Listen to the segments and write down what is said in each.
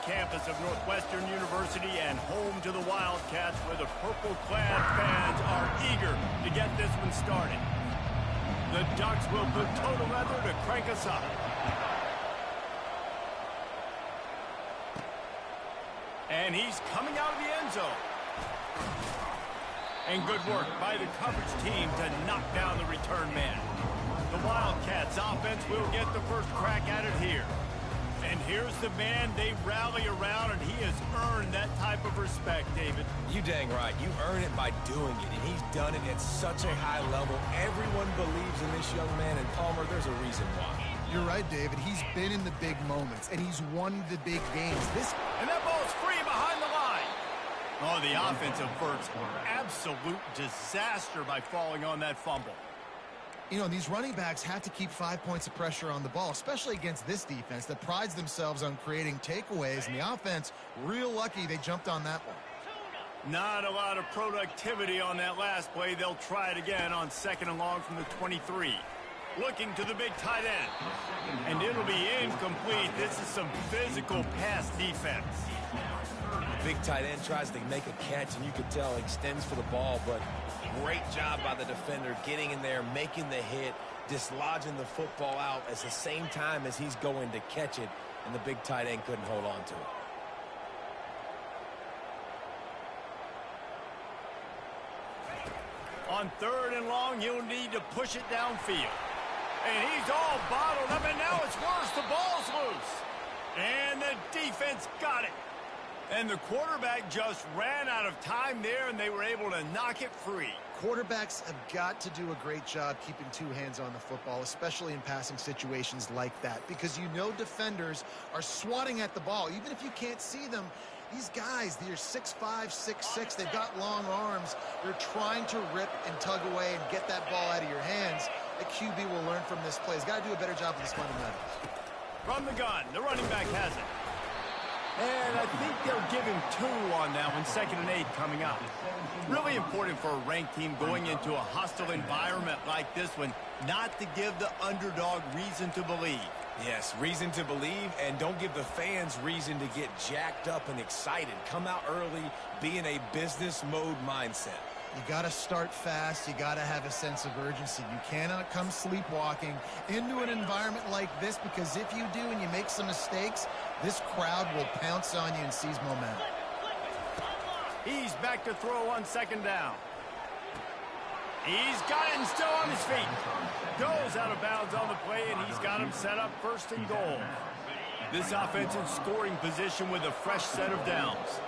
campus of Northwestern University and home to the Wildcats, where the purple-clad fans are eager to get this one started. The Ducks will put total leather to crank us up. And he's coming out of the end zone. And good work by the coverage team to knock down the return man. The Wildcats offense will get the first crack at it here. And here's the man they rally around, and he has earned that type of respect, David. You dang right. You earn it by doing it, and he's done it at such a high level. Everyone believes in this young man, and Palmer, there's a reason why. You're right, David. He's been in the big moments, and he's won the big games. And that ball's free behind the line. Oh, the offense averts absolute disaster by falling on that fumble. You know, these running backs have to keep 5 points of pressure on the ball, especially against this defense that prides themselves on creating takeaways, and the offense, real lucky they jumped on that one. Not a lot of productivity on that last play. They'll try it again on 2nd and long from the 23. Looking to the big tight end. And it'll be incomplete. This is some physical pass defense. The big tight end tries to make a catch, and you can tell he extends for the ball, but great job by the defender getting in there, making the hit, dislodging the football out at the same time as he's going to catch it, and the big tight end couldn't hold on to it. On 3rd and long, you'll need to push it downfield. And he's all bottled up, and now it's worse. The ball's loose. And the defense got it. And the quarterback just ran out of time there, and they were able to knock it free. Quarterbacks have got to do a great job keeping 2 hands on the football, especially in passing situations like that, because you know defenders are swatting at the ball. Even if you can't see them, these guys, they're 6'5", 6'6", they've got long arms. They're trying to rip and tug away and get that ball out of your hands. The QB will learn from this play. He's got to do a better job with his fundamentals. From the gun, the running back has it. And I think they'll give him 2 on that one, 2nd and 8 coming up. Really important for a ranked team going into a hostile environment like this one, not to give the underdog reason to believe. Yes, reason to believe, and don't give the fans reason to get jacked up and excited. Come out early, be in a business mode mindset. You got to start fast. You got to have a sense of urgency. You cannot come sleepwalking into an environment like this, because if you do and you make some mistakes, this crowd will pounce on you and seize momentum. He's back to throw on 2nd down. He's got it and still on his feet. Goes out of bounds on the play, and he's got him set up 1st and goal. This offense in scoring position with a fresh set of downs.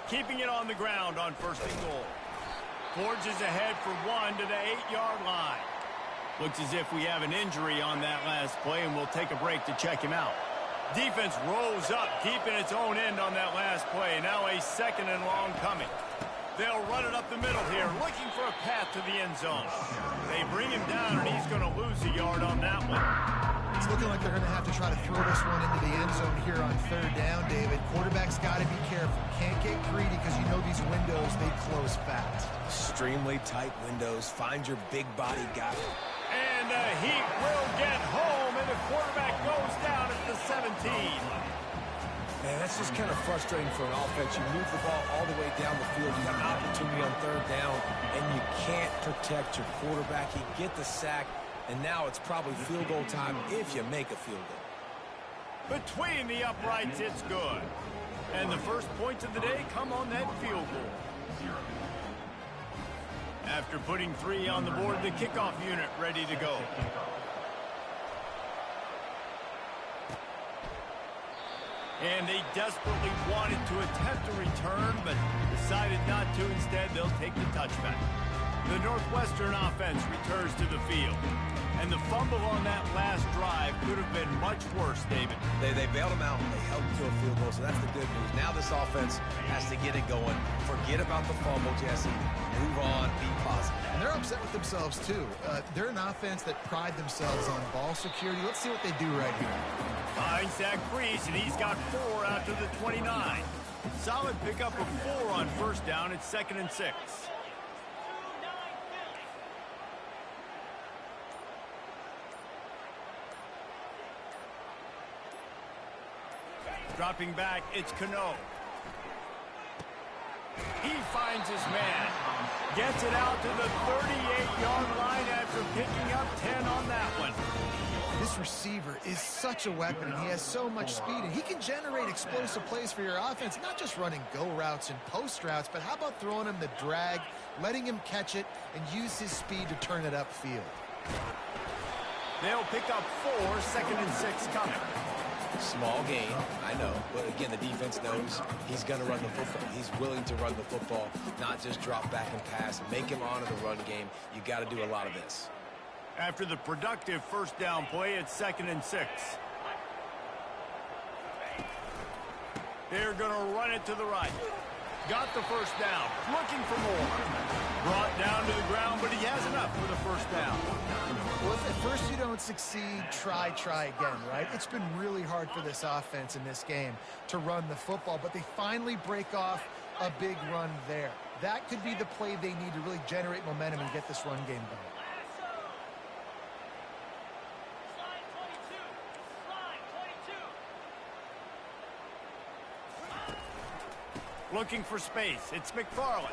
Keeping it on the ground on 1st and goal. Forges ahead for 1 to the 8-yard line. Looks as if we have an injury on that last play, and we'll take a break to check him out. Defense rolls up deep in its own end on that last play. Now a 2nd and long coming. They'll run it up the middle here, looking for a path to the end zone. They bring him down, and he's going to lose a yard on that one. It's looking like they're going to have to try to throw this one into the end zone here on 3rd down, David. Quarterback's got to be careful. Can't get greedy, because you know these windows, they close fast. Extremely tight windows. Find your big body guy. And the Heat will get home, and the quarterback goes down at the 17. Man, that's just kind of frustrating for an offense. You move the ball all the way down the field. You have an opportunity on 3rd down, and you can't protect your quarterback. You get the sack, and now it's probably field goal time if you make a field goal. Between the uprights, it's good. And the first points of the day come on that field goal. After putting 3 on the board, the kickoff unit ready to go. And they desperately wanted to attempt a return, but decided not to. Instead, they'll take the touchback. The Northwestern offense returns to the field. And the fumble on that last drive could have been much worse, David. They bailed him out. They held him to a field goal, so that's the good news. Now this offense has to get it going. Forget about the fumble, Jesse. Move on. Be positive. And they're upset with themselves, too. They're an offense that pride themselves on ball security. Let's see what they do right here. Finds that crease, and he's got 4 after the 29. Solid pickup of 4 on 1st down. It's 2nd and 6. Dropping back, it's Cano. He finds his man. Gets it out to the 38-yard line after picking up 10 on that one. This receiver is such a weapon, and he has so much speed, and he can generate explosive plays for your offense, not just running go routes and post routes, but how about throwing him the drag, letting him catch it, and use his speed to turn it upfield. They'll pick up 4, 2nd and 6 coming. Small gain, I know, but again, the defense knows he's going to run the football. He's willing to run the football, not just drop back and pass, make him honor the run game. You got to do a lot of this. After the productive first down play, it's 2nd and 6. They're going to run it to the right. Got the first down. Looking for more. Brought down to the ground, but he has enough for the first down. Well, if at first you don't succeed, try again, right? It's been really hard for this offense in this game to run the football, but they finally break off a big run there. That could be the play they need to really generate momentum and get this run game going. Looking for space. It's McFarland.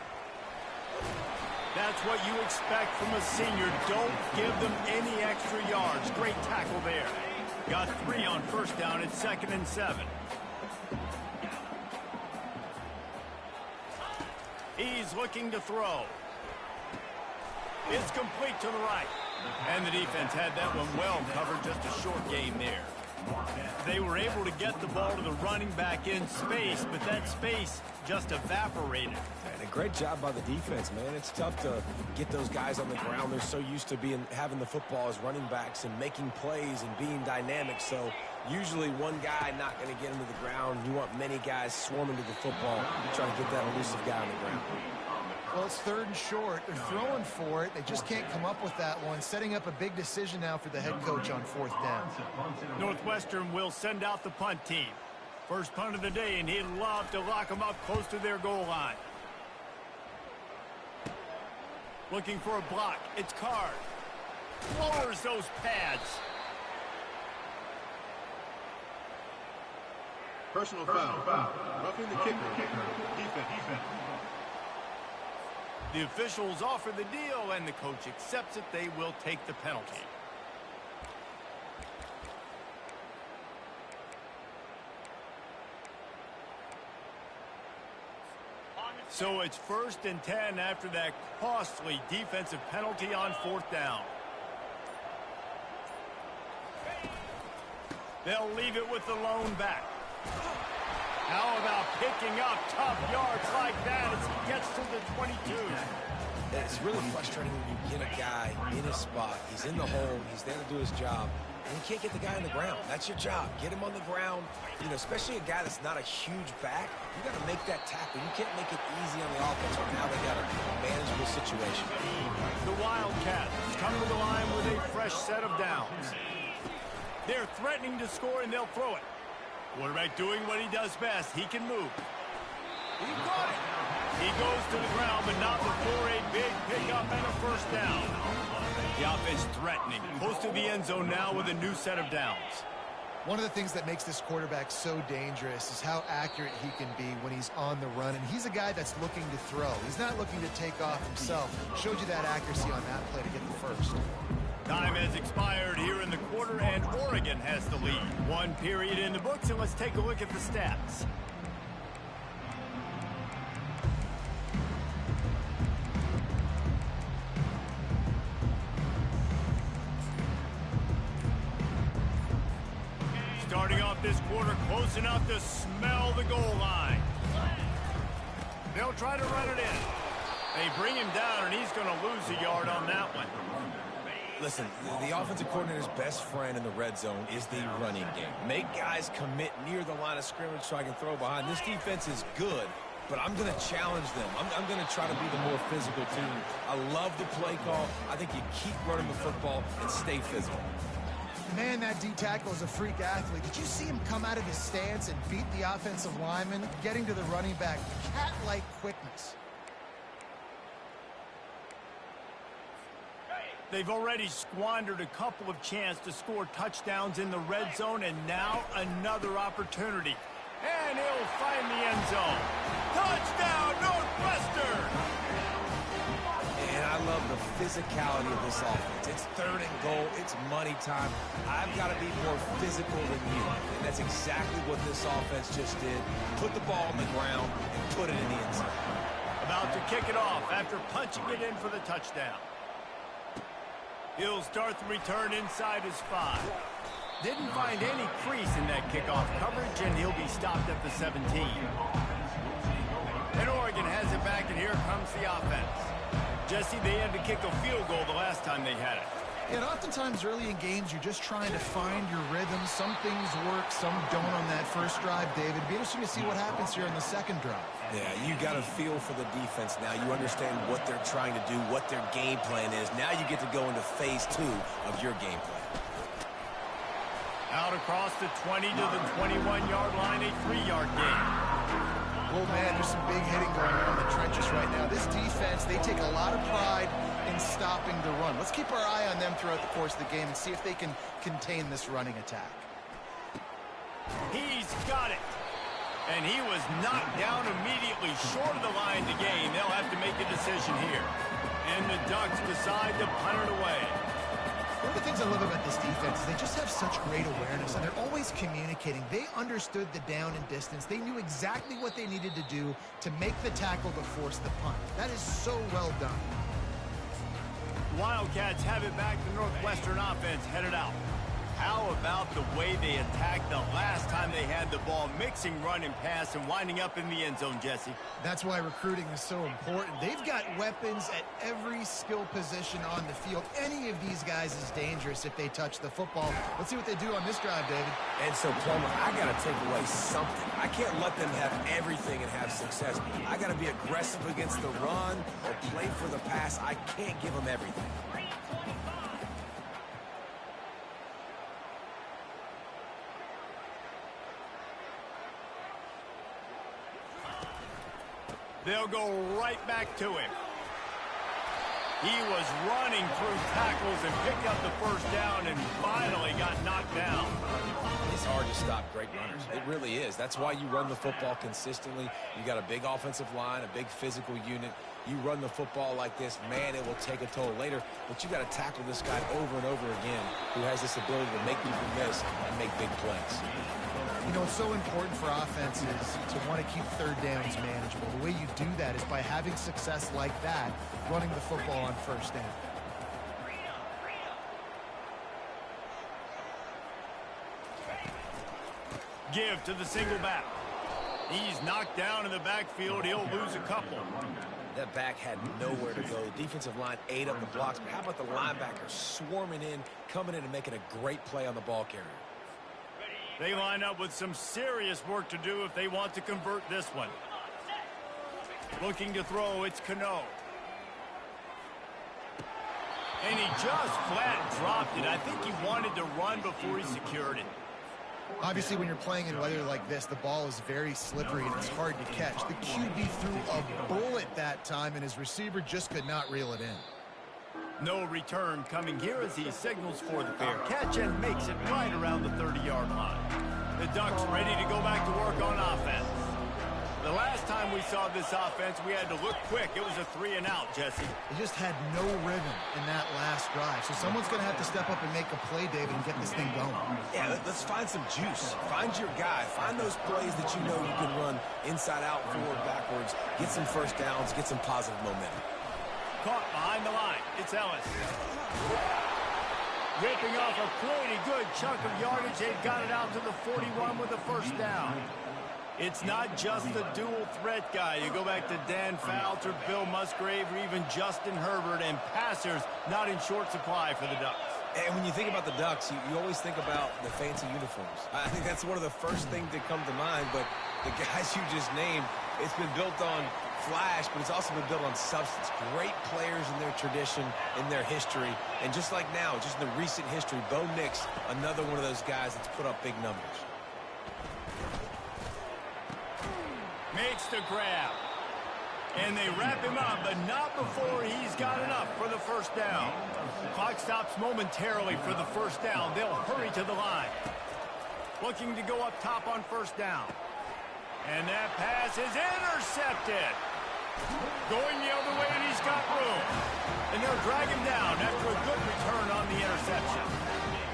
That's what you expect from a senior. Don't give them any extra yards. Great tackle there. Got 3 on first down. It's 2nd and 7. He's looking to throw. It's complete to the right. And the defense had that one well covered. Just a short game there. They were able to get the ball to the running back in space, but that space just evaporated. And a great job by the defense, man. It's tough to get those guys on the ground. They're so used to having the football as running backs and making plays and being dynamic. So usually one guy not going to get him to the ground. You want many guys swarming to the football, trying to get that elusive guy on the ground. Well, it's 3rd and short. They're throwing for it. They just can't come up with that one. Setting up a big decision now for the head coach on 4th down. Northwestern will send out the punt team. First punt of the day, and he'd love to lock them up close to their goal line. Looking for a block. It's Card. Lowers those pads. Personal foul. Roughing the kicker. Defense. The officials offer the deal, and the coach accepts it. They will take the penalty. So it's 1st and 10 after that costly defensive penalty on 4th down. They'll leave it with the lone back. How about picking up tough yards like that as he gets to the 22? It's really frustrating when you get a guy in his spot. He's in the hole. He's there to do his job. And you can't get the guy on the ground. That's your job. Get him on the ground. You know, especially a guy that's not a huge back. You got to make that tackle. You can't make it easy on the offense. But now they got a manageable situation. The Wildcats come to the line with a fresh set of downs. They're threatening to score, and they'll throw it. Quarterback doing what he does best. He can move. He got it. He goes to the ground, but not before a big pickup and a first down. The offense threatening. Close to the end zone now with a new set of downs. One of the things that makes this quarterback so dangerous is how accurate he can be when he's on the run. And he's a guy that's looking to throw. He's not looking to take off himself. Showed you that accuracy on that play to get the first. Time has expired here in the quarter, and Oregon has the lead. 1 period in the books, and let's take a look at the stats. Starting off this quarter, close enough to smell the goal line. They'll try to run it in. They bring him down, and he's going to lose a yard on that one. Listen, the offensive coordinator's best friend in the red zone is the running game. Make guys commit near the line of scrimmage so I can throw behind. This defense is good, but I'm going to challenge them. I'm going to try to be the more physical team. I love the play call. I think you keep running the football and stay physical. Man, that D-tackle is a freak athlete. Did you see him come out of his stance and beat the offensive lineman, getting to the running back? Cat-like quickness. They've already squandered a couple of chances to score touchdowns in the red zone, and now another opportunity. And he'll find the end zone. Touchdown, Northwestern! And I love the physicality of this offense. It's 3rd and goal. It's money time. I've got to be more physical than you. And that's exactly what this offense just did. Put the ball on the ground and put it in the end zone. About to kick it off after punching it in for the touchdown. He'll start the return inside his 5. Didn't find any crease in that kickoff coverage, and he'll be stopped at the 17. And Oregon has it back, and here comes the offense. Jesse, they had to kick a field goal the last time they had it. And oftentimes early in games, you're just trying to find your rhythm. Some things work, some don't on that first drive, David. It'd be interesting to see what happens here on the second drive. Yeah, you got a feel for the defense now. You understand what they're trying to do, what their game plan is. Now you get to go into phase 2 of your game plan. Out across the 20 to the 21-yard line, a 3-yard gain. Oh, man, there's some big hitting going on in the trenches right now. This defense, they take a lot of pride in stopping the run. Let's keep our eye on them throughout the course of the game and see if they can contain this running attack. He's got it. And he was knocked down immediately short of the line to gain. They'll have to make a decision here. And the Ducks decide to punt it away. One of the things I love about this defense is they just have such great awareness, and they're always communicating. They understood the down and distance. They knew exactly what they needed to do to make the tackle to force the punt. That is so well done. Wildcats have it back. The Northwestern offense headed out. How about the way they attacked the last time they had the ball, mixing run and pass and winding up in the end zone, Jesse? That's why recruiting is so important. They've got weapons at every skill position on the field. Any of these guys is dangerous if they touch the football. Let's see what they do on this drive, David. And so, Plummer, I got to take away something. I can't let them have everything and have success. I got to be aggressive against the run or play for the pass. I can't give them everything. They'll go right back to him. He was running through tackles and picked up the first down and finally got knocked down. It's hard to stop great runners. It really is. That's why you run the football consistently. You got a big offensive line, a big physical unit. You run the football like this, man, it will take a toll later. But you got to tackle this guy over and over again who has this ability to make people miss and make big plays. You know, it's so important for offenses to want to keep third downs manageable. The way you do that is by having success like that, running the football on first down. Give to the single back. He's knocked down in the backfield. He'll lose a couple. That back had nowhere to go. The defensive line ate up the blocks. But how about the linebackers swarming in, coming in and making a great play on the ball carrier? They line up with some serious work to do if they want to convert this one. Looking to throw, it's Cano. And he just flat dropped it. I think he wanted to run before he secured it. Obviously, when you're playing in weather like this, the ball is very slippery and it's hard to catch. The QB threw a bullet that time, and his receiver just could not reel it in. No return coming here as he signals for the fair catch and makes it right around the 30-yard line. The Ducks ready to go back to work on offense. The last time we saw this offense, we had to look quick. It was a 3-and-out, Jesse. They just had no rhythm in that last drive. So someone's going to have to step up and make a play, David, and get this thing going. Yeah, let's find some juice. Find your guy. Find those plays that you know you can run inside out, forward, backwards. Get some first downs. Get some positive momentum. Caught behind the line. It's Ellis. Ripping off a pretty good chunk of yardage. They've got it out to the 41 with a first down. It's not just the dual threat guy. You go back to Dan Fouts or Bill Musgrave or even Justin Herbert, and passers not in short supply for the Ducks. And when you think about the Ducks, you always think about the fancy uniforms. I think that's one of the first things that come to mind, but the guys you just named, it's been built on flash, but it's also been built on substance. Great players in their tradition, in their history, and just like now, just in the recent history, Bo Nix, another one of those guys that's put up big numbers. Makes the grab. And they wrap him up, but not before he's got enough for the first down. Clock stops momentarily for the first down. They'll hurry to the line. Looking to go up top on first down. And that pass is intercepted. Going the other way, and he's got room. And they'll drag him down after a good return on the interception.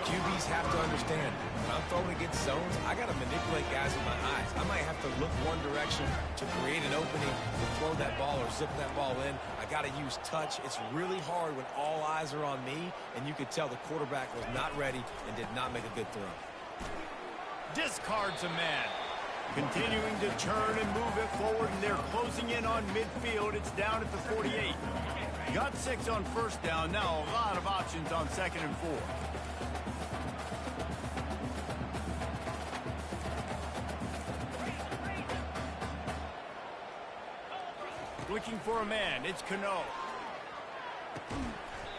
QBs have to understand, when I'm throwing against zones, I got to manipulate guys with my eyes. I might have to look one direction to create an opening to throw that ball or zip that ball in. I got to use touch. It's really hard when all eyes are on me, and you could tell the quarterback was not ready and did not make a good throw. Discards a man. Continuing to turn and move it forward, and they're closing in on midfield. It's down at the 48. Got 6 on first down. Now a lot of options on 2nd and 4. Looking for a man. It's Cano.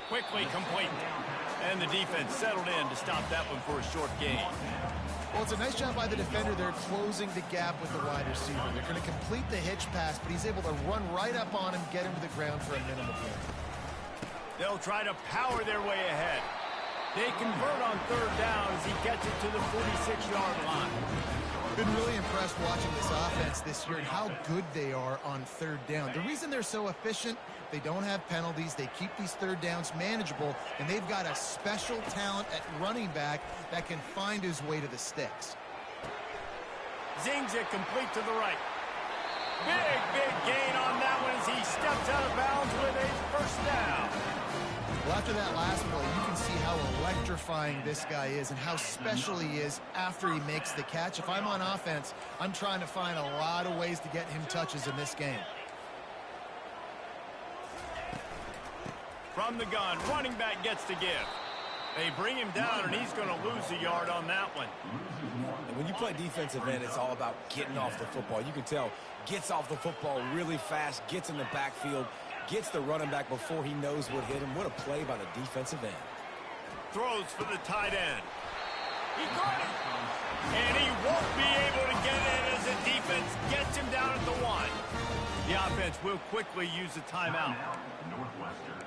Quickly complete. And the defense settled in to stop that one for a short gain. Well, it's a nice job by the defender there closing the gap with the wide receiver. They're going to complete the hitch pass, but he's able to run right up on him, get him to the ground for a minimal gain. They'll try to power their way ahead. They convert on 3rd down as he gets it to the 46-yard line. Been really impressed watching this offense this year and how good they are on 3rd down. The reason they're so efficient, they don't have penalties. They keep these 3rd downs manageable, and they've got a special talent at running back that can find his way to the sticks. Zings it complete to the right. Big gain on that one as he steps out of bounds with a 1st down. Well, after that last play, you can see how electrifying this guy is and how special he is after he makes the catch. If I'm on offense, I'm trying to find a lot of ways to get him touches in this game. From the gun, running back gets to give. They bring him down, and he's going to lose a yard on that one. And when you play defensive end, it's all about getting off the football. You can tell, gets off the football really fast, gets in the backfield, gets the running back before he knows what hit him. What a play by the defensive end. Throws for the tight end. He got it. And he won't be able to get it as the defense gets him down at the 1. The offense will quickly use a timeout. Northwestern.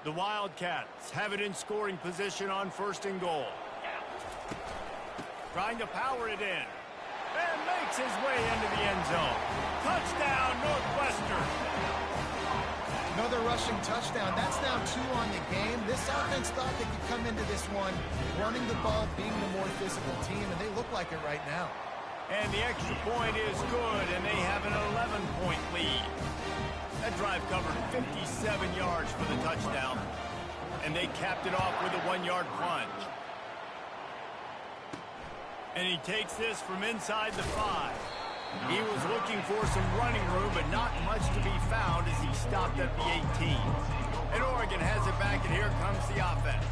The Wildcats have it in scoring position on 1st and goal. Trying to power it in. And makes his way into the end zone. Touchdown, Northwestern. Another rushing touchdown. That's now 2 on the game. This offense thought they could come into this one running the ball, being the more physical team, and they look like it right now. And the extra point is good, and they have an 11-point lead. That drive covered 57 yards for the touchdown, and they capped it off with a 1-yard plunge. And he takes this from inside the 5. He was looking for some running room, but not much to be found as he stopped at the 18. And Oregon has it back, and here comes the offense.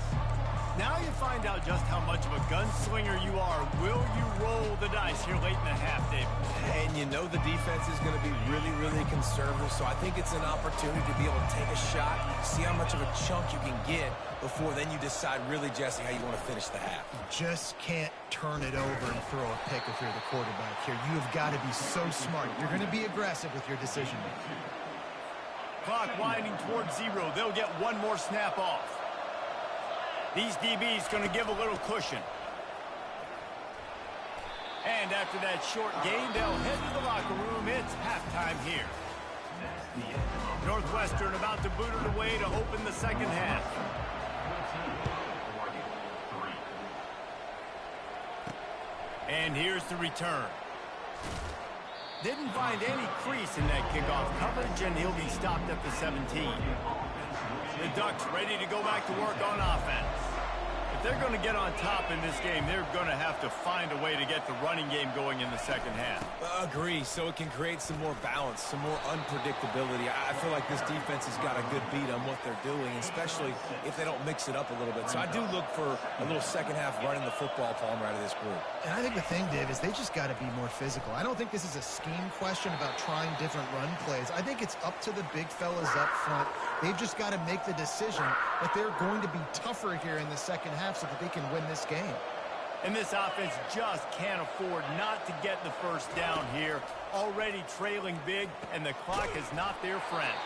Now you find out just how much of a gunslinger you are. Will you roll the dice here late in the half, David? And you know the defense is going to be really conservative, so I think it's an opportunity to be able to take a shot, see how much of a chunk you can get before then you decide really, Jesse, how you want to finish the half. Just can't turn it over and throw a pick if you're the quarterback here. You have got to be so smart. You're going to be aggressive with your decision making. Clock winding towards 0. They'll get one more snap off. These DBs going to give a little cushion. And after that short gain, they'll head to the locker room. It's halftime here. Northwestern about to boot it away to open the second half. And here's the return. Didn't find any crease in that kickoff coverage, and he'll be stopped at the 17. The Ducks ready to go back to work on offense. If they're going to get on top in this game, they're going to have to find a way to get the running game going in the second half. Agree, so it can create some more balance, some more unpredictability. I feel like this defense has got a good beat on what they're doing, especially if they don't mix it up a little bit. So I do look for a little second half running the football Palmer out of this group. And I think the thing, Dave, is they just got to be more physical. I don't think this is a scheme question about trying different run plays. I think it's up to the big fellas up front. They've just got to make the decision that they're going to be tougher here in the second half so that they can win this game. And this offense just can't afford not to get the first down here. Already trailing big, and the clock is not their friend.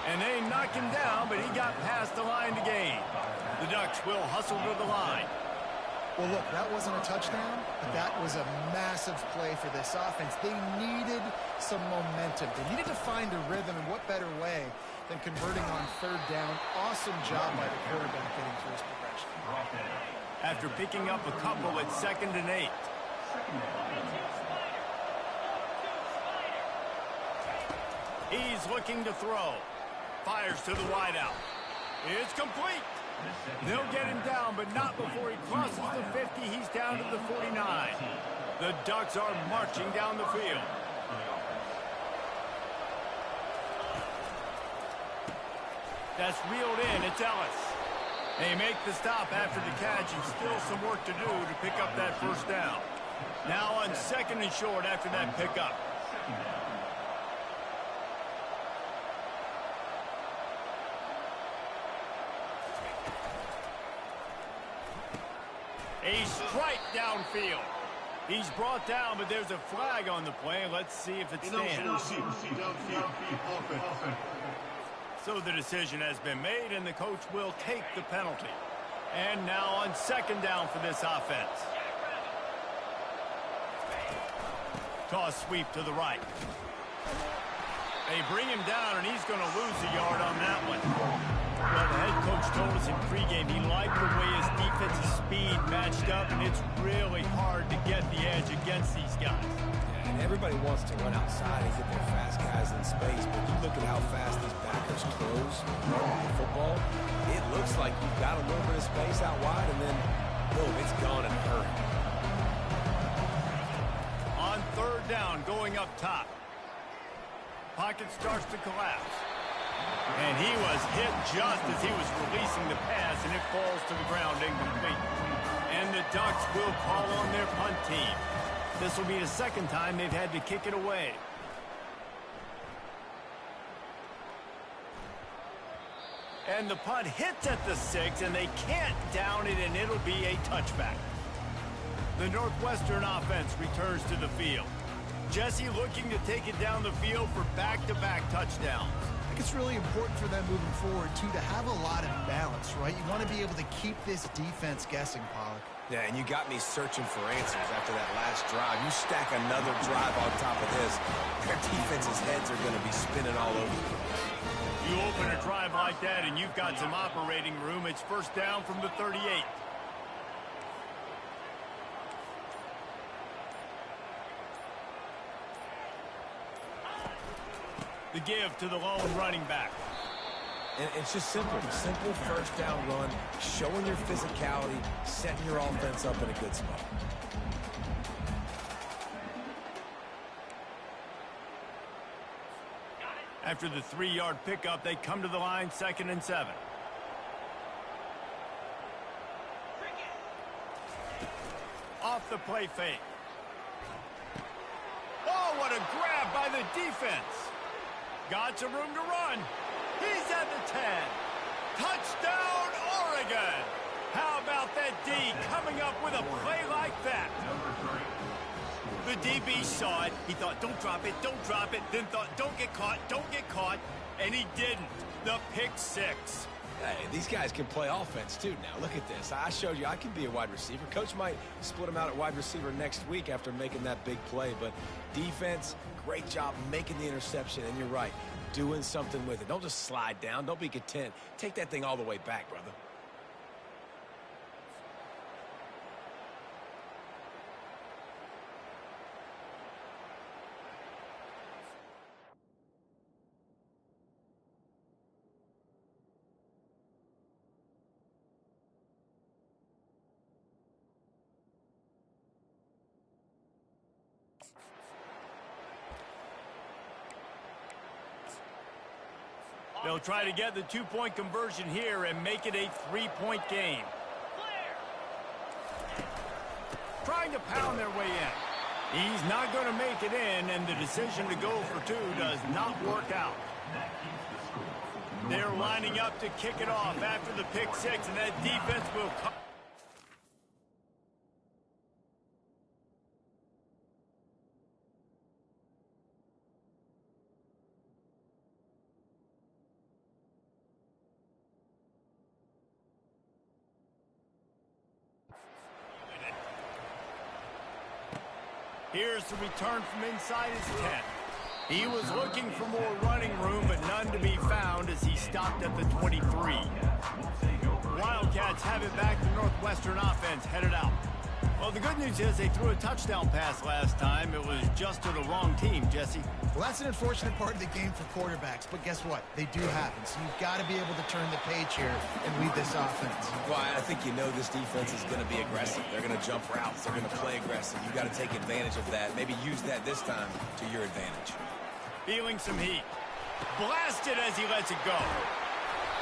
And they knocked him down, but he got past the line to gain. The Ducks will hustle to the line. Well, look, that wasn't a touchdown, but that was a massive play for this offense. They needed some momentum. They needed to find a rhythm, and what better way than converting on third down. Awesome job by the quarterback getting through his progression. After picking up a couple at 2nd and 8. He's looking to throw. Fires to the wideout. It's complete. They'll get him down, but not before he crosses the 50. He's down to the 49. The Ducks are marching down the field. That's reeled in. It's Ellis. They make the stop after the catch, and still some work to do to pick up that first down. Now on 2nd and short after that pickup. A strike downfield. He's brought down, but there's a flag on the play. Let's see if it stands. So the decision has been made, and the coach will take the penalty. And now on 2nd down for this offense. Toss sweep to the right. They bring him down, and he's going to lose a yard on that one. Well, the head coach told us in pregame he liked the way his defensive speed matched up, and it's really hard to get the edge against these guys. Yeah, and everybody wants to run outside and get their fast guys in space, but you look at how fast these backers close the football. It looks like you've got a little bit of space out wide, and then, boom, it's gone in a hurry. On 3rd down, going up top. Pocket starts to collapse. And he was hit just as he was releasing the pass, and it falls to the ground incomplete. And the Ducks will call on their punt team. This will be the 2nd time they've had to kick it away. And the punt hits at the 6, and they can't down it, and it'll be a touchback. The Northwestern offense returns to the field. Jesse looking to take it down the field for back-to-back touchdowns. I think it's really important for them moving forward, too, to have a lot of balance, right? You want to be able to keep this defense guessing, Pollack. Yeah, and you got me searching for answers after that last drive. You stack another drive on top of this, their defense's heads are going to be spinning all over the place. You open a drive like that, and you've got some operating room. It's 1st down from the 38. The give to the lone running back. And it's just simple. Simple 1st down run, showing your physicality, setting your offense up in a good spot. After the 3-yard pickup, they come to the line, 2nd and 7. Off the play fake. Oh, what a grab by the defense. Got some room to run. He's at the 10. Touchdown, Oregon. How about that D coming up with a play like that? The DB saw it. He thought, don't drop it, don't drop it. Then thought, don't get caught. And he didn't. The pick 6. Hey, these guys can play offense, too, now. Look at this. I showed you I can be a wide receiver. Coach might split him out at wide receiver next week after making that big play. But defense, great job making the interception. And you're right, doing something with it. Don't just slide down. Don't be content. Take that thing all the way back, brother. They'll try to get the 2-point conversion here and make it a 3-point game. Trying to pound their way in. He's not going to make it in, and the decision to go for 2 does not work out. They're lining up to kick it off after the pick 6, and that defense will come. Here's the return from inside his 10. He was looking for more running room, but none to be found as he stopped at the 23. Wildcats have it back. The Northwestern offense headed out. Well, the good news is they threw a touchdown pass last time. It was just to the wrong team, Jesse. Well, that's an unfortunate part of the game for quarterbacks, but guess what? They do happen, so you've got to be able to turn the page here and lead this offense. Well, I think you know this defense is going to be aggressive. They're going to jump routes. They're going to play aggressive. You've got to take advantage of that. Maybe use that this time to your advantage. Feeling some heat. Blasted as he lets it go.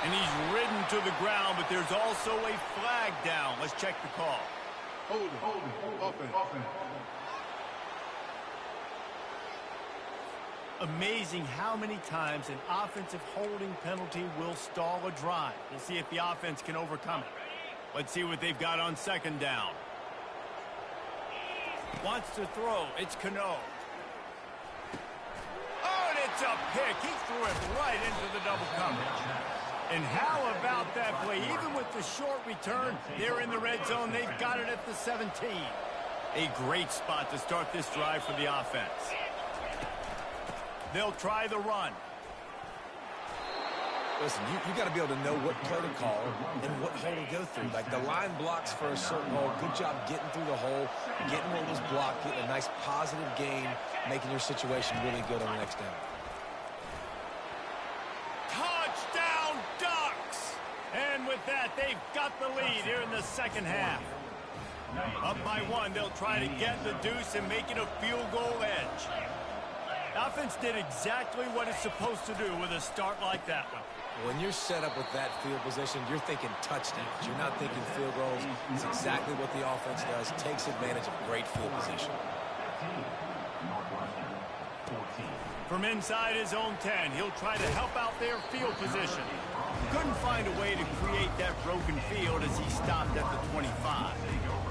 And he's ridden to the ground, but there's also a flag down. Let's check the call. Hold it. Offense. Amazing how many times an offensive holding penalty will stall a drive. We'll see if the offense can overcome it. Let's see what they've got on second down. Wants to throw. It's Cano. Oh, and it's a pick. He threw it right into the double coverage. And how about that play? Even with the short return, they're in the red zone. They've got it at the 17. A great spot to start this drive for the offense. They'll try the run. Listen, you got to be able to know what play to call and what hole to go through. Like the line blocks for a certain hole. Good job getting through the hole, getting what was blocked, getting a nice positive gain, making your situation really good on the next down. Touchdown Ducks! And with that, they've got the lead here in the second half. Up by one, they'll try to get the deuce and make it a field goal edge. Offense did exactly what it's supposed to do with a start like that one. When you're set up with that field position, you're thinking touchdowns. You're not thinking field goals. It's exactly what the offense does. Takes advantage of great field position. From inside his own 10, he'll try to help out their field position. Couldn't find a way to create that broken field as he stopped at the 25.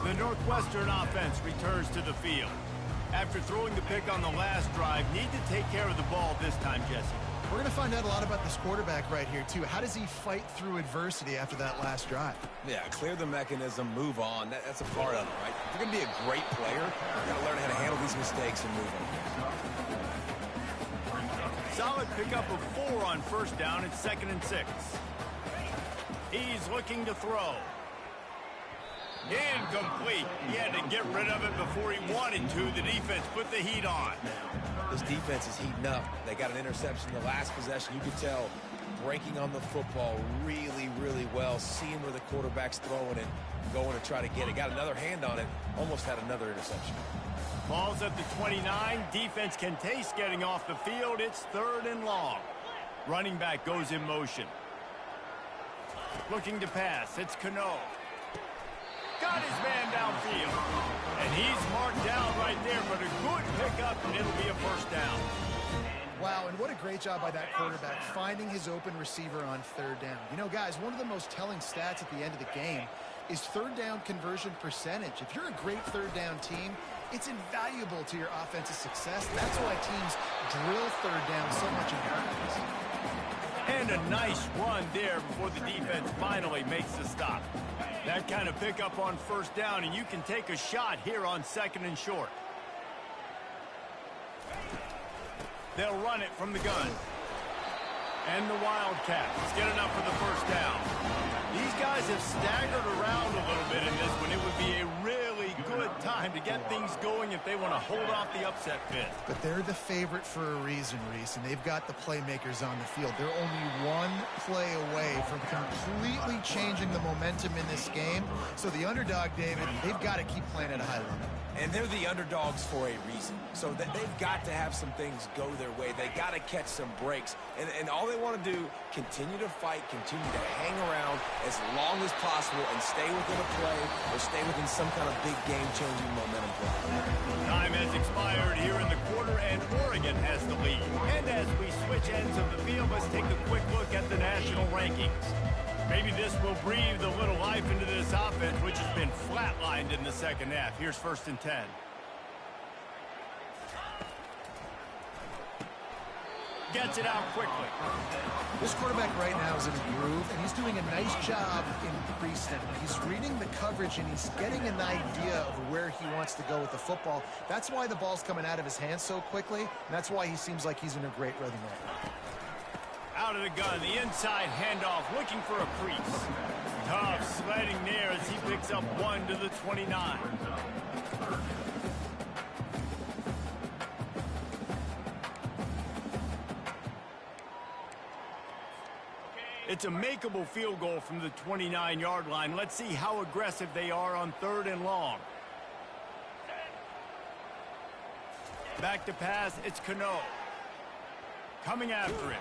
The Northwestern offense returns to the field. After throwing the pick on the last drive, need to take care of the ball this time, Jesse. We're going to find out a lot about this quarterback right here, too. How does he fight through adversity after that last drive? Yeah, clear the mechanism, move on. That's a part of it, right? If you're going to be a great player, you've got to learn how to handle these mistakes and move on. Solid pickup of 4 on first down. It's 2nd and 6. He's looking to throw. Incomplete. He had to get rid of it before he wanted to. The defense put the heat on. This defense is heating up. They got an interception the last possession. You could tell breaking on the football really, really well, seeing where the quarterback's throwing it, going to try to get it. Got another hand on it, almost had another interception. Ball's at the 29. Defense can taste getting off the field. It's 3rd and long. Running back goes in motion. Looking to pass. It's Cano. Got his man downfield. And he's marked down right there, but a good pickup, and it'll be a first down. Wow, and what a great job by that quarterback, finding his open receiver on 3rd down. You know, guys, one of the most telling stats at the end of the game is 3rd down conversion percentage. If you're a great 3rd down team, it's invaluable to your offensive success. That's why teams drill 3rd down so much in practice. And a nice run there before the defense finally makes the stop. That kind of pickup on first down, and you can take a shot here on 2nd and short. They'll run it from the gun. And the Wildcats get enough for the first down. These guys have staggered around a little bit in this one. It would be a really good time to get things going if they want to hold off the upset bid. But they're the favorite for a reason, Reese, and they've got the playmakers on the field. They're only one play away from completely changing the momentum in this game. So the underdog, David, they've got to keep playing at a high level. And they're the underdogs for a reason. So that they've got to have some things go their way. They got to catch some breaks. And all they want to do, continue to fight, continue to hang around as long as possible and stay within a play or stay within some kind of big game-changing momentum play. Time has expired here in the quarter, and Oregon has the lead. And as we switch ends of the field, let's take a quick look at the national rankings. Maybe this will breathe a little life into this offense, which has been flatlined in the second half. Here's 1st and 10. Gets it out quickly. This quarterback right now is in a groove, and he's doing a nice job in pre-snap. He's reading the coverage, and he's getting an idea of where he wants to go with the football. That's why the ball's coming out of his hands so quickly, and that's why he seems like he's in a great rhythm right now. Out of the gun, the inside handoff, looking for a crease. Tough sliding there as he picks up 1 to the 29. It's a makeable field goal from the 29-yard line. Let's see how aggressive they are on 3rd and long. Back to pass, it's Cano. Coming after him.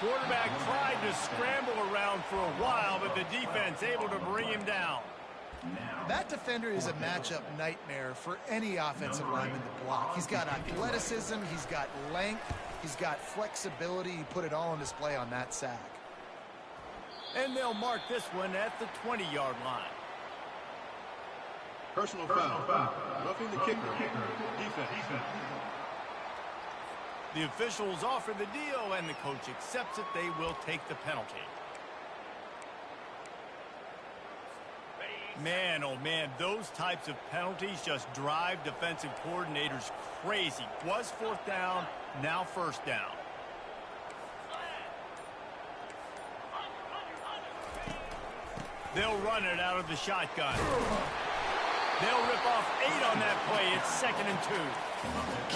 Quarterback tried to scramble around for a while, but the defense able to bring him down. That defender is a matchup nightmare for any offensive lineman to block. He's got athleticism, he's got length, he's got flexibility. He put it all on display on that sack. And they'll mark this one at the 20-yard line. Personal foul. Roughing the kicker. Defense. The officials offer the deal, and the coach accepts it. They will take the penalty. Man, oh man, those types of penalties just drive defensive coordinators crazy. Was 4th down, now 1st down. They'll run it out of the shotgun. They'll rip off 8 on that play. It's 2nd and 2.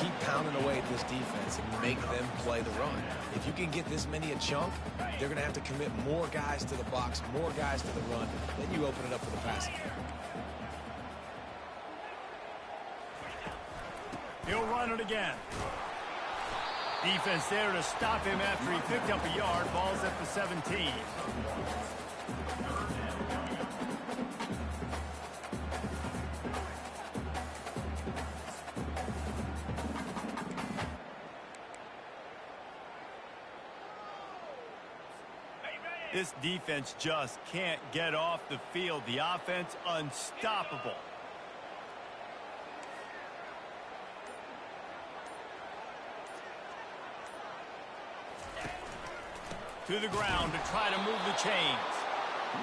Keep pounding away at this defense and make them play the run. If you can get this many a chunk, they're going to have to commit more guys to the box, more guys to the run. Then you open it up for the passing game. He'll run it again. Defense there to stop him after he picked up a yard. Ball's at the 17. This defense just can't get off the field. The offense unstoppable. To the ground to try to move the chains.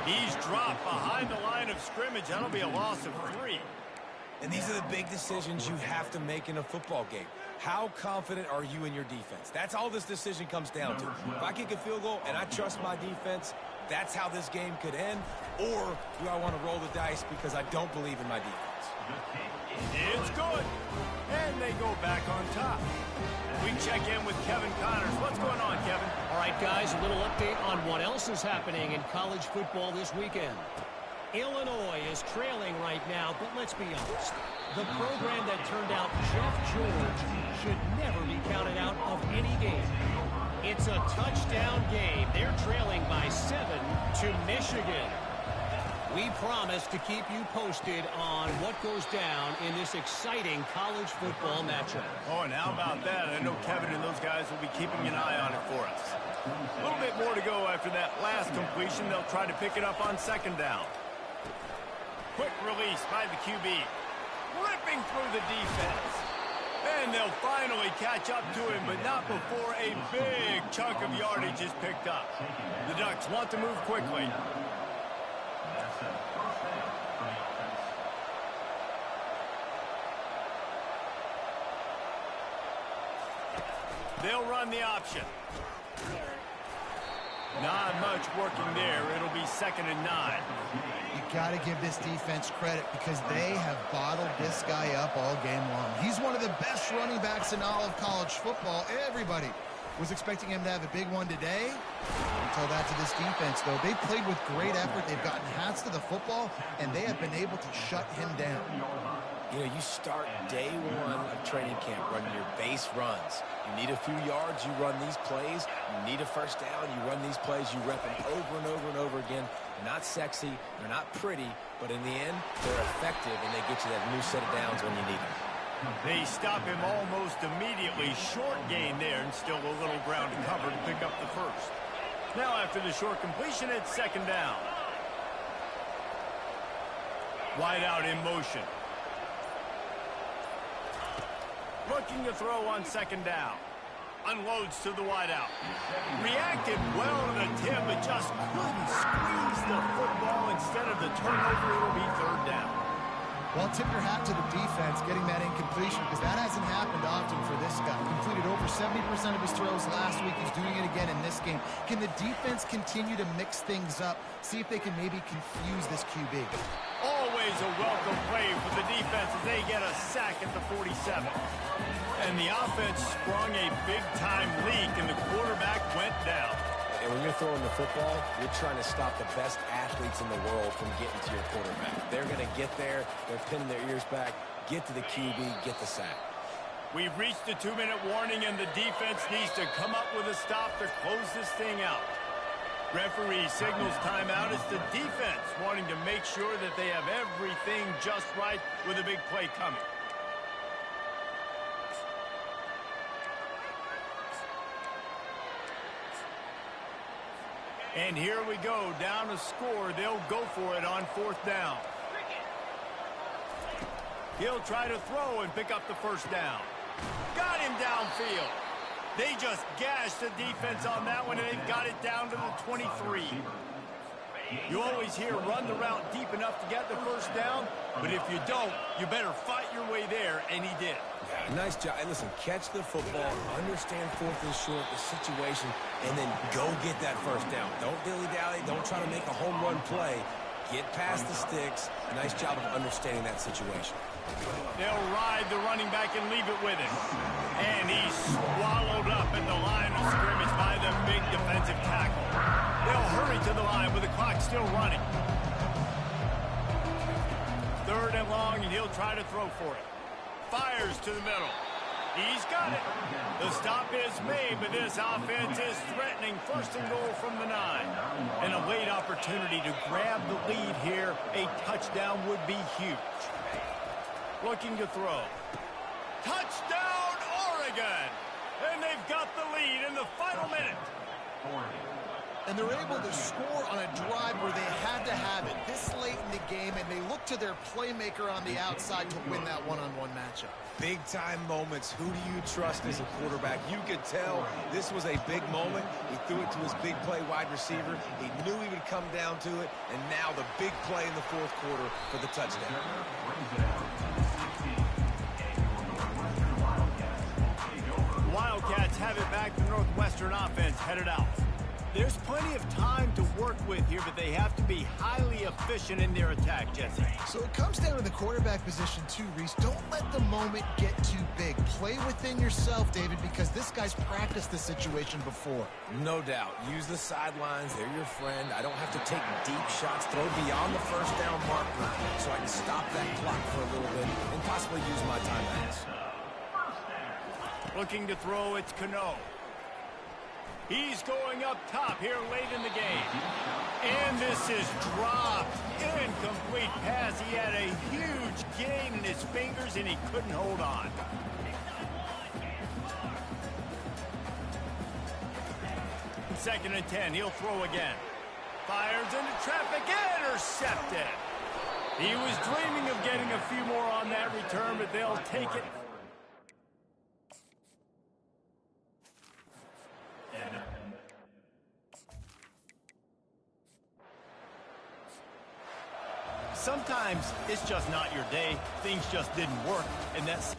He's dropped behind the line of scrimmage. That'll be a loss of 3. And these are the big decisions you have to make in a football game. How confident are you in your defense? That's all this decision comes down to. If I kick a field goal and I trust my defense, that's how this game could end. Or do I want to roll the dice because I don't believe in my defense? It's good. And they go back on top. We check in with Kevin Connors. What's going on, Kevin? All right, guys, a little update on what else is happening in college football this weekend. Illinois is trailing right now, but let's be honest. The program that turned out Jeff George should never be counted out of any game. It's a touchdown game. They're trailing by 7 to Michigan. We promise to keep you posted on what goes down in this exciting college football matchup. Oh, and how about that? I know Kevin and those guys will be keeping an eye on it for us. A little bit more to go after that last completion. They'll try to pick it up on 2nd down. Quick release by the QB. Ripping through the defense. And they'll finally catch up to him, but not before a big chunk of yardage is picked up. The Ducks want to move quickly. They'll run the option. Not much working there. It'll be 2nd and 9. You got to give this defense credit because they have bottled this guy up all game long. He's one of the best running backs in all of college football. Everybody was expecting him to have a big one today. Until that to this defense, though. They played with great effort. They've gotten hats to the football, and they have been able to shut him down. You know, you start day 1 of training camp running your base runs. You need a few yards, you run these plays. You need a 1st down, you run these plays. You rep them over and over and over again. They're not sexy, they're not pretty, but in the end, they're effective, and they get you that new set of downs when you need them. They stop him almost immediately. Short gain there, and still a little ground to cover to pick up the 1st. Now after the short completion, it's 2nd down. Wide out in motion. Looking to throw on 2nd down. Unloads to the wideout. Reacted well to the tip, but just couldn't squeeze the football. Instead of the turnover, it'll be third down. Well, tip your hat to the defense getting that incompletion, because that hasn't happened often for this guy. Completed over 70% of his throws last week. He's doing it again in this game. Can the defense continue to mix things up? See if they can maybe confuse this QB. Always a welcome play for the defense as they get a sack at the 47. And the offense sprung a big-time leak, and the quarterback went down. And when you're throwing the football, you're trying to stop the best athletes in the world from getting to your quarterback. They're going to get there. They're pinning their ears back. Get to the QB. Get the sack. We've reached the 2-minute warning, and the defense needs to come up with a stop to close this thing out. Referee signals timeout. It's the defense wanting to make sure that they have everything just right with a big play coming. And here we go, down a score. They'll go for it on fourth down. He'll try to throw and pick up the first down. Got him downfield. They just gashed the defense on that one, and they've got it down to the 23. You always hear run the route deep enough to get the first down, but if you don't, you better fight your way there, and he did. Yeah, nice job. And listen, catch the football, understand fourth and short, the situation, and then go get that first down. Don't dilly-dally. Don't try to make a home run play. Get past the sticks. Nice job of understanding that situation. They'll ride the running back and leave it with him. And he's swallowed up at the line of scrimmage by the big defensive tackle. They'll hurry to the line with the clock still running. Third and long, and he'll try to throw for it. Fires to the middle. He's got it. The stop is made, but this offense is threatening first and goal from the 9. And a late opportunity to grab the lead here. A touchdown would be huge. Looking to throw. Touchdown, Oregon! And they've got the lead in the final minute. And they're able to score on a drive where they had to have it this late in the game, and they look to their playmaker on the outside to win that one-on-one matchup. Big-time moments. Who do you trust as a quarterback? You could tell this was a big moment. He threw it to his big play wide receiver. He knew he would come down to it, and now the big play in the fourth quarter for the touchdown. Wildcats have it back. The Northwestern offense headed out. There's plenty of time to work with here, but they have to be highly efficient in their attack, Jesse. So it comes down to the quarterback position too, Reese. Don't let the moment get too big. Play within yourself, David, because this guy's practiced this situation before. No doubt. Use the sidelines. They're your friend. I don't have to take deep shots. Throw beyond the first down marker so I can stop that clock for a little bit and possibly use my timeouts. Looking to throw, it's Cano. He's going up top here late in the game. And this is dropped. Incomplete pass. He had a huge gain in his fingers, and he couldn't hold on. Second and 10. He'll throw again. Fires into traffic. Intercepted. He was dreaming of getting a few more on that return, but they'll take it. Sometimes it's just not your day. Things just didn't work, and that's...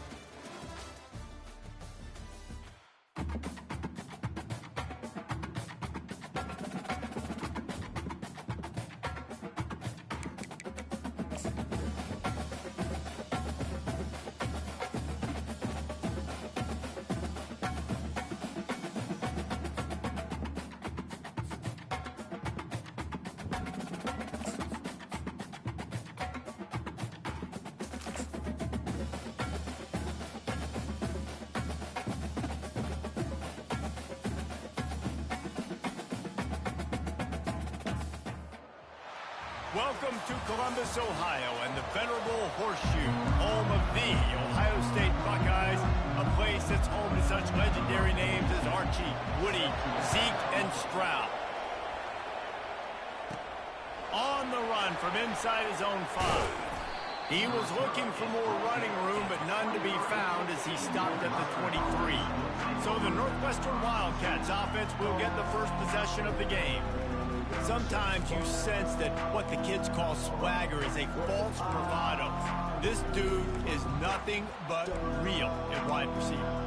Welcome to Columbus, Ohio, and the venerable Horseshoe, home of the Ohio State Buckeyes, a place that's home to such legendary names as Archie, Woody, Zeke, and Stroud. On the run from inside his own 5. He was looking for more running room, but none to be found as he stopped at the 23. So the Northwestern Wildcats offense will get the first possession of the game. Sometimes you sense that what the kids call swagger is a false bravado. This dude is nothing but real at wide receiver.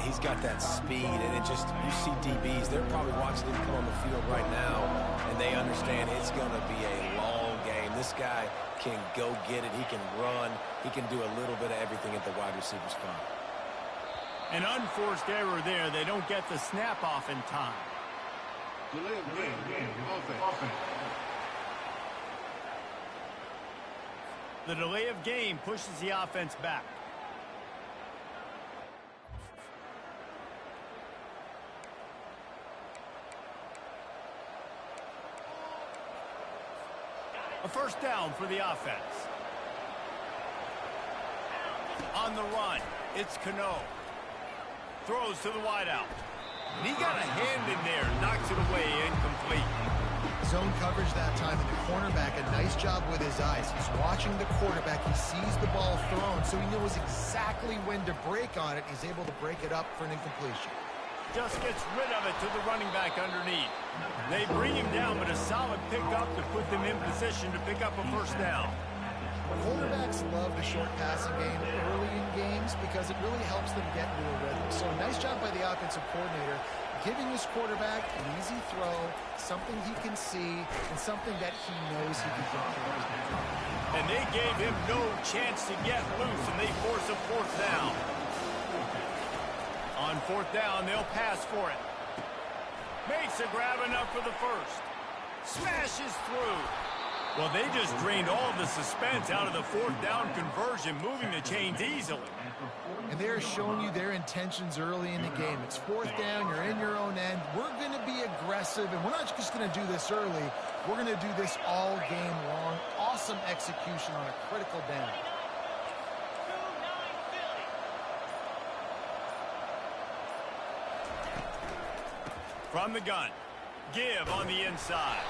He's got that speed, and you see DBs, they're probably watching him come on the field right now, and they understand it's going to be a long game. This guy can go get it. He can run. He can do a little bit of everything at the wide receiver spot. An unforced error there. They don't get the snap off in time. Delay of game. Offense. The delay of game pushes the offense back. A first down for the offense. On the run, it's Cano. Throws to the wideout. And he got a hand in there, knocks it away, incomplete. Zone coverage that time, and the cornerback, a nice job with his eyes. He's watching the quarterback. He sees the ball thrown, so he knows exactly when to break on it. He's able to break it up for an incompletion. Just gets rid of it to the running back underneath. They bring him down, but a solid pickup to put them in position to pick up a first down. Quarterbacks love the short passing game early in games because it really helps them get into a rhythm. So nice job by the offensive coordinator, giving his quarterback an easy throw, something he can see, and something that he knows he can control. And they gave him no chance to get loose, and they force a fourth down. On fourth down, they'll pass for it. Makes a grab enough for the first. Smashes through. Well, they just drained all the suspense out of the fourth down conversion, moving the chains easily. And they're showing you their intentions early in the game. It's fourth down, you're in your own end. We're going to be aggressive, and we're not just going to do this early. We're going to do this all game long. Awesome execution on a critical down. From the gun, give on the inside.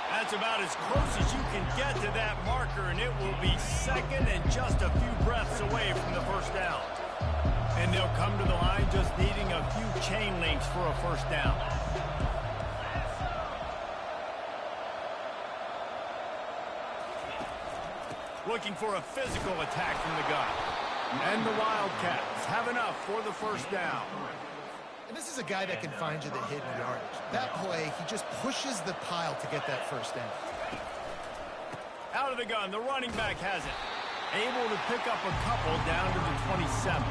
That's about as close as you can get to that marker, and it will be second and just a few breaths away from the first down. And they'll come to the line just needing a few chain links for a first down. Looking for a physical attack from the gun. And the Wildcats have enough for the first down. And this is a guy that can find you the hidden yardage. That play, he just pushes the pile to get that first down. Out of the gun, the running back has it. Able to pick up a couple down to the 27.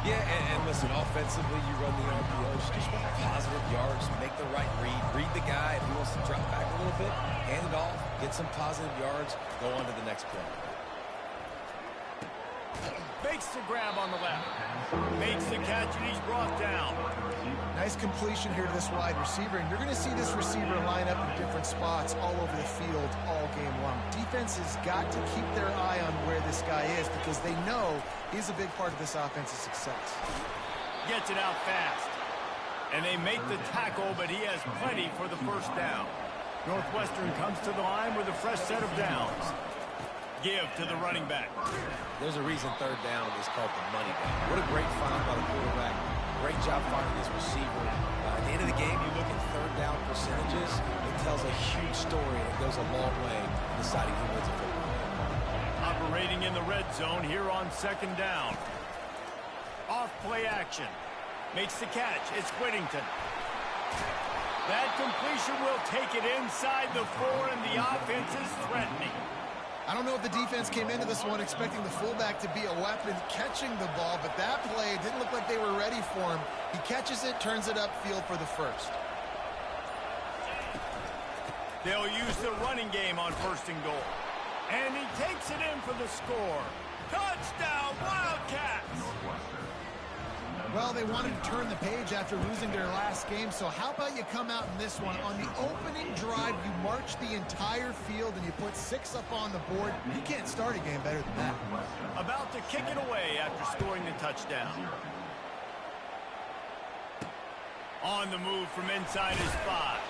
Yeah, and listen, offensively, you run the RPOs. Just want positive yards, make the right read. Read the guy. If he wants to drop back a little bit, hand it off, get some positive yards, go on to the next play. Makes the grab on the left. Makes the catch, and he's brought down. Nice completion here to this wide receiver, and you're going to see this receiver line up in different spots all over the field all game long. Defense has got to keep their eye on where this guy is because they know he's a big part of this offense's success. Gets it out fast. And they make the tackle, but he has plenty for the first down. Northwestern comes to the line with a fresh set of downs. Give to the running back. There's a reason third down is called the money down. What a great find by the quarterback. Great job finding his receiver. At the end of the game, you look at third down percentages. It tells a huge story, and it goes a long way in deciding who wins a football game. Operating in the red zone here on second down. Off play action. Makes the catch. It's Whittington. That completion will take it inside the 4, and the offense is threatening. I don't know if the defense came into this one expecting the fullback to be a weapon catching the ball, but that play didn't look like they were ready for him. He catches it, turns it upfield for the first. They'll use the running game on first and goal. And he takes it in for the score. Touchdown, Wildcats! Well, they wanted to turn the page after losing their last game, so how about you come out in this one? On the opening drive, you march the entire field and you put 6 up on the board. You can't start a game better than that. About to kick it away after scoring the touchdown. On the move from inside his 5.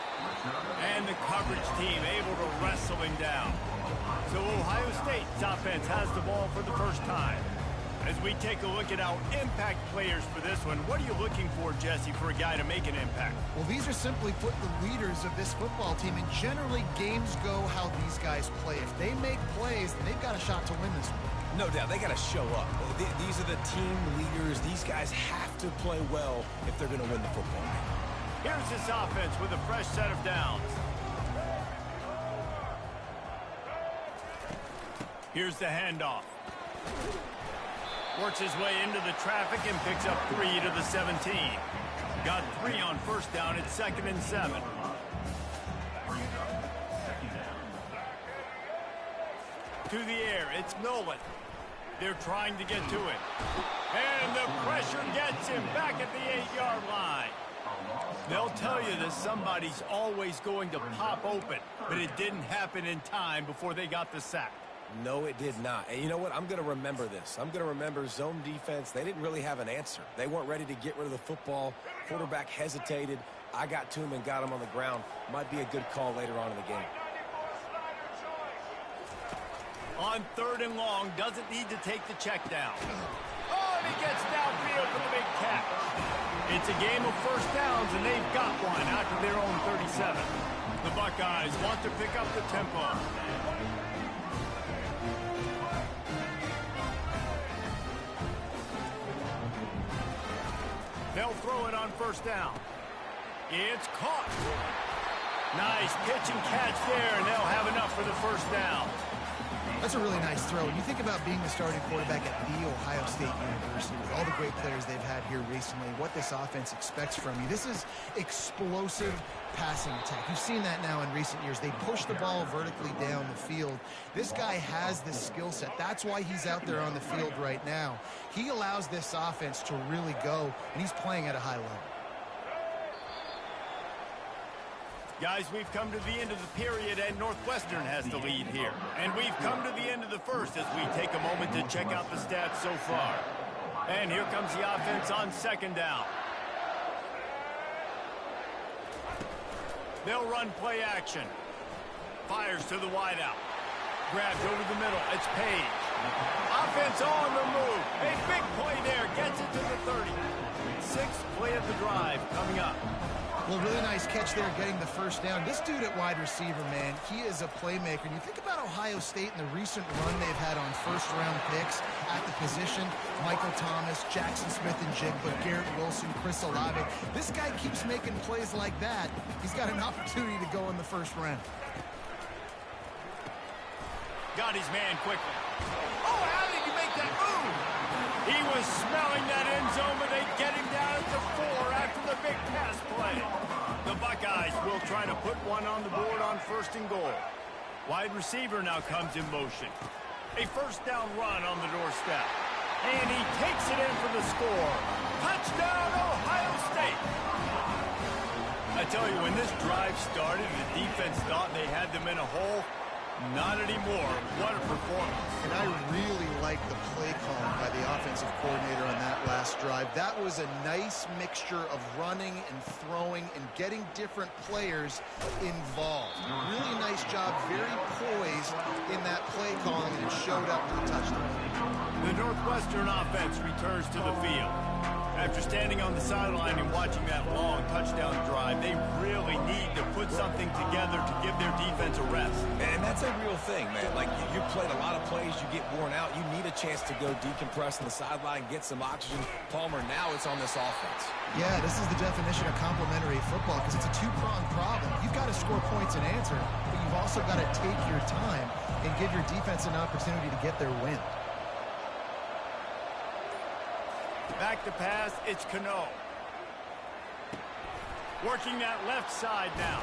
And the coverage team able to wrestle him down. So Ohio State's offense has the ball for the first time. As we take a look at our impact players for this one, what are you looking for, Jesse, for a guy to make an impact? Well, these are simply put the leaders of this football team, and generally games go how these guys play. If they make plays, then they've got a shot to win this one. No doubt, they got to show up. These are the team leaders. These guys have to play well if they're going to win the football game. Here's this offense with a fresh set of downs. Here's the handoff. Works his way into the traffic and picks up 3 to the 17. Got 3 on first down. It's 2nd and 7. To the air, it's Nolan. They're trying to get to it. And the pressure gets him back at the 8-yard line. They'll tell you that somebody's always going to pop open, but it didn't happen in time before they got the sack. No, it did not. And you know what? I'm going to remember this. I'm going to remember zone defense. They didn't really have an answer. They weren't ready to get rid of the football. Quarterback hesitated. I got to him and got him on the ground. Might be a good call later on in the game. On 3rd and long, doesn't need to take the check down. Oh, and he gets downfield for the big catch. It's a game of first downs, and they've got one after their own 37. The Buckeyes want to pick up the tempo. They'll throw it on first down. It's caught. Nice pitch and catch there, and they'll have enough for the first down. That's a really nice throw. When you think about being the starting quarterback at The Ohio State University, with all the great players they've had here recently, what this offense expects from you, this is explosive passing attack. You've seen that now in recent years. They push the ball vertically down the field. This guy has this skill set. That's why he's out there on the field right now. He allows this offense to really go, and he's playing at a high level. Guys, we've come to the end of the period, and Northwestern has the lead here. And we've come to the end of the first as we take a moment to check out the stats so far. And here comes the offense on 2nd down. They'll run play action. Fires to the wideout. Grabs over the middle. It's Page. Offense on the move. A big play there. Gets it to the 30. 6th play of the drive coming up. Well, really nice catch there getting the first down. This dude at wide receiver, man, he is a playmaker. And you think about Ohio State and the recent run they've had on first-round picks at the position. Michael Thomas, Jackson Smith-Njigba, Garrett Wilson, Chris Olave. This guy keeps making plays like that. He's got an opportunity to go in the first round. Got his man quickly. Oh, how did he make that move? He was smelling that end zone, but they get him down at the 4 after the big pass play. The Buckeyes will try to put one on the board on 1st and goal. Wide receiver now comes in motion. A first down run on the doorstep. And he takes it in for the score. Touchdown, Ohio State. I tell you, when this drive started, the defense thought they had them in a hole. Not anymore. What a performance. And I really like the play calling by the offensive coordinator on that last drive. That was a nice mixture of running and throwing and getting different players involved. Really nice job, very poised in that play calling, and it showed up for the touchdown. The Northwestern offense returns to the field. After standing on the sideline and watching that long touchdown drive, they really need to put something together to give their defense a rest. And that's a real thing, man. Like, you played a lot of plays, you get worn out. You need a chance to go decompress on the sideline, get some oxygen. Palmer, now it's on this offense. Yeah, this is the definition of complementary football because it's a two-pronged problem. You've got to score points and answer, but you've also got to take your time and give your defense an opportunity to get their win. Back to pass, it's Cano. Working that left side now.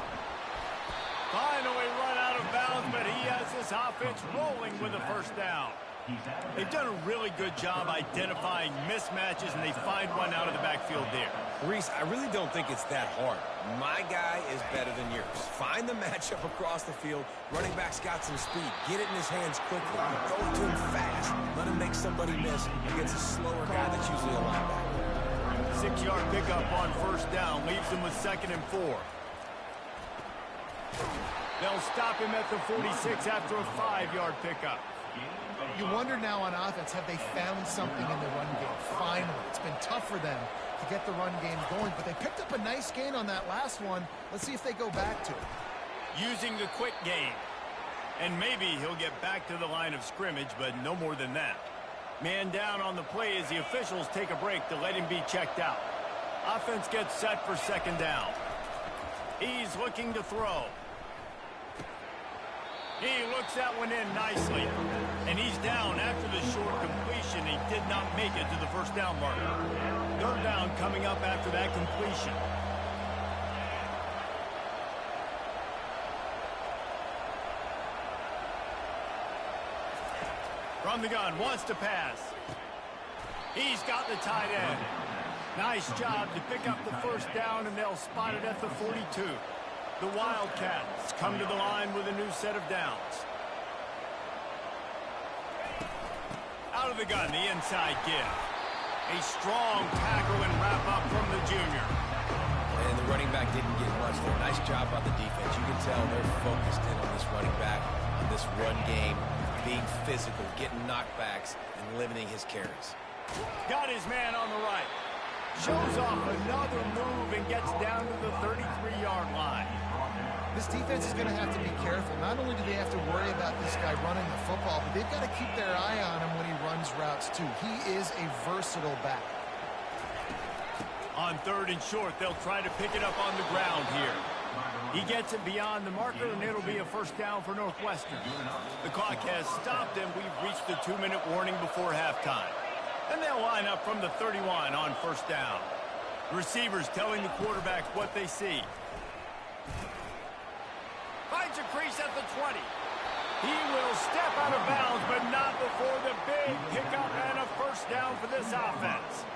Finally run out of bounds, but he has this offense rolling with a first down. They've done a really good job identifying mismatches, and they find one out of the backfield there. Reese, I really don't think it's that hard. My guy is better than yours. Find the matchup across the field. Running back's got some speed. Get it in his hands quickly. Throw it to him fast. Let him make somebody miss against a slower guy that's usually a linebacker. 6-yard pickup on first down. Leaves him with 2nd and 4. They'll stop him at the 46 after a 5-yard pickup. You wonder now on offense, have they found something in the run game? Finally. It's been tough for them to get the run game going, but they picked up a nice gain on that last one. Let's see if they go back to it. Using the quick game. And maybe he'll get back to the line of scrimmage, but no more than that. Man down on the play as the officials take a break to let him be checked out. Offense gets set for second down. He's looking to throw. He looks that one in nicely. And he's down after the short completion. He did not make it to the first down marker. Third down coming up after that completion. From the gun, wants to pass. He's got the tight end. Nice job to pick up the first down, and they'll spot it at the 42. The Wildcats come to the line with a new set of downs. Out of the gun, the inside give. A strong tackle and wrap up from the junior. And the running back didn't get much there. Nice job by the defense. You can tell they're focused in on this running back, on this run game, being physical, getting knockbacks, and limiting his carries. Got his man on the right. Shows off another move and gets down to the 33-yard line. This defense is going to have to be careful. Not only do they have to worry about this guy running the football, but they've got to keep their eye on him when he runs routes too. He is a versatile back. On third and short, they'll try to pick it up on the ground here. He gets it beyond the marker, and it'll be a first down for Northwestern. The clock has stopped, and we've reached the 2-minute warning before halftime. And they'll line up from the 31 on first down. The receivers telling the quarterback what they see. Finds a crease at the 20. He will step out of bounds, but not before the big pickup and a first down for this offense.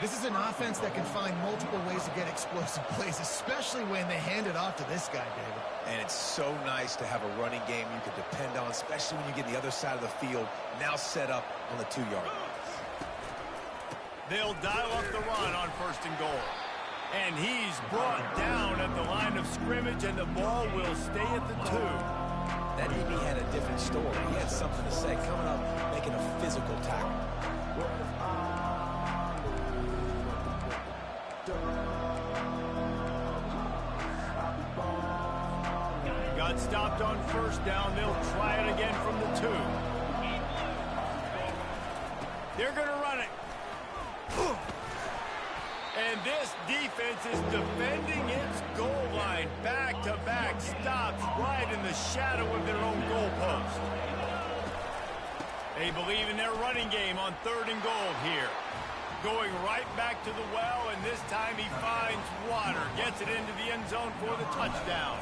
This is an offense that can find multiple ways to get explosive plays, especially when they hand it off to this guy, David. And it's so nice to have a running game you can depend on, especially when you get the other side of the field now set up on the 2-yard line. They'll dial up the run on first and goal. And he's brought down at the line of scrimmage, and the ball will stay at the 2. That DB had a different story. He had something to say, coming up, making a physical tackle. Got stopped on first down. They'll try it again from the 2. They're going to run it. And this defense is defending its goal line. Back-to-back stops right in the shadow of their own goalpost. They believe in their running game on third and goal here. Going right back to the well, and this time he finds water. Gets it into the end zone for the touchdown.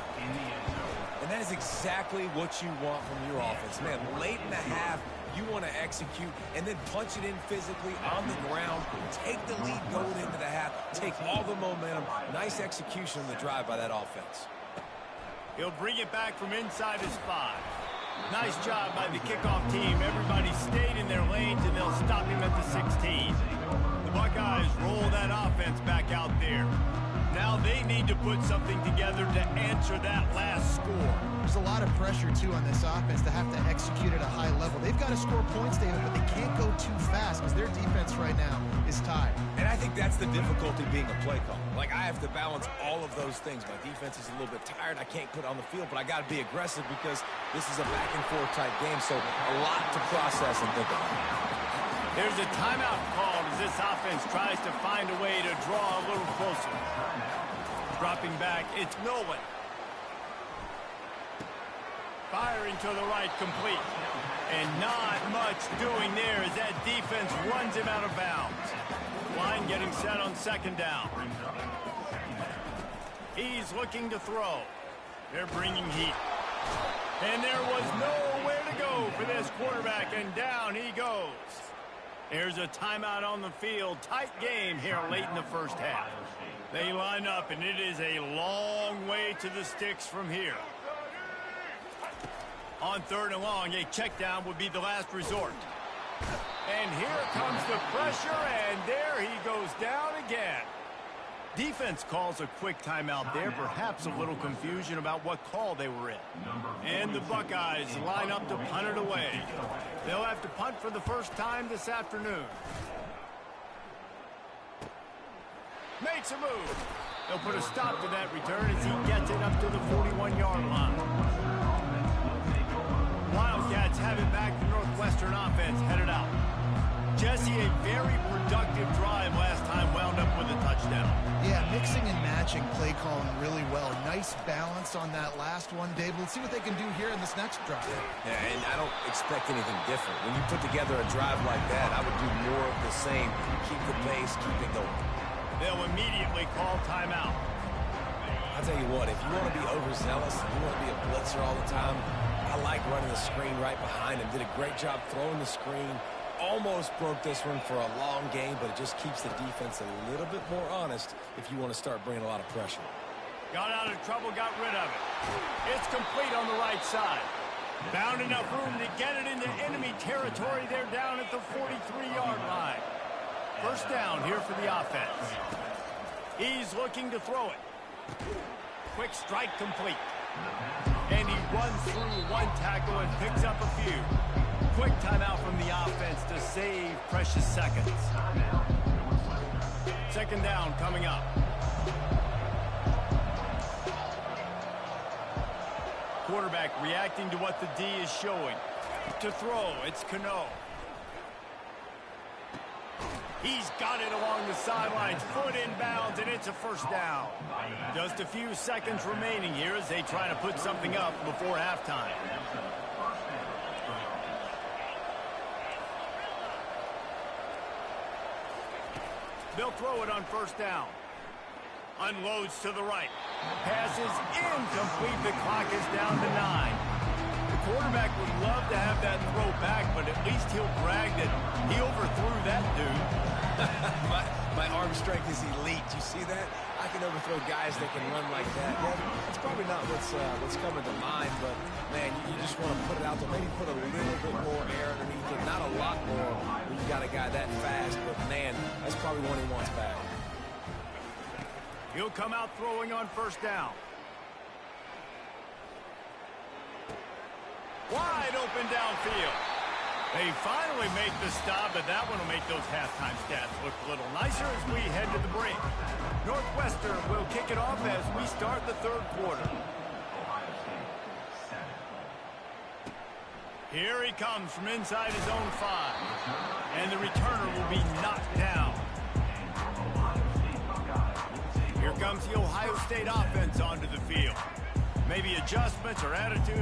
And that is exactly what you want from your offense. Man, late in the half, you want to execute and then punch it in physically on the ground. Take the lead going into the half. Take all the momentum. Nice execution on the drive by that offense. He'll bring it back from inside his 5. Nice job by the kickoff team. Everybody stayed in their lanes, and they'll stop him at the 16. The Buckeyes roll that offense back out there. Now they need to put something together to answer that last score. There's a lot of pressure, too, on this offense to have to execute at a high level. They've got to score points, David, but they can't go too fast because their defense right now is tied. And I think that's the difficulty being a play caller. Like, I have to balance all of those things. My defense is a little bit tired. I can't put it on the field, but I got to be aggressive because this is a back-and-forth type game, so a lot to process and think about. There's a timeout called as this offense tries to find a way to draw a little closer. Dropping back, it's Nolan. Firing to the right, complete. And not much doing there as that defense runs him out of bounds. Line getting set on second down. He's looking to throw. They're bringing heat. And there was nowhere to go for this quarterback, and down he goes. There's a timeout on the field. Tight game here late in the first half. They line up, and it is a long way to the sticks from here. On third and long, a check down would be the last resort. And here comes the pressure, and there he goes down again. Defense calls a quick timeout there, perhaps a little confusion about what call they were in. And the Buckeyes line up to punt it away. They'll have to punt for the first time this afternoon. Makes a move. They'll put a stop to that return as he gets it up to the 41-yard line. Wildcats have it back. The Northwestern offense headed out. Jesse, a very productive drive last time, wound up with a touchdown. Yeah, mixing and matching play calling really well. Nice balance on that last one, Dave. Let's see what they can do here in this next drive. Yeah, and I don't expect anything different. When you put together a drive like that, I would do more of the same. Keep the pace, keep it going. They'll immediately call timeout. I'll tell you what, if you want to be overzealous, if you want to be a blitzer all the time, I like running the screen right behind him. Did a great job throwing the screen. Almost broke this one for a long game, but it just keeps the defense a little bit more honest if you want to start bringing a lot of pressure. Got out of trouble, got rid of it. It's complete on the right side. Found enough room to get it into enemy territory. They're down at the 43-yard line. First down here for the offense. He's looking to throw it. Quick strike complete. And he runs through one tackle and picks up a few. Quick timeout from the offense to save precious seconds. Second down coming up. Quarterback reacting to what the D is showing. To throw, it's Cano. He's got it along the sidelines, foot inbounds, and it's a first down. Just a few seconds remaining here as they try to put something up before halftime. They'll throw it on first down. Unloads to the right. Pass is incomplete. The clock is down to 9. The quarterback would love to have that throw back, but at least he'll brag that he overthrew that dude. my arm strength is elite. You see that? I can overthrow guys that can run like that. Yeah, that's probably not what's coming to mind, but, man, you just want to put it out there. Maybe put a little bit more air underneath it. Not a lot more when you got a guy that fast, but, man, that's probably one he wants back. He'll come out throwing on first down. Wide open downfield. They finally make the stop, but that one will make those halftime stats look a little nicer as we head to the break. Northwestern will kick it off as we start the third quarter. Here he comes from inside his own 5. And the returner will be knocked down. Here comes the Ohio State offense onto the field. Maybe adjustments or attitude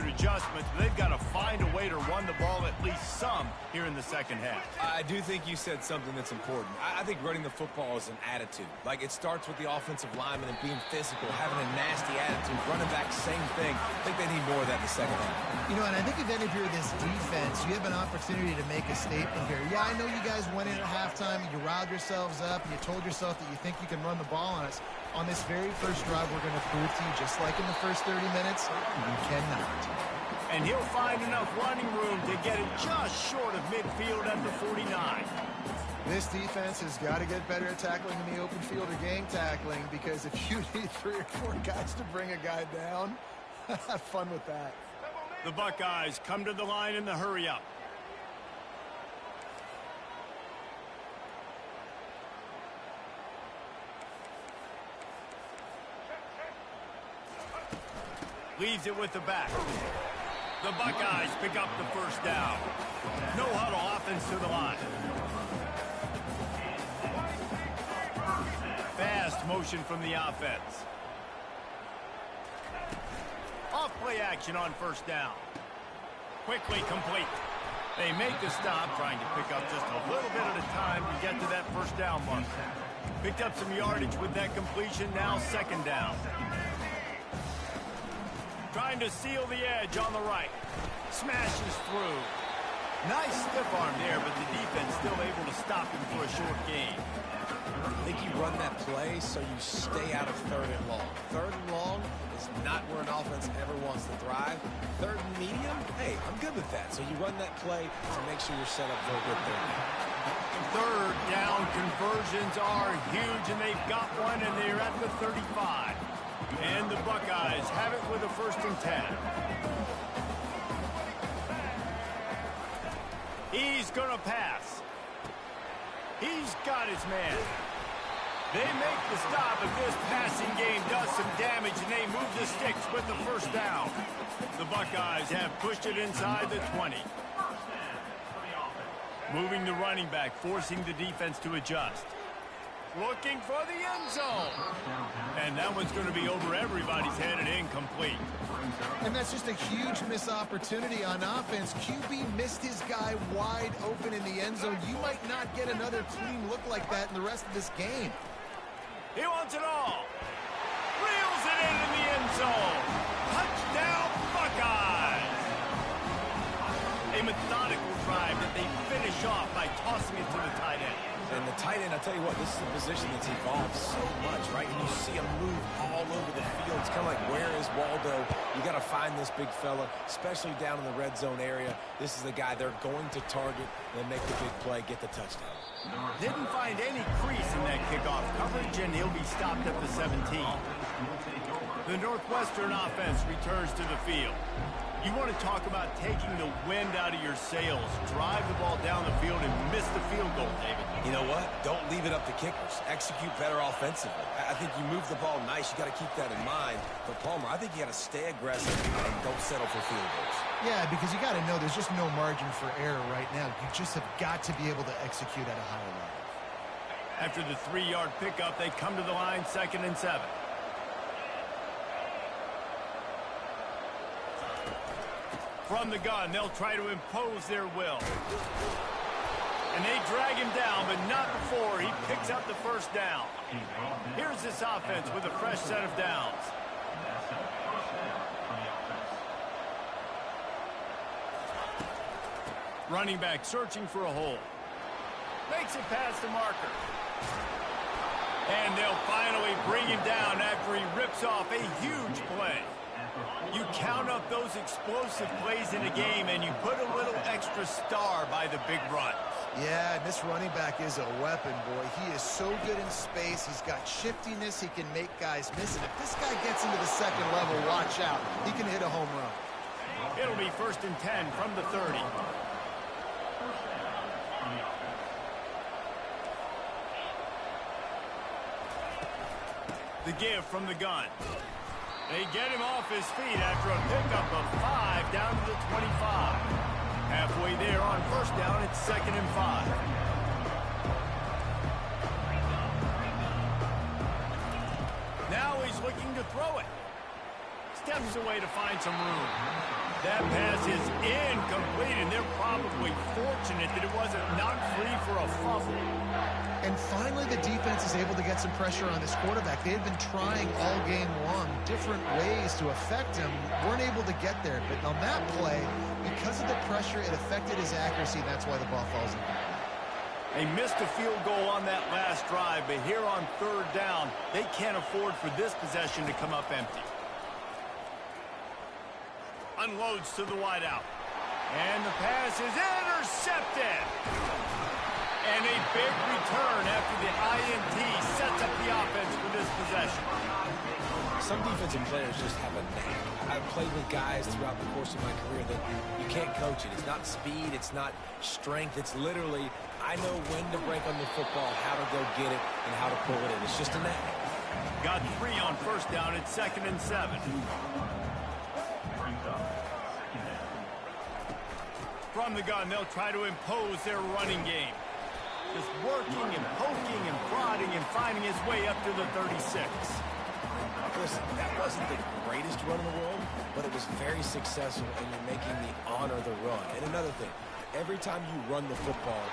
adjustments. They've got to find a way to run the ball at least some here in the second half. I do think you said something that's important. I think running the football is an attitude. Like, it starts with the offensive lineman and being physical, having a nasty attitude. Running back, same thing. I think they need more of that in the second half. You know, and I think if you're this defense, you have an opportunity to make a statement here. Yeah, I know you guys went in at halftime, you riled yourselves up, and you told yourself that you think you can run the ball on us. On this very first drive, we're going to prove to you, just like in the first 30 minutes, you cannot. And he'll find enough running room to get it just short of midfield at the 49. This defense has got to get better at tackling in the open field or game tackling, because if you need 3 or 4 guys to bring a guy down, have fun with that. The Buckeyes come to the line in the hurry-up. Leaves it with the back. The Buckeyes pick up the first down. No huddle, offense to the line. Fast motion from the offense. Off play action on first down. Quickly complete. They make the stop, trying to pick up just a little bit at a time to get to that first down mark. Picked up some yardage with that completion, now second down. Trying to seal the edge on the right. Smashes through. Nice stiff arm there, but the defense still able to stop him for a short gain. I think you run that play so you stay out of 3rd and long. 3rd and long is not where an offense ever wants to thrive. 3rd and medium, hey, I'm good with that. So you run that play to make sure you're set up for a good third down. Third down conversions are huge, and they've got one, and they're at the 35. And the Buckeyes have it with a 1st and 10. He's going to pass. He's got his man. They make the stop, and this passing game does some damage, and they move the sticks with the 1st down. The Buckeyes have pushed it inside the 20. Moving the running back, forcing the defense to adjust. Looking for the end zone. And that one's going to be over everybody's head and incomplete. And that's just a huge missed opportunity on offense. QB missed his guy wide open in the end zone. You might not get another clean look like that in the rest of this game. He wants it all. Reels it in the end zone. Touchdown, Buckeyes. A methodical drive that they finish off by tossing it to the tight end. And the tight end, I'll tell you what, this is a position that's evolved so much, right? And you see him move all over the field. It's kind of like, where is Waldo? You got to find this big fella, especially down in the red zone area. This is the guy they're going to target and make the big play, get the touchdown. Didn't find any crease in that kickoff coverage, and he'll be stopped at the 17. The Northwestern offense returns to the field. You want to talk about taking the wind out of your sails. Drive the ball down the field and miss the field goal, David. You know what? Don't leave it up to kickers. Execute better offensively. I think you move the ball nice. You got to keep that in mind. But Palmer, I think you got to stay aggressive and don't settle for field goals. Yeah, because you got to know there's just no margin for error right now. You just have got to be able to execute at a higher level. After the 3-yard pickup, they come to the line, 2nd and 7. From the gun, they'll try to impose their will. And they drag him down, but not before he picks up the 1st down. Here's this offense with a fresh set of downs. Running back searching for a hole. Makes it past the marker. And they'll finally bring him down after he rips off a huge play. You count up those explosive plays in a game, and you put a little extra star by the big runs. Yeah, and this running back is a weapon, boy. He is so good in space. He's got shiftiness. He can make guys miss. And if this guy gets into the 2nd level, watch out. He can hit a home run. It'll be 1st and 10 from the 30. The give from the gun. They get him off his feet after a pickup of 5 down to the 25. Halfway there on 1st down, it's 2nd and 5. Now he's looking to throw it. Steps away to find some room. That pass is incomplete, and they're probably fortunate that it wasn't knocked free for a fumble. And finally, the defense is able to get some pressure on this quarterback. They had been trying all game long different ways to affect him. Weren't able to get there. But on that play, because of the pressure, it affected his accuracy, and that's why the ball falls in. They missed a field goal on that last drive, but here on 3rd down, they can't afford for this possession to come up empty. Unloads to the wideout. And the pass is intercepted. And a big return after the INT sets up the offense for this possession. Some defensive players just have a knack. I've played with guys throughout the course of my career that you can't coach it. It's not speed, it's not strength. It's literally, I know when to break on the football, how to go get it, and how to pull it in. It's just a knack. Got 3 on 1st down at 2nd and 7. From the gun, they'll try to impose their running game. Just working and poking and prodding and finding his way up to the 36. Listen, that wasn't the greatest run in the world, but it was very successful, and you're making the honor the run. And another thing, every time you run the football,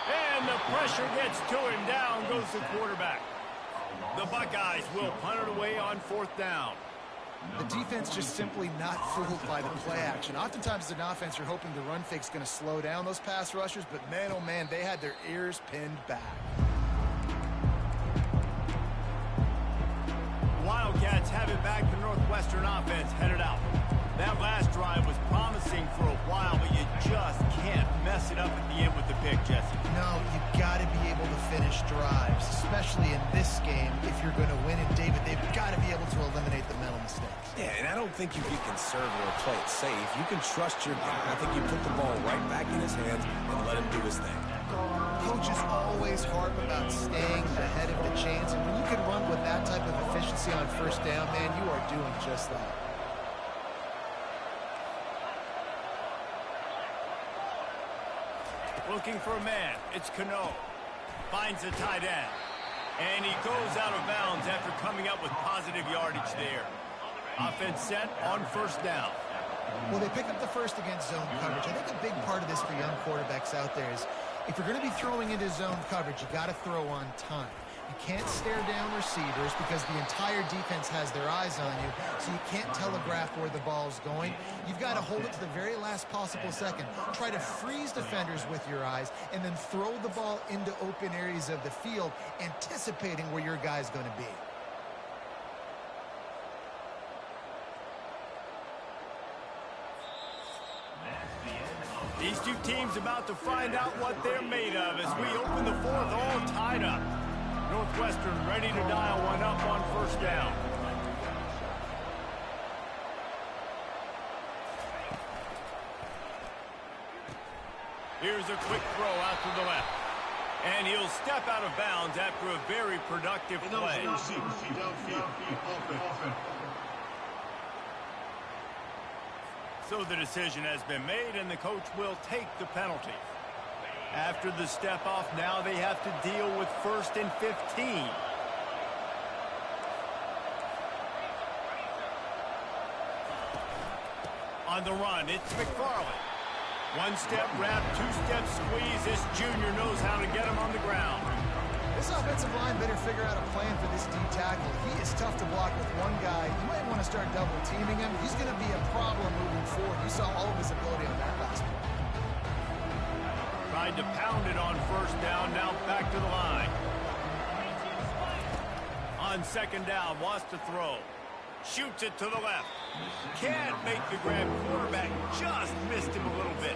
and the pressure gets to him. Down goes the quarterback. The Buckeyes will punt it away on 4th down. The defense just simply not fooled by the play action. Oftentimes as an offense, you're hoping the run fake's going to slow down those pass rushers, but man, oh man, they had their ears pinned back. Wildcats have it back. The Northwestern offense headed out. That last drive was promising for a while, but you just can't mess it up at the end with the pick, Jesse. know, you got to be able to finish drives, especially in this game if you're going to win. And, David, they've got to be able to eliminate the mental mistakes. Yeah, and I don't think you get conservative or play it safe. You can trust your guy. I think you put the ball right back in his hands and let him do his thing. Coaches always harp about staying ahead of the chains, and when you can run with that type of efficiency on first down, man, you are doing just that. Looking for a man. It's Cano. Finds the tight end. And he goes out of bounds after coming up with positive yardage there. Offense set on first down. Well, they pick up the first against zone coverage. I think a big part of this for young quarterbacks out there is if you're going to be throwing into zone coverage, you got to throw on time. You can't stare down receivers because the entire defense has their eyes on you, so you can't telegraph where the ball's going. You've got to hold it to the very last possible second. Try to freeze defenders with your eyes and then throw the ball into open areas of the field, anticipating where your guy's going to be. These two teams about to find out what they're made of as we open the fourth, all tied up. Northwestern ready to dial one up on first down. Here's a quick throw out to the left. And he'll step out of bounds after a very productive play. So the decision has been made, and the coach will take the penalty. After the step off, now they have to deal with 1st and 15. On the run, it's McFarland. One-step wrap, two-step squeeze. This junior knows how to get him on the ground. This offensive line better figure out a plan for this D tackle. He is tough to block with one guy. You might want to start double-teaming him. He's going to be a problem moving forward. You saw all of his ability on that last one. Tried to pound it on first down, now back to the line. On second down, wants to throw. Shoots it to the left. Can't make the grab. Quarterback just missed him a little bit.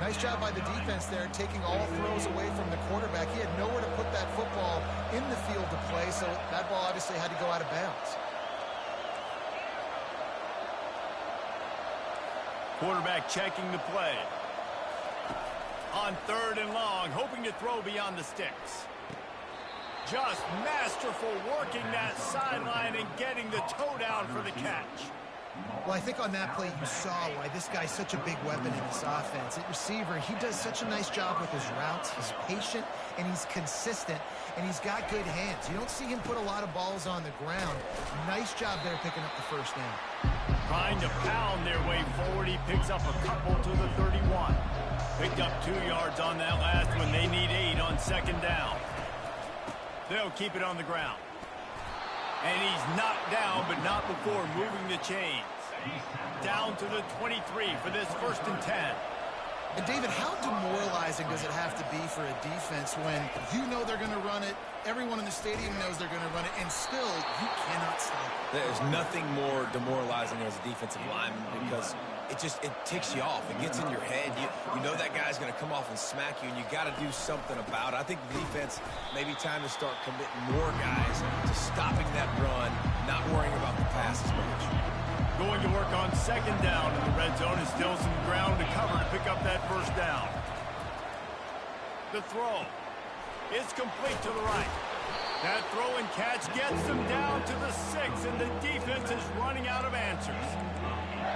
Nice job by the defense there, taking all throws away from the quarterback. He had nowhere to put that football in the field to play, so that ball obviously had to go out of bounds. Quarterback checking the play. On 3rd and long, hoping to throw beyond the sticks. Just masterful working that sideline and getting the toe down for the catch. Well, I think on that play you saw why this guy's such a big weapon in this offense. At receiver, he does such a nice job with his routes. He's patient, and he's consistent, and he's got good hands. You don't see him put a lot of balls on the ground. Nice job there picking up the first down. Trying to pound their way forward. He picks up a couple to the 31. Picked up 2 yards on that last one. They need 8 on second down. They'll keep it on the ground. And he's knocked down, but not before moving the chains. Down to the 23 for this 1st and 10. And, David, how demoralizing does it have to be for a defense when you know they're going to run it, everyone in the stadium knows they're going to run it, and still you cannot stop it? There's nothing more demoralizing as a defensive lineman because it ticks you off. It gets in your head. You know that guy's going to come off and smack you, and you got to do something about it. I think the defense maybe time to start committing more guys to stopping that run, not worrying about the pass as much. Going to work on second down in the red zone. Is still some ground to cover to pick up that first down. The throw is complete to the right. That throw and catch gets them down to the 6, and the defense is running out of answers.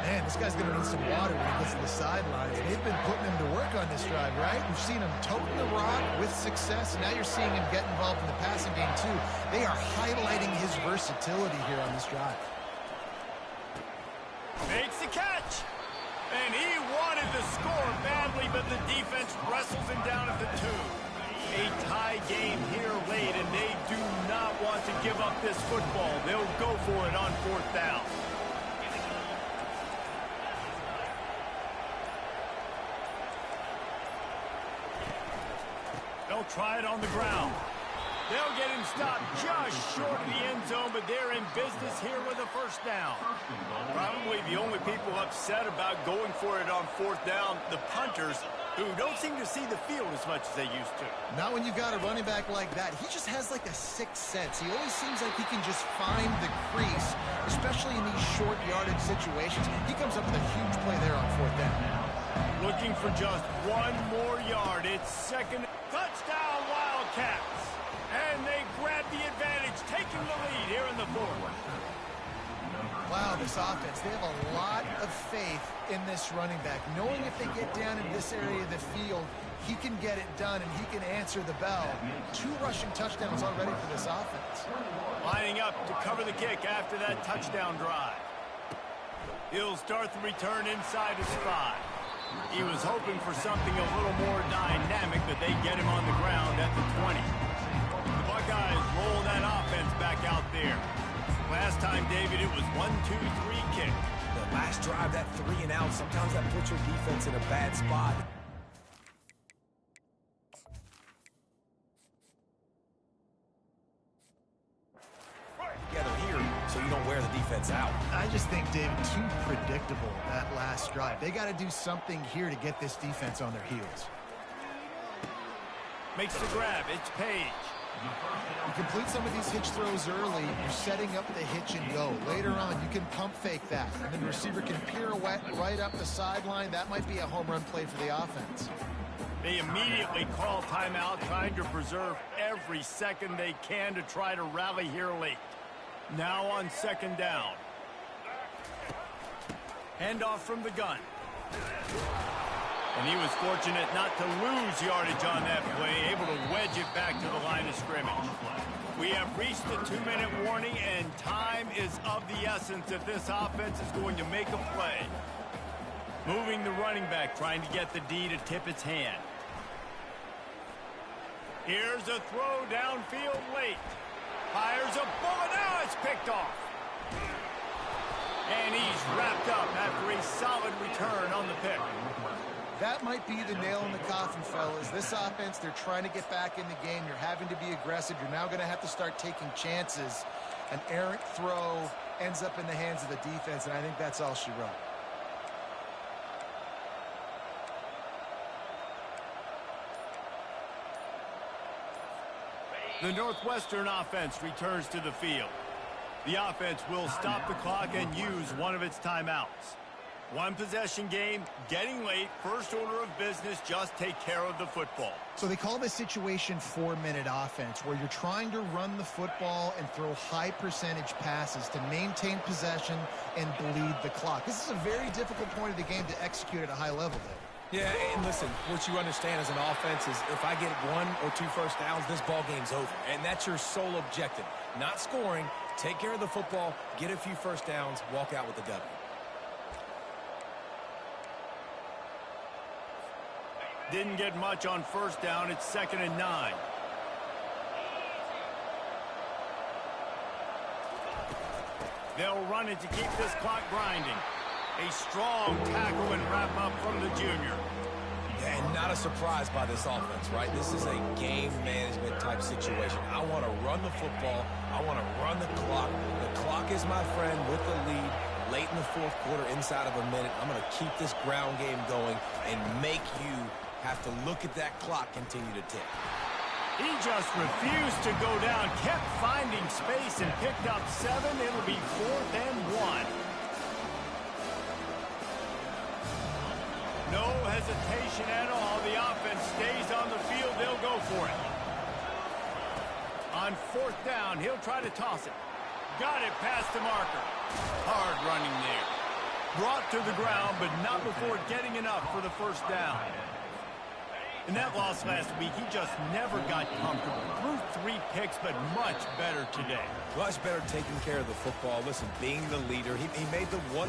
Man, this guy's going to need some water when he gets to the sidelines. They've been putting him to work on this drive, right? We've seen him toting the rock with success, and now you're seeing him get involved in the passing game, too. They are highlighting his versatility here on this drive. Makes the catch. And he wanted to score badly, but the defense wrestles him down at the 2. A tie game here late, and they do not want to give up this football. They'll go for it on 4th down. They'll try it on the ground. They'll get him stopped just short of the end zone, but they're in business here with a first down. Probably the only people upset about going for it on 4th down, the punters. who don't seem to see the field as much as they used to. Not when you've got a running back like that. He just has like a sixth sense. He always seems like he can just find the crease, especially in these short yardage situations. He comes up with a huge play there on 4th down. Looking for just one more yard. It's second. Touchdown, Wildcats. And they grab the advantage, taking the lead here in the 4th. Wow, this offense, they have a lot of faith in this running back, knowing if they get down in this area of the field, he can get it done and he can answer the bell. 2 rushing touchdowns already for this offense. Lining up to cover the kick after that touchdown drive. He'll start the return inside his 5. He was hoping for something a little more dynamic, but they get him on the ground at the 20. The Buckeyes roll that offense back out there. Last time, David, it was 1-2-3 kick. The last drive, that 3 and out, sometimes that puts your defense in a bad spot. Together here, so you don't wear the defense out. I just think, David, too predictable that last drive. They got to do something here to get this defense on their heels. Makes the grab. It's Page. You complete some of these hitch throws early, you're setting up the hitch and go. Later on, you can pump fake that, and then the receiver can pirouette right up the sideline. That might be a home run play for the offense. They immediately call timeout, trying to preserve every second they can to try to rally here late. Now on 2nd down. Handoff from the gun. And he was fortunate not to lose yardage on that play, able to wedge it back to the line of scrimmage. We have reached the 2-minute warning, and time is of the essence if this offense is going to make a play. Moving the running back, trying to get the D to tip its hand. Here's a throw downfield late. Fires a bullet. Now it's picked off. And he's wrapped up after a solid return on the pick. That might be the nail in the coffin, fellas. This offense, they're trying to get back in the game. You're having to be aggressive. You're now going to have to start taking chances. An errant throw ends up in the hands of the defense, and I think that's all she wrote. The Northwestern offense returns to the field. The offense will stop the clock and use one of its timeouts. One possession game, getting late, first order of business, just take care of the football. So they call this situation 4-minute offense, where you're trying to run the football and throw high percentage passes to maintain possession and bleed the clock. This is a very difficult point of the game to execute at a high level, Dave. Yeah, and listen, what you understand as an offense is if I get 1 or 2 first downs, this ball game's over. And that's your sole objective. Not scoring, take care of the football, get a few first downs, walk out with the W. Didn't get much on 1st down. It's 2nd and 9. They'll run it to keep this clock grinding. A strong tackle and wrap up from the junior. Yeah, and not a surprise by this offense, right? This is a game management type situation. I want to run the football. I want to run the clock. The clock is my friend with the lead. Late in the 4th quarter, inside of a minute, I'm going to keep this ground game going and make you have to look at that clock continue to tick. He just refused to go down, kept finding space and picked up 7. It'll be 4th and 1. No hesitation at all. The offense stays on the field. They'll go for it. On 4th down, he'll try to toss it. Got it past the marker. Hard running there. Brought to the ground, but not before getting enough for the 1st down. In that loss last week, he just never got comfortable. Threw 3 picks, but much better today. Much better taking care of the football. Listen, being the leader, he made the one...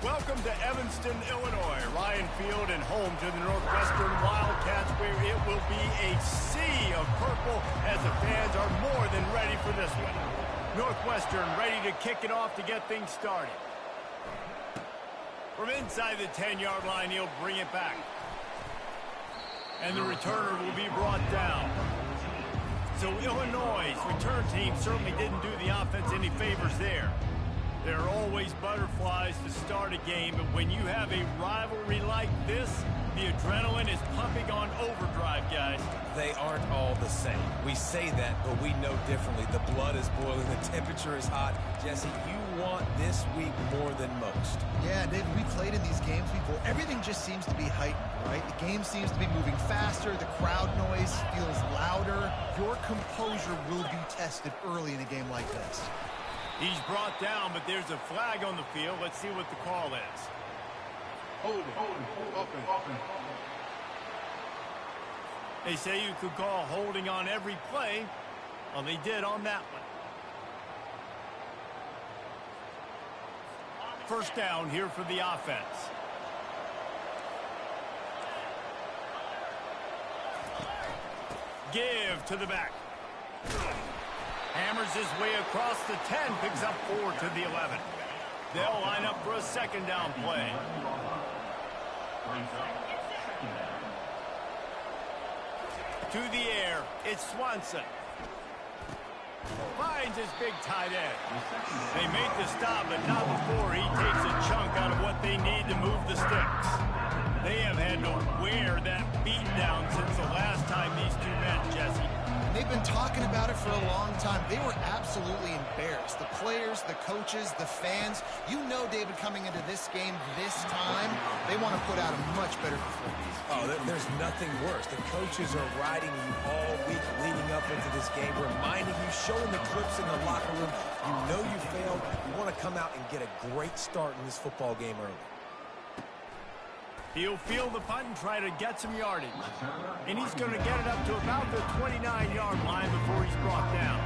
Welcome to Evanston, Illinois, Ryan Field, and home to the Northwestern Wildcats, where it will be a sea of purple as the fans are more than ready for this one. Northwestern ready to kick it off to get things started. From inside the 10-yard line, he'll bring it back. And the returner will be brought down. So Illinois' return team certainly didn't do the offense any favors there. There are always butterflies to start a game, but when you have a rivalry like this, the adrenaline is pumping on overdrive, guys. They aren't all the same. We say that, but we know differently. The blood is boiling, the temperature is hot. Jesse, you want this week more than most. Yeah, Dave, we played in these games before. Everything just seems to be heightened, right? The game seems to be moving faster. The crowd noise feels louder. Your composure will be tested early in a game like this. He's brought down, but there's a flag on the field. Let's see what the call is. Holding, offense. They say you could call holding on every play. Well, they did on that one. First down here for the offense. Give to the back. Hammers his way across the 10, picks up 4 to the 11. They'll line up for a second down play. To the air, it's Swanson. Finds his big tight end. They make the stop, but not before he takes a chunk out of what they need to move the sticks. They have had to wear that beat down since the last time these two met, Jesse. They've been talking about it for a long time. They were absolutely embarrassed. The players, the coaches, the fans. You know, David, coming into this game this time, they want to put out a much better performance. Oh, there's nothing worse. The coaches are riding you all week leading up into this game, reminding you, showing the clips in the locker room. You know you failed. You want to come out and get a great start in this football game early. He'll field the punt and try to get some yardage. And he's going to get it up to about the 29-yard line before he's brought down.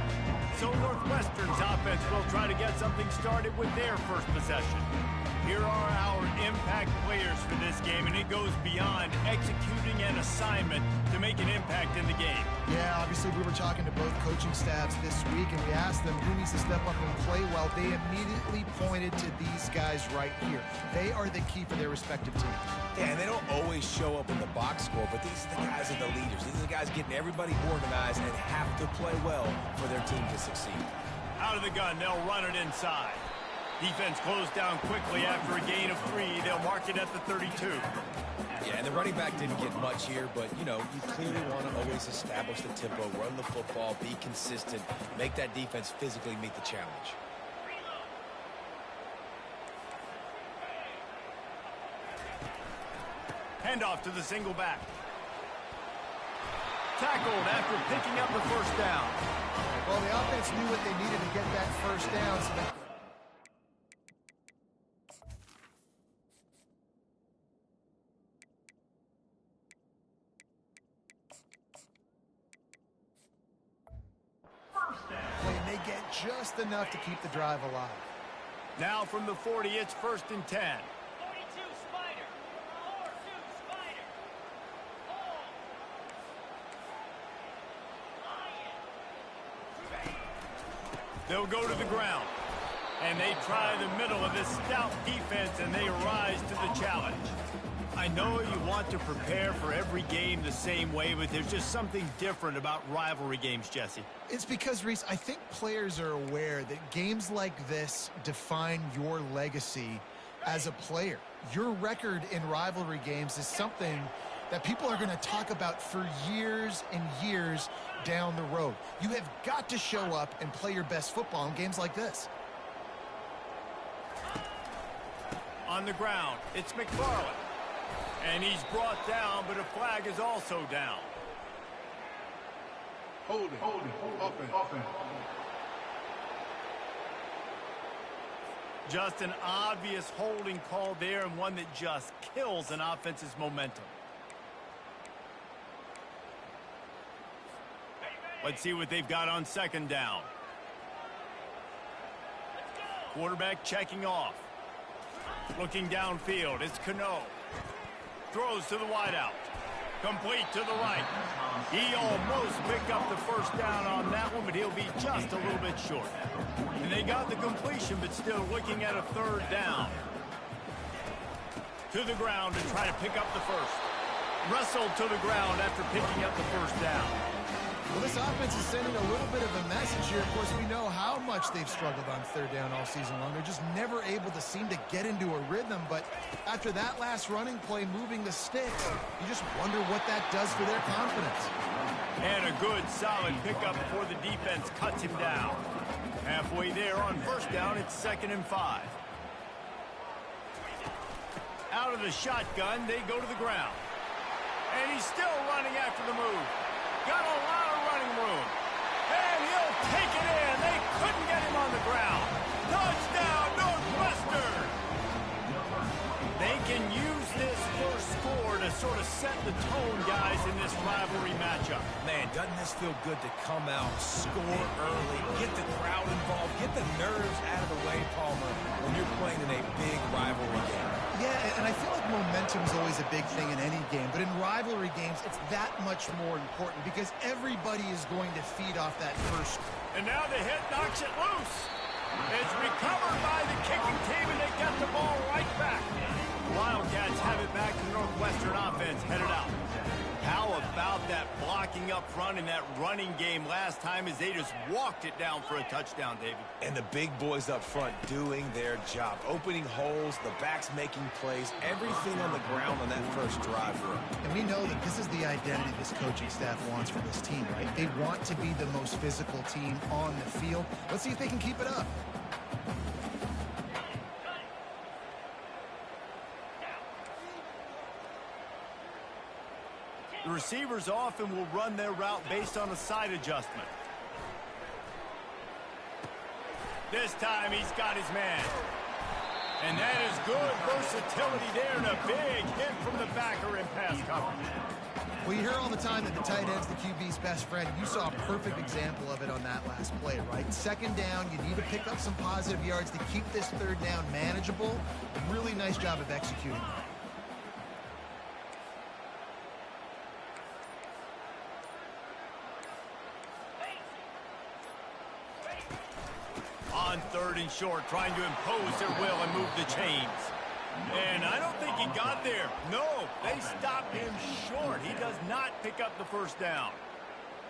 So Northwestern's offense will try to get something started with their first possession. Here are our impact players for this game, and it goes beyond executing an assignment to make an impact in the game. Yeah, obviously we were talking to both coaching staffs this week, and we asked them who needs to step up and play well. They immediately pointed to these guys right here. They are the key for their respective teams. Yeah, and they don't always show up in the box score, but these are the guys that are the leaders. These are the guys getting everybody organized and have to play well for their team to succeed. Out of the gun, they'll run it inside. Defense closed down quickly after a gain of 3. They'll mark it at the 32. Yeah, and the running back didn't get much here, but, you know, you clearly want to always establish the tempo, run the football, be consistent, make that defense physically meet the challenge. Handoff to the single back. Tackled after picking up the first down. Well, the offense knew what they needed to get that first down, so they... and they get just enough to keep the drive alive. Now from the 40, it's 1st and 10. 42 Spider. 4-2 Spider. They'll go to the ground. And they try the middle of this stout defense, and they rise to the challenge. I know you want to prepare for every game the same way, but there's just something different about rivalry games, Jesse. It's because, Reese, I think players are aware that games like this define your legacy as a player. Your record in rivalry games is something that people are going to talk about for years and years down the road. You have got to show up and play your best football in games like this. On the ground, it's McFarland. And he's brought down, but a flag is also down. Holding, offense. Just an obvious holding call there, and one that just kills an offense's momentum. Let's see what they've got on second down. Quarterback checking off. Looking downfield, it's Cano. Throws to the wideout. Complete to the right. He almost picked up the first down on that one, but he'll be just a little bit short. And they got the completion, but still looking at a third down. To the ground to try to pick up the first. Wrestled to the ground after picking up the first down. Well, this offense is sending a little bit of a message here. Of course, we know how much they've struggled on third down all season long. They're just never able to seem to get into a rhythm. But after that last running play, moving the sticks, you just wonder what that does for their confidence. And a good, solid pickup before the defense cuts him down. Halfway there on first down, it's 2nd and 5. Out of the shotgun, they go to the ground. And he's still running after the move. Got a lot of running room. And he'll take it in. They couldn't get him on the ground. Touchdown, Northwestern! They can use this first score to sort of set the tone, guys, in this rivalry matchup. Man, doesn't this feel good to come out, score early, get the crowd involved, get the nerves out of the way, Palmer, when you're playing in a big rivalry game. Yeah, and I feel like momentum is always a big thing in any game, but in rivalry games, it's that much more important because everybody is going to feed off that first. And now the hit knocks it loose. It's recovered by the kicking team, and they get the ball right back. Wildcats have it back to the Northwestern offense, headed out. How about that blocking up front in that running game last time as they just walked it down for a touchdown, David? And the big boys up front doing their job, opening holes, the backs making plays, everything on the ground on that first drive for them. And we know that this is the identity this coaching staff wants for this team, right? They want to be the most physical team on the field. Let's see if they can keep it up. The receivers often will run their route based on a side adjustment. This time he's got his man. And that is good versatility there and a big hit from the backer in pass coverage. Well, you hear all the time that the tight end's the QB's best friend. You saw a perfect example of it on that last play, right? 2nd down, you need to pick up some positive yards to keep this third down manageable. Really nice job of executing. On 3rd and short, trying to impose their will and move the chains. And I don't think he got there. No, they stopped him short. He does not pick up the first down.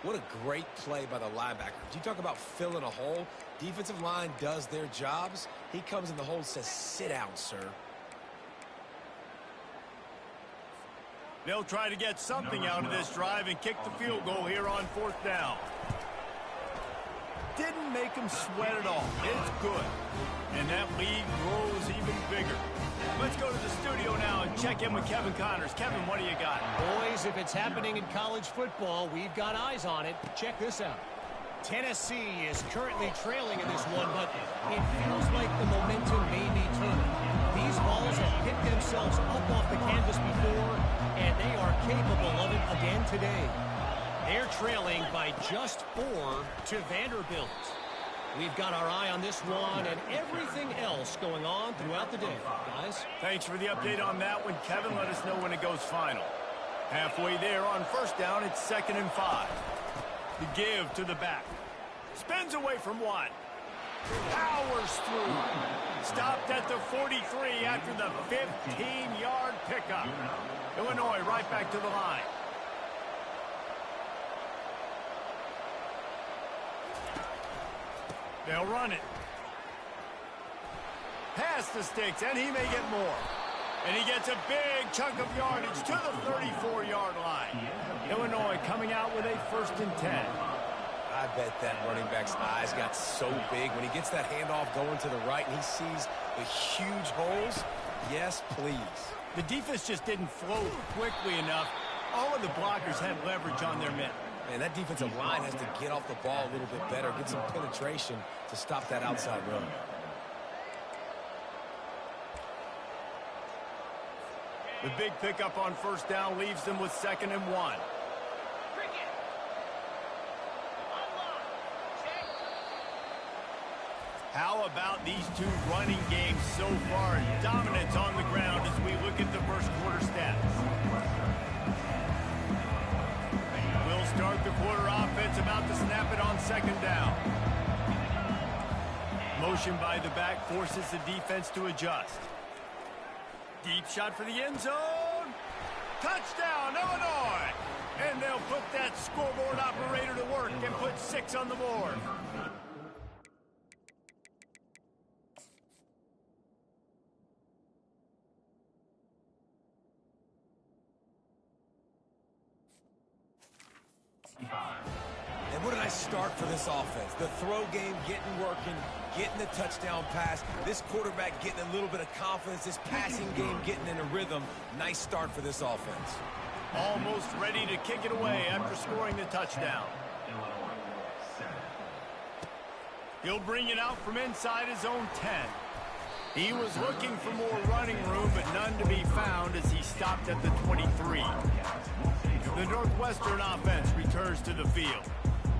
What a great play by the linebacker. You talk about filling a hole. Defensive line does their jobs. He comes in the hole and says, sit down, sir. They'll try to get something out of this drive and kick the field goal here on 4th down. Didn't make him sweat at all. It's good. And that lead grows even bigger. Let's go to the studio now and check in with Kevin Connors. Kevin, what do you got? Boys, if it's happening in college football, we've got eyes on it. Check this out. Tennessee is currently trailing in this one, but it feels like the momentum may be turning. These balls have picked themselves up off the canvas before, and they are capable of it again today. They're trailing by just 4 to Vanderbilt. We've got our eye on this one and everything else going on throughout the day, guys. Thanks for the update on that one, Kevin. Let us know when it goes final. Halfway there on first down, it's 2nd and 5. The give to the back. Spins away from one. Powers through. Stopped at the 43 after the 15-yard pickup. Illinois right back to the line. They'll run it. Past the sticks, and he may get more. And he gets a big chunk of yardage to the 34-yard line. Illinois coming out with a 1st and 10. I bet that running back's eyes got so big when he gets that handoff going to the right and he sees the huge holes. Yes, please. The defense just didn't flow quickly enough. All of the blockers had leverage on their men. Man, that defensive line has to get off the ball a little bit better, get some penetration to stop that outside run. The big pickup on first down leaves them with 2nd and 1. How about these two running games so far? Dominance on the ground as we look at the first quarter stats. We'll start the quarter offense, about to snap it on second down. Motion by the back forces the defense to adjust. Deep shot for the end zone. Touchdown, Illinois! And they'll put that scoreboard operator to work and put 6 on the board. And what a nice start for this offense. The throw game getting working, getting the touchdown pass. This quarterback getting a little bit of confidence. This passing game getting in a rhythm. Nice start for this offense. Almost ready to kick it away after scoring the touchdown. He'll bring it out from inside his own 10. He was looking for more running room, but none to be found as he stopped at the 23. The Northwestern offense returns to the field.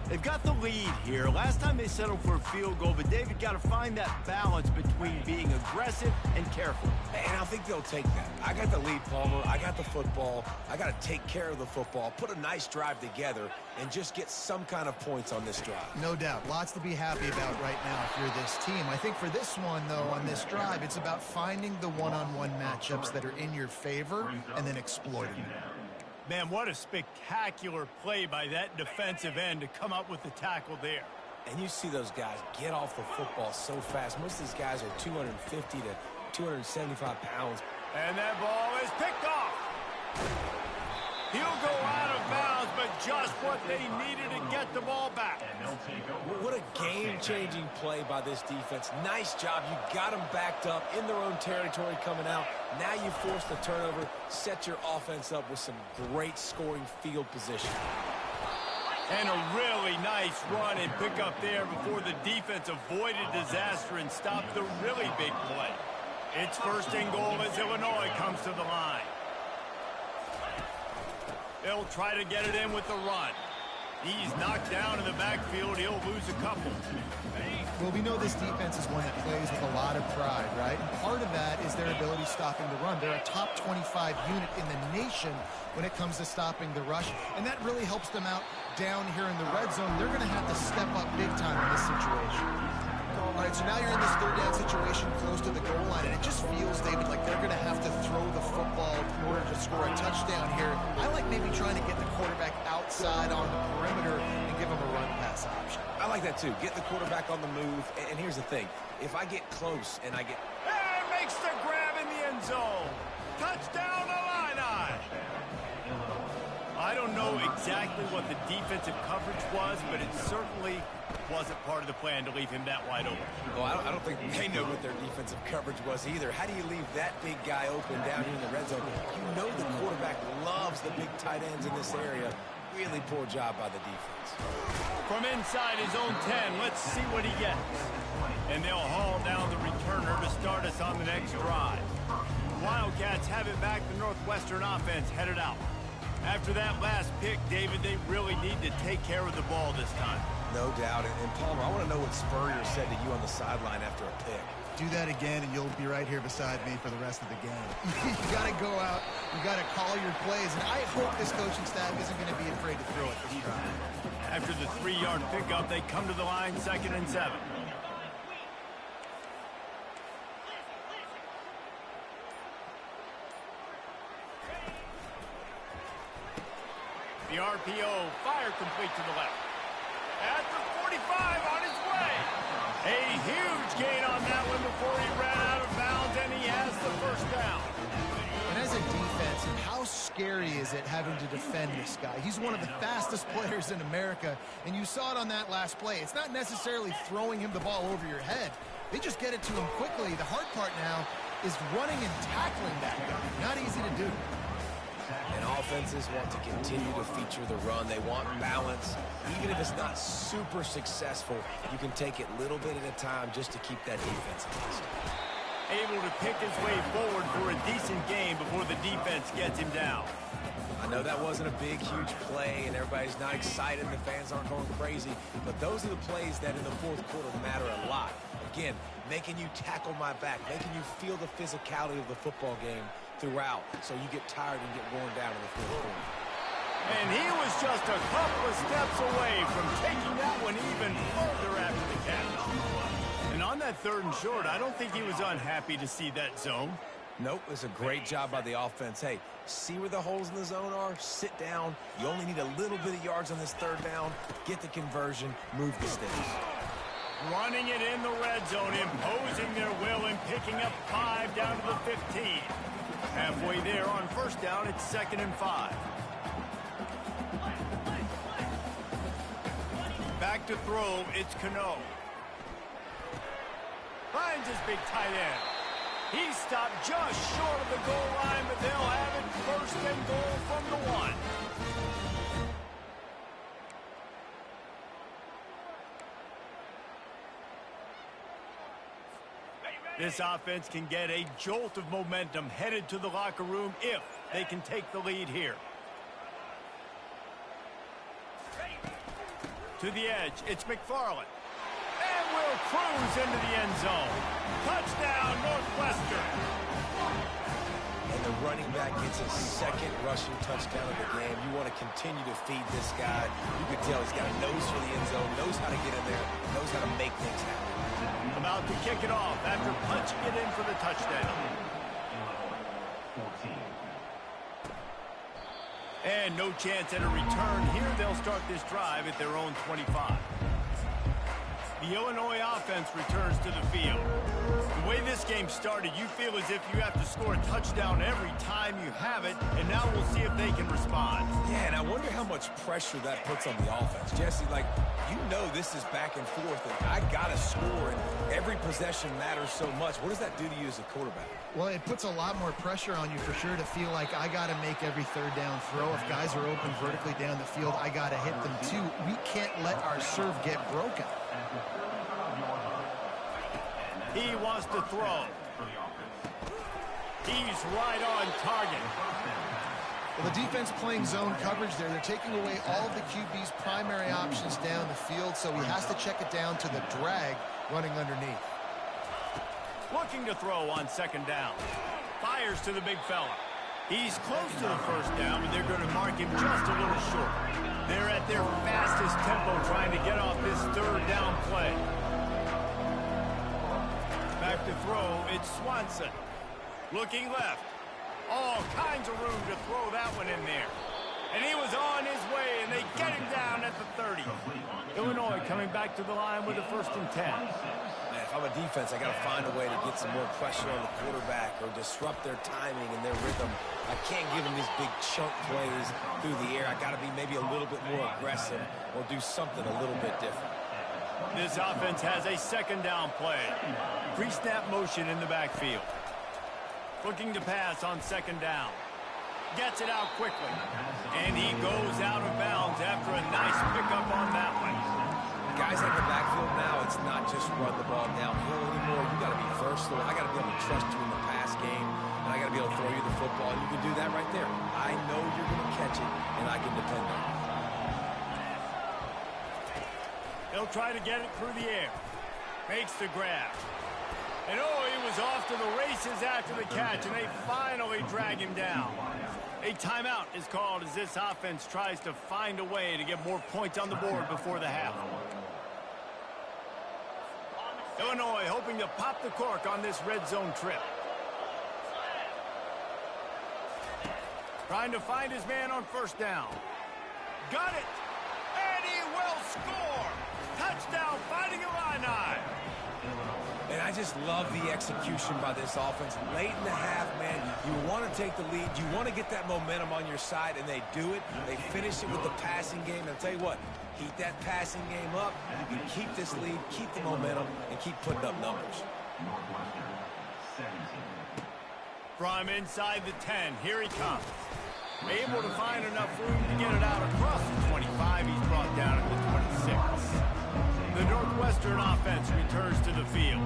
They've got the lead here. Last time they settled for a field goal, but David got to find that balance between being aggressive and careful. And I think they'll take that. I got the lead, Palmer. I got the football. I got to take care of the football, put a nice drive together, and just get some kind of points on this drive. No doubt. Lots to be happy about right now if you're this team. I think for this one, though, on this drive, it's about finding the one-on-one matchups that are in your favor and then exploiting them. Man, what a spectacular play by that defensive end to come up with the tackle there. And you see those guys get off the football so fast. Most of these guys are 250 to 275 pounds. And that ball is picked off. He'll go out of bounds, but just what they needed to get the ball back. What a game-changing play by this defense. Nice job. You got them backed up in their own territory coming out. Now you force the turnover, set your offense up with some great scoring field position. And a really nice run and pick up there before the defense avoided disaster and stopped the really big play. It's first and goal as Illinois comes to the line. They'll try to get it in with the run. He's knocked down in the backfield. He'll lose a couple. Well, we know this defense is one that plays with a lot of pride, right? And part of that is their ability stopping the run. They're a top 25 unit in the nation when it comes to stopping the rush, and that really helps them out down here in the red zone. They're going to have to step up big time in this situation. All right, so now you're in this third down situation close to the goal line, and it just feels, David, like they're going to have to throw the football in order to score a touchdown here. I like maybe trying to get the quarterback outside on the perimeter and give him a run-pass option. I like that, too. Get the quarterback on the move. And here's the thing. If I get close and I get... And makes the grab in the end zone. Touchdown, Illini. I don't know exactly what the defensive coverage was, but it certainly wasn't part of the plan to leave him that wide open. Well, I don't think they know what their defensive coverage was either. How do you leave that big guy open down here in the red zone? You know the quarterback loves the big tight ends in this area. Really poor job by the defense. From inside his own 10, let's see what he gets. And they'll haul down the returner to start us on the next drive. Wildcats have it back. The Northwestern offense headed out. After that last pick, David, they really need to take care of the ball this time. No doubt. And Palmer, I want to know what Spurrier said to you on the sideline after a pick. Do that again, and you'll be right here beside me for the rest of the game. You got to go out. You got to call your plays, and I hope this coaching staff isn't going to be afraid to throw it this time. After the 3-yard pickup, they come to the line, 2nd and 7. The RPO, fire complete to the left. At the 45, on his way. A huge gain on that one before he ran out of bounds, and he has the first down. And as a defense, how scary is it having to defend this guy? He's one of the fastest players in America, and you saw it on that last play. It's not necessarily throwing him the ball over your head. They just get it to him quickly. The hard part now is running and tackling that guy. Not easy to do. And offenses want to continue to feature the run. They want balance. Even if it's not super successful, you can take it little bit at a time just to keep that defense honest. Able to pick his way forward for a decent game before the defense gets him down. I know that wasn't a big, huge play, and everybody's not excited, and the fans aren't going crazy, but those are the plays that in the fourth quarter matter a lot. Again, making you tackle my back, making you feel the physicality of the football game throughout, so you get tired and get worn down in the fourth quarter. And he was just a couple of steps away from taking that one even further after the catch. And on that 3rd and short, I don't think he was unhappy to see that zone. Nope, it's a great job by the offense. Hey, see where the holes in the zone are? Sit down. You only need a little bit of yards on this 3rd down. Get the conversion. Move the sticks. Running it in the red zone, imposing their will and picking up 5 down to the 15. Halfway there on 1st down, it's 2nd and 5. Back to throw, it's Cano. Finds his big tight end. He stopped just short of the goal line, but they'll have it 1st and goal from the 1. This offense can get a jolt of momentum headed to the locker room if they can take the lead here. To the edge, it's McFarland. And will cruise into the end zone. Touchdown, Northwestern. And the running back gets his 2nd rushing touchdown of the game. You want to continue to feed this guy. You can tell he's got a nose for the end zone, knows how to get in there, knows how to make things happen. About to kick it off after punching it in for the touchdown. And no chance at a return here. They'll start this drive at their own 25. The Illinois offense returns to the field. The way this game started, you feel as if you have to score a touchdown every time you have it, and now we'll see if they can respond. Yeah, and I wonder how much pressure that puts on the offense. Jesse, like, you know this is back and forth, and I got to score, and every possession matters so much. What does that do to you as a quarterback? Well, it puts a lot more pressure on you for sure to feel like I got to make every 3rd down throw. If guys are open vertically down the field, I got to hit them too. We can't let our serve get broken. He wants to throw. He's right on target. Well, the defense playing zone coverage there. They're taking away all of the QB's primary options down the field, so he has to check it down to the drag running underneath. Looking to throw on 2nd down. Fires to the big fella. He's close to the 1st down, but they're going to mark him just a little short. They're at their fastest tempo trying to get off this 3rd down play. Back to throw, it's Swanson. Looking left. All kinds of room to throw that one in there. And he was on his way, and they get him down at the 30. Illinois coming back to the line with a 1st and 10. Man, if I'm a defense, I got to find a way to get some more pressure on the quarterback or disrupt their timing and their rhythm. I can't give them these big chunk plays through the air. I got to be maybe a little bit more aggressive or do something a little bit different. This offense has a 2nd down play. Pre-snap motion in the backfield. Looking to pass on 2nd down. Gets it out quickly. And he goes out of bounds after a nice pickup on that one. Guys in the backfield now, it's not just run the ball downhill anymore. You got to be versatile. I got to be able to trust you in the pass game, and I got to be able to throw you the football. You can do that right there. I know you're going to catch it, and I can depend on it. He'll try to get it through the air. Makes the grab. And oh, he was off to the races after the catch, and they finally drag him down. A timeout is called as this offense tries to find a way to get more points on the board before the half. Illinois hoping to pop the cork on this red zone trip. Trying to find his man on 1st down. Got it! And he will score! Touchdown, Fighting Illini! And I just love the execution by this offense. Late in the half, man, you want to take the lead. You want to get that momentum on your side, and they do it. They finish it with the passing game. And I'll tell you what, keep that passing game up. You can keep this lead, keep the momentum, and keep putting up numbers. From inside the 10, here he comes. Able to find enough room to get it out across the 25. He's brought down at the 26. The Northwestern offense returns to the field.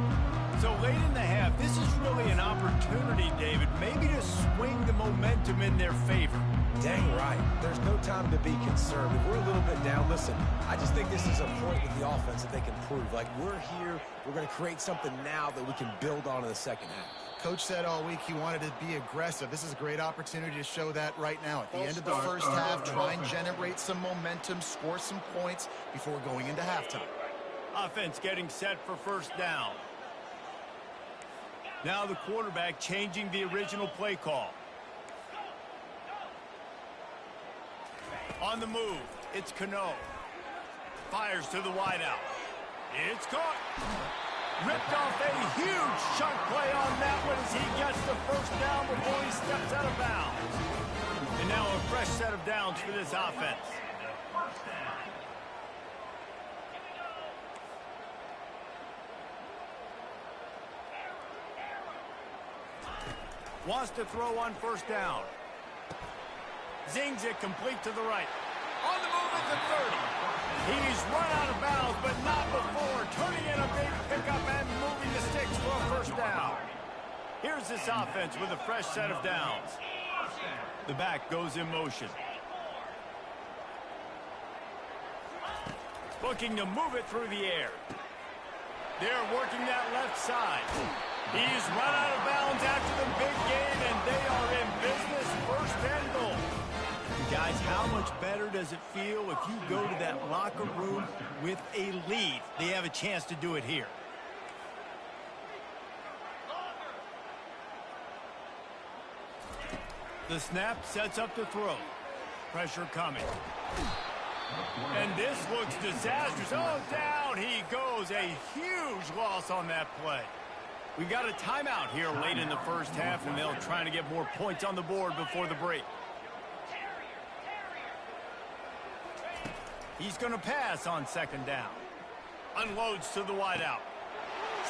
So late in the half, this is really an opportunity, David, maybe to swing the momentum in their favor. Dang right. There's no time to be concerned. If we're a little bit down, listen, I just think this is a point with the offense that they can prove. Like, we're here, we're going to create something now that we can build on in the second half. Coach said all week he wanted to be aggressive. This is a great opportunity to show that right now. At the end of the first half, try and generate some momentum, score some points before going into halftime. Offense getting set for first down. Now the quarterback changing the original play call. On the move, it's Cano. Fires to the wideout. It's caught. Ripped off a huge chunk play on that one as he gets the first down before he steps out of bounds. And now a fresh set of downs for this offense. Wants to throw on first down. Zings it complete to the right. On the move at the 30. He's run out of bounds, but not before. Turning in a big pickup and moving the sticks for a first down. Here's this offense with a fresh set of downs. The back goes in motion. Looking to move it through the air. They're working that left side. He's run out of bounds after the big gain, and they are in business. First and goal. Guys, how much better does it feel if you go to that locker room with a lead? They have a chance to do it here. The snap sets up the throw. Pressure coming. And this looks disastrous. Oh, down he goes. A huge loss on that play. We've got a timeout here late in the first half, and they'll try to get more points on the board before the break. He's going to pass on second down. Unloads to the wideout.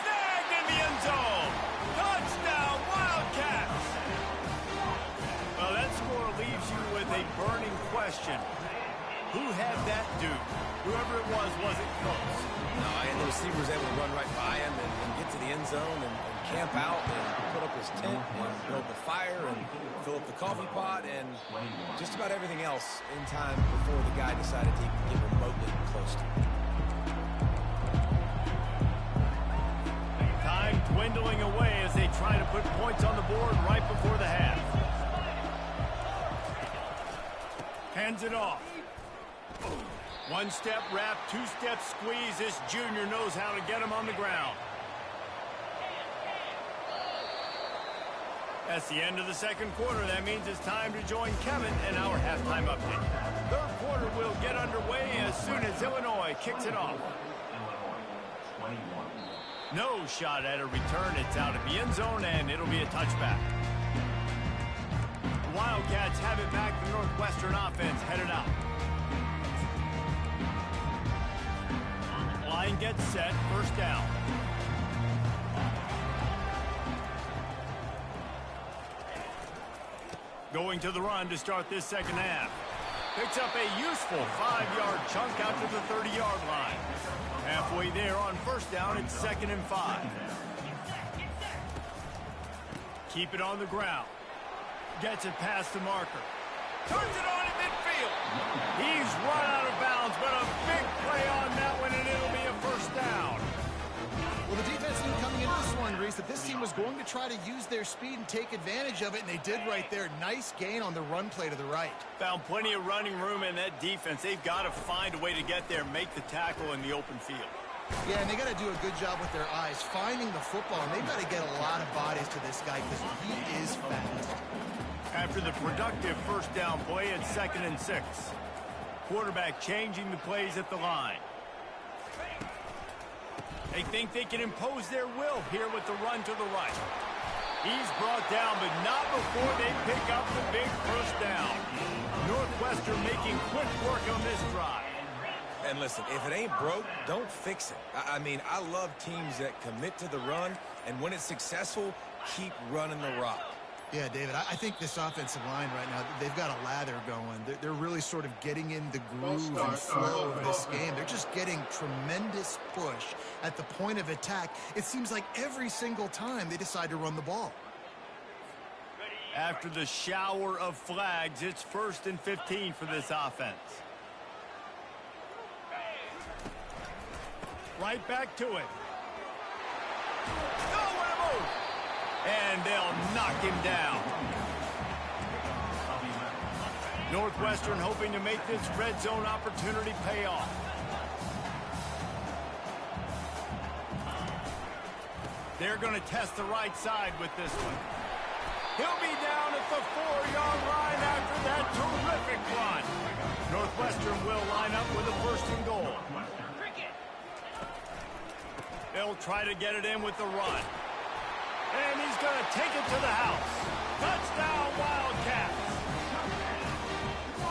Snagged in the end zone. Touchdown, Wildcats. Well, that score leaves you with a burning question. Who had that dude? Whoever it was wasn't close. No, and the receiver was able to run right by him and get to the end zone and camp out and put up his tent and build the fire and fill up the coffee pot and just about everything else in time before the guy decided to even get remotely close to him. Time dwindling away as they try to put points on the board right before the half. Hands it off. One-step wrap, two-step squeeze. This junior knows how to get him on the ground. That's the end of the second quarter. That means it's time to join Kevin in our halftime update. Third quarter will get underway as soon as Illinois kicks it off. No shot at a return. It's out of the end zone, and it'll be a touchback. The Wildcats have it back. The Northwestern offense headed out. Line gets set. First down. Going to the run to start this second half. Picks up a useful 5-yard chunk out to the 30-yard line. Halfway there on first down, it's 2nd and 5. Keep it on the ground. Gets it past the marker. Turns it on at midfield. He's run out of bounds, but a big play on that one, and it'll be a first down. Well, the defense knew coming into this one, Reese, that this team was going to try to use their speed and take advantage of it, and they did right there. Nice gain on the run play to the right. Found plenty of running room in that defense. They've got to find a way to get there, make the tackle in the open field. Yeah, and they got to do a good job with their eyes, finding the football, and they've got to get a lot of bodies to this guy because he is fast. After the productive first down play, it's 2nd and 6. Quarterback changing the plays at the line. They think they can impose their will here with the run to the right. He's brought down, but not before they pick up the big first down. Northwestern making quick work on this drive. And listen, if it ain't broke, don't fix it. I mean, I love teams that commit to the run, and when it's successful, keep running the rock. Yeah, David, I think this offensive line right now, they've got a lather going. They're really sort of getting in the groove and flow of this game. They're just getting tremendous push at the point of attack. It seems like every single time they decide to run the ball. After the shower of flags, it's 1st and 15 for this offense. Right back to it. Oh, what a move! And they'll knock him down. Northwestern hoping to make this red zone opportunity pay off. They're going to test the right side with this one. He'll be down at the 4-yard line after that terrific run. Northwestern will line up with a 1st and goal. They'll try to get it in with the run. And he's going to take it to the house. Touchdown, Wildcats.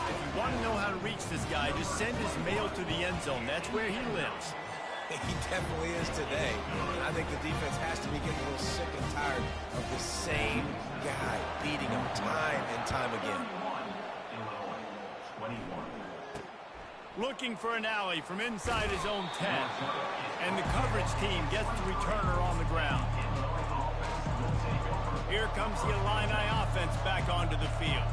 If you want to know how to reach this guy, just send his mail to the end zone. That's where he lives. He definitely is today. And I think the defense has to be getting a little sick and tired of the same guy beating him time and time again. Looking for an alley from inside his own 10. And the coverage team gets the returner on the ground. Here comes the Illini offense back onto the field.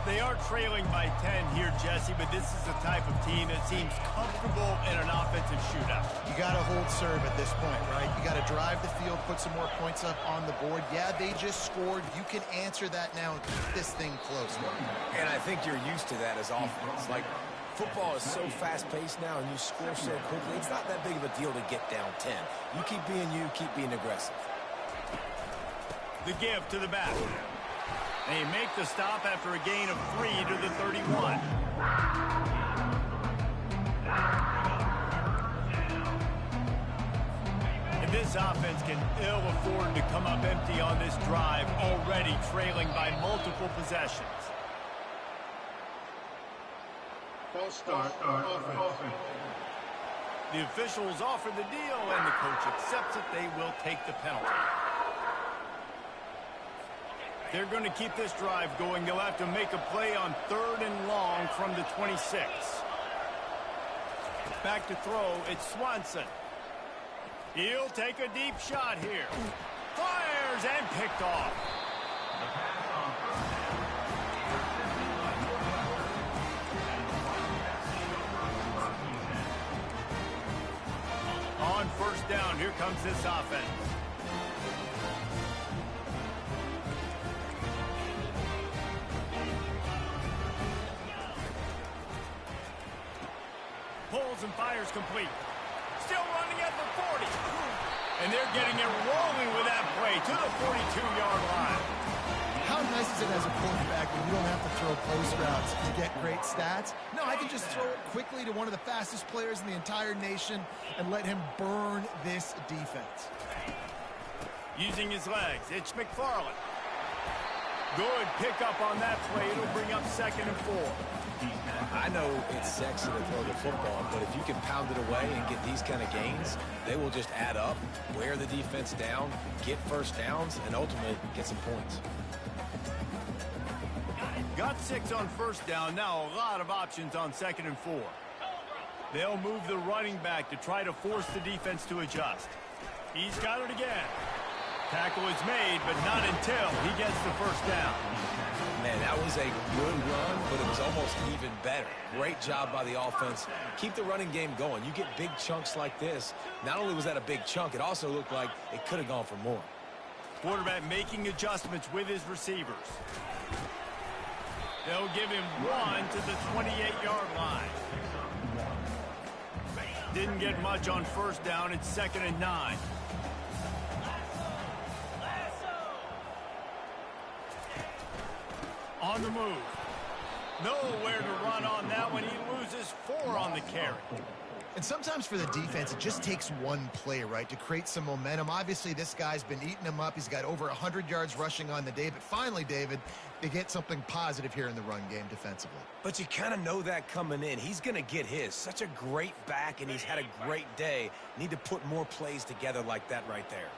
They are trailing by 10 here, Jesse, but this is the type of team that seems comfortable in an offensive shootout. You got to hold serve at this point, right? You got to drive the field, put some more points up on the board. Yeah, they just scored. You can answer that now and keep this thing close. And I think you're used to that as offense. Like, football is so fast-paced now, and you score so quickly. It's not that big of a deal to get down 10. You keep being aggressive. The give to the back. They make the stop after a gain of 3 to the 31. And this offense can ill afford to come up empty on this drive, already trailing by multiple possessions. False start. Offense. The officials offer the deal, and the coach accepts it. They will take the penalty. They're going to keep this drive going. They'll have to make a play on 3rd and long from the 26. Back to throw, it's Swanson. He'll take a deep shot here. Fires and picked off. On 1st down, here comes this offense. Pulls and fires complete. Still running at the 40. And they're getting it rolling with that play to the 42-yard line. How nice is it as a quarterback when you don't have to throw post routes to get great stats? No, I can just throw it quickly to one of the fastest players in the entire nation and let him burn this defense. Using his legs, it's McFarland. Good pickup on that play. It'll bring up 2nd and 4. I know it's sexy to throw the football, but if you can pound it away and get these kind of gains, they will just add up, wear the defense down, get 1st downs, and ultimately get some points. Got 6 on 1st down. Now a lot of options on 2nd and 4. They'll move the running back to try to force the defense to adjust. He's got it again. Tackle is made, but not until he gets the 1st down. Man, that was a good run, but it was almost even better. Great job by the offense. Keep the running game going. You get big chunks like this. Not only was that a big chunk, it also looked like it could have gone for more. Quarterback making adjustments with his receivers. They'll give him 1 to the 28-yard line. Didn't get much on 1st down. It's 2nd and 9. On the move. Nowhere to run on that one. He loses 4 on the carry. And sometimes for the defense, it just takes one play, right, to create some momentum. Obviously, this guy's been eating him up. He's got over 100 yards rushing on the day. But finally, David, they get something positive here in the run game defensively. But you kind of know that coming in. He's going to get his. Such a great back, and he's had a great day. Need to put more plays together like that right there.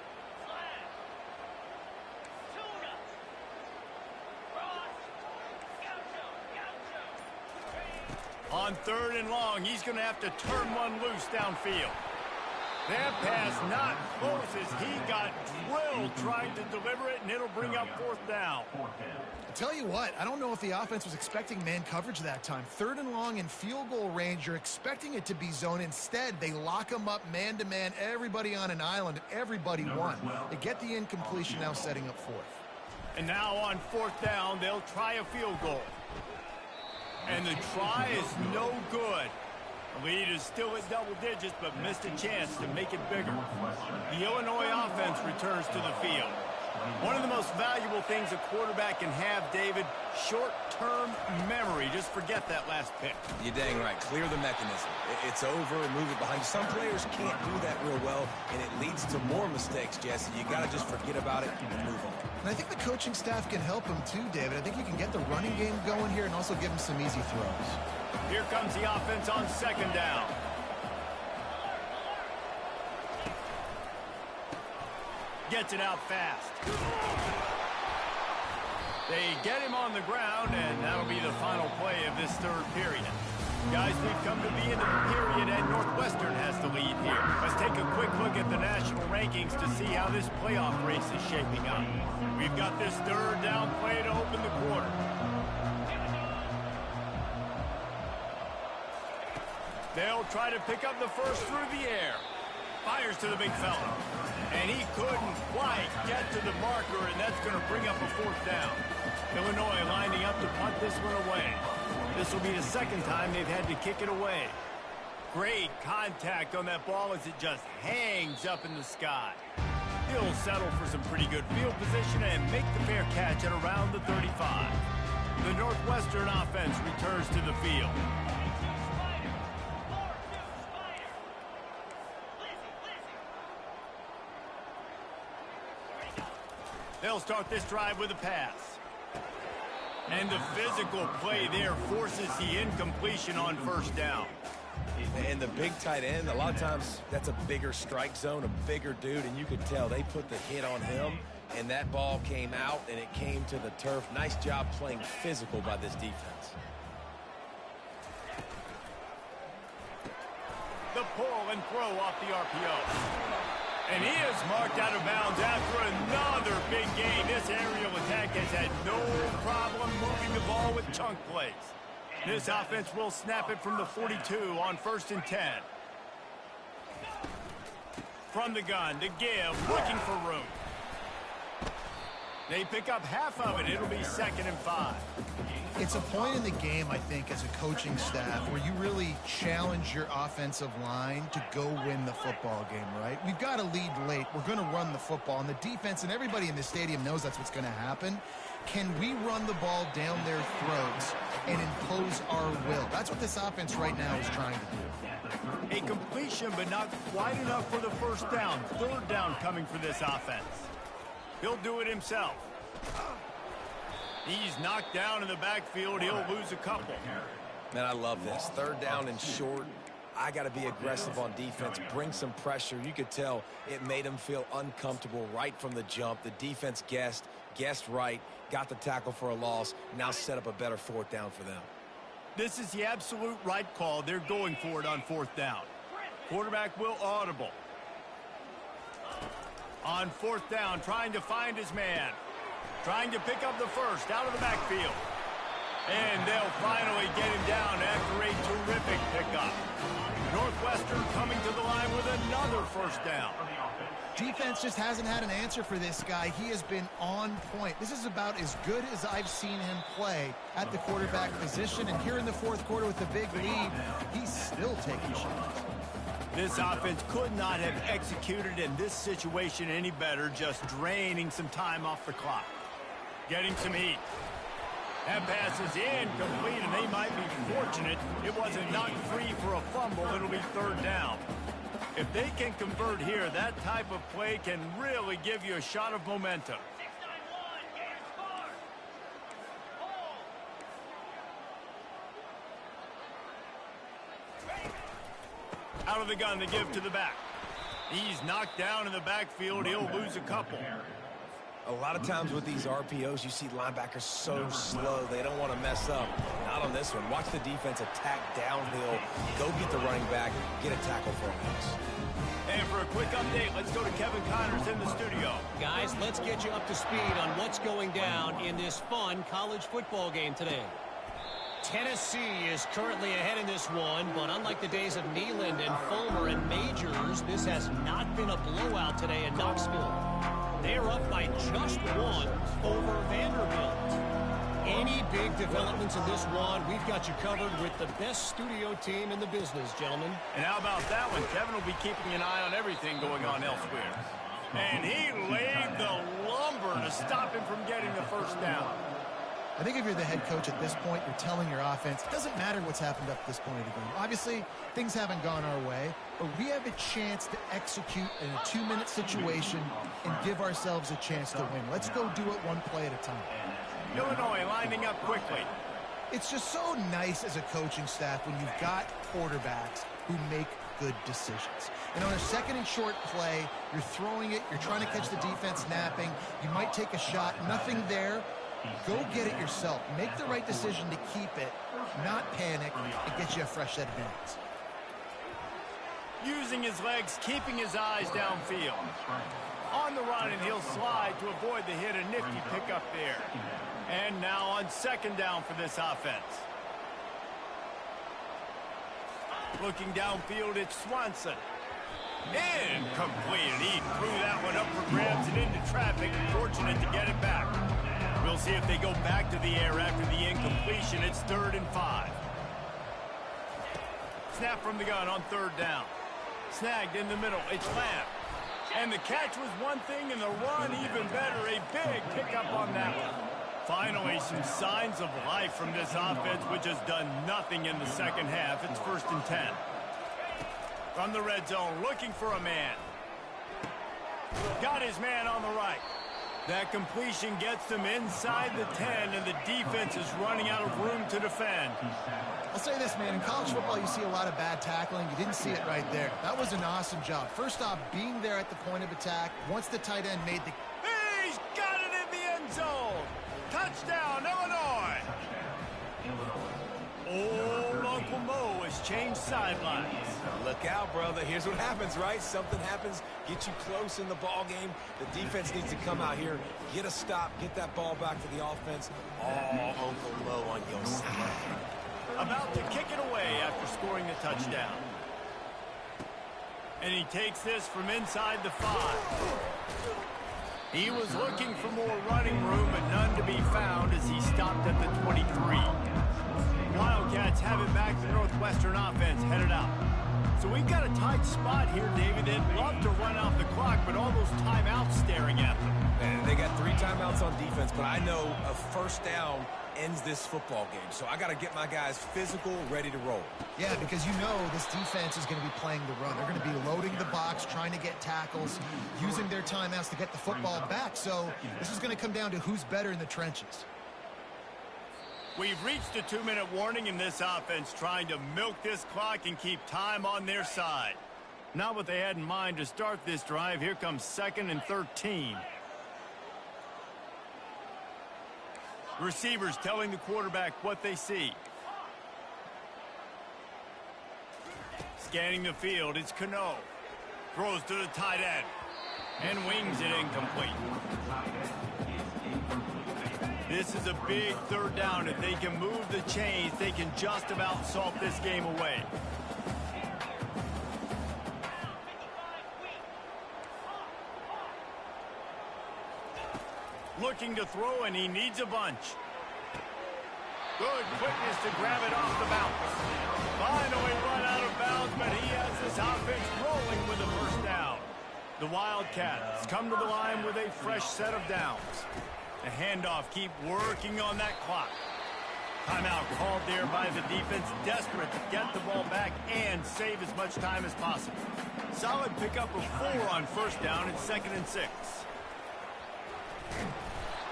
On 3rd and long, he's going to have to turn one loose downfield. That pass not close as he got drilled trying to deliver it, and it'll bring up 4th down. I tell you what, I don't know if the offense was expecting man coverage that time. 3rd and long in field goal range, you're expecting it to be zone. Instead, they lock them up man-to-man, everybody on an island, everybody won. They get the incompletion, now setting up 4th. And now on 4th down, they'll try a field goal. And the try is no good. The lead is still at double digits, but missed a chance to make it bigger. The Illinois offense returns to the field. One of the most valuable things a quarterback can have, David, short-term memory. Just forget that last pick. You're dang right. Clear the mechanism. It's over, move it behind you. Some players can't do that real well, and it leads to more mistakes, Jesse. You got to just forget about it and move on. And I think the coaching staff can help him too, David. I think you can get the running game going here and also give him some easy throws. Here comes the offense on 2nd down. Gets it out fast. They get him on the ground, and that'll be the final play of this 3rd period. Guys, we've come to the end of the period, and Northwestern has the lead here. Let's take a quick look at the national rankings to see how this playoff race is shaping up. We've got this 3rd down play to open the quarter. They'll try to pick up the first through the air. Fires to the big fella. And he couldn't quite get to the marker, and that's going to bring up a 4th down. Illinois lining up to punt this one away. This will be the 2nd time they've had to kick it away. Great contact on that ball as it just hangs up in the sky. He'll settle for some pretty good field position and make the fair catch at around the 35. The Northwestern offense returns to the field. They'll start this drive with a pass. And the physical play there forces the incompletion on 1st down. And the big tight end, a lot of times that's a bigger strike zone, a bigger dude, and you could tell they put the hit on him, and that ball came out, and it came to the turf. Nice job playing physical by this defense. The pull and throw off the RPO. And he is marked out of bounds after another big gain. This aerial attack has had no problem moving the ball with chunk plays. This offense will snap it from the 42 on 1st and 10. From the gun to give, looking for room. They pick up half of it. It'll be 2nd and 5. It's a point in the game, I think, as a coaching staff where you really challenge your offensive line to go win the football game, right? We've got to lead late. We're going to run the football. And the defense and everybody in the stadium knows that's what's going to happen. Can we run the ball down their throats and impose our will? That's what this offense right now is trying to do. A completion, but not quite enough for the 1st down. 3rd down coming for this offense. He'll do it himself. He's knocked down in the backfield. He'll lose a couple. Man, I love this. 3rd down and short. I got to be aggressive on defense, bring some pressure. You could tell it made him feel uncomfortable right from the jump. The defense guessed right, got the tackle for a loss, now set up a better 4th down for them. This is the absolute right call. They're going for it on 4th down. Quarterback will audible. On 4th down, trying to find his man. Trying to pick up the first out of the backfield. And they'll finally get him down after a terrific pickup. Northwestern coming to the line with another 1st down. Defense just hasn't had an answer for this guy. He has been on point. This is about as good as I've seen him play at the quarterback position. And here in the 4th quarter with the big lead, he's still taking shots. This offense could not have executed in this situation any better, just draining some time off the clock. Getting some heat. That pass is incomplete, and they might be fortunate it wasn't knocked free for a fumble. It'll be 3rd down. If they can convert here, that type of play can really give you a shot of momentum. 6-9-1, Gators score. Hold. Out of the gun to give to the back. He's knocked down in the backfield. He'll lose a couple. A lot of times with these RPOs, you see linebackers so slow, they don't want to mess up. Not on this one. Watch the defense attack downhill, go get the running back, get a tackle for a loss. And for a quick update, let's go to Kevin Connors in the studio. Guys, let's get you up to speed on what's going down in this fun college football game today. Tennessee is currently ahead in this one, but unlike the days of Neyland and Fulmer and Majors, this has not been a blowout today in Knoxville. They're up by just one over Vanderbilt. Any big developments in this one, we've got you covered with the best studio team in the business, gentlemen. And how about that one? Kevin will be keeping an eye on everything going on elsewhere. And he laid the lumber to stop him from getting the first down. I think if you're the head coach at this point, you're telling your offense, it doesn't matter what's happened up this point of the game. Obviously, things haven't gone our way, but we have a chance to execute in a 2-minute situation and give ourselves a chance to win. Let's go do it one play at a time. Illinois lining up quickly. It's just so nice as a coaching staff when you've got quarterbacks who make good decisions. And on a second and short play, you're throwing it, you're trying to catch the defense napping, you might take a shot, nothing there. Go get it yourself. Make the right decision to keep it, not panic, and get you a fresh set of hands. Using his legs, keeping his eyes downfield. On the run, and he'll slide to avoid the hit. A nifty pickup there. And now on second down for this offense. Looking downfield, it's Swanson. Incomplete. He threw that one up for grabs and into traffic. Fortunate to get it back. We'll see if they go back to the air after the incompletion. It's 3rd and 5. Snap from the gun on 3rd down. Snagged in the middle. It's Lamb. And the catch was one thing, and the run even better. A big pickup on that one. Finally, some signs of life from this offense, which has done nothing in the second half. It's 1st and 10. From the red zone, looking for a man. Got his man on the right. That completion gets them inside the 10, and the defense is running out of room to defend. I'll say this, man. In college football, you see a lot of bad tackling. You didn't see it right there. That was an awesome job. First off, being there at the point of attack. Once the tight end made the... He's got it in the end zone. Touchdown, Illinois. Old Uncle Mo has changed sidelines. Look out, brother. Here's what happens, right? Something happens, get you close in the ball game. The defense needs to come out here, get a stop, get that ball back to the offense. All Uncle Mo on your side. About to kick it away after scoring the touchdown. And he takes this from inside the 5. He was looking for more running room, but none to be found as he stopped at the 23. Wildcats have it back. The Northwestern offense headed out. So we've got a tight spot here, David. They'd love to run out the clock, but all those timeouts staring at them. And they got 3 timeouts on defense, but I know a first down ends this football game. So I got to get my guys physical, ready to roll. Yeah, because you know this defense is going to be playing the run. They're going to be loading the box, trying to get tackles, using their timeouts to get the football back. So this is going to come down to who's better in the trenches. We've reached a 2-minute warning in this offense, trying to milk this clock and keep time on their side. Not what they had in mind to start this drive. Here comes 2nd and 13. Receivers telling the quarterback what they see. Scanning the field, it's Cano. Throws to the tight end. And wings it incomplete. This is a big 3rd down. If they can move the chains, they can just about salt this game away. Looking to throw, and he needs a bunch. Good quickness to grab it off the bounce. Finally run out of bounds, but he has this offense rolling with a first down. The Wildcats come to the line with a fresh set of downs. The handoff, keep working on that clock. Timeout called there by the defense, desperate to get the ball back and save as much time as possible. Solid pickup of 4 on first down and 2nd and 6.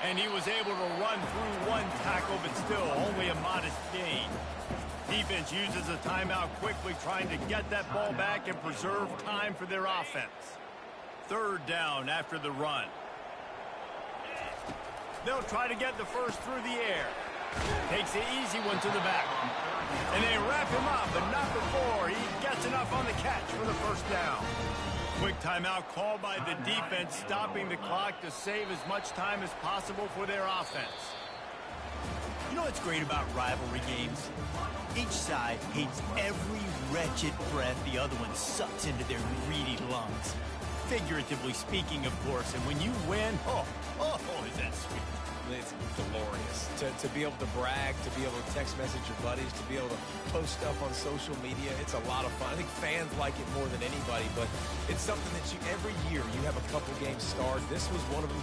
And he was able to run through 1 tackle, but still only a modest gain. Defense uses a timeout quickly, trying to get that ball back and preserve time for their offense. 3rd down after the run. They'll try to get the first through the air. Takes the easy one to the back. And they wrap him up, but not before he gets enough on the catch for the first down. Quick timeout called by the defense, stopping the clock to save as much time as possible for their offense. You know what's great about rivalry games? Each side hates every wretched breath the other one sucks into their greedy lungs. Figuratively speaking, of course, and when you win, oh, is that sweet. It's glorious to be able to brag, to be able to text message your buddies, to be able to post stuff on social media. It's a lot of fun. I think fans like it more than anybody, but it's something that every year you have a couple games start. This was one of them.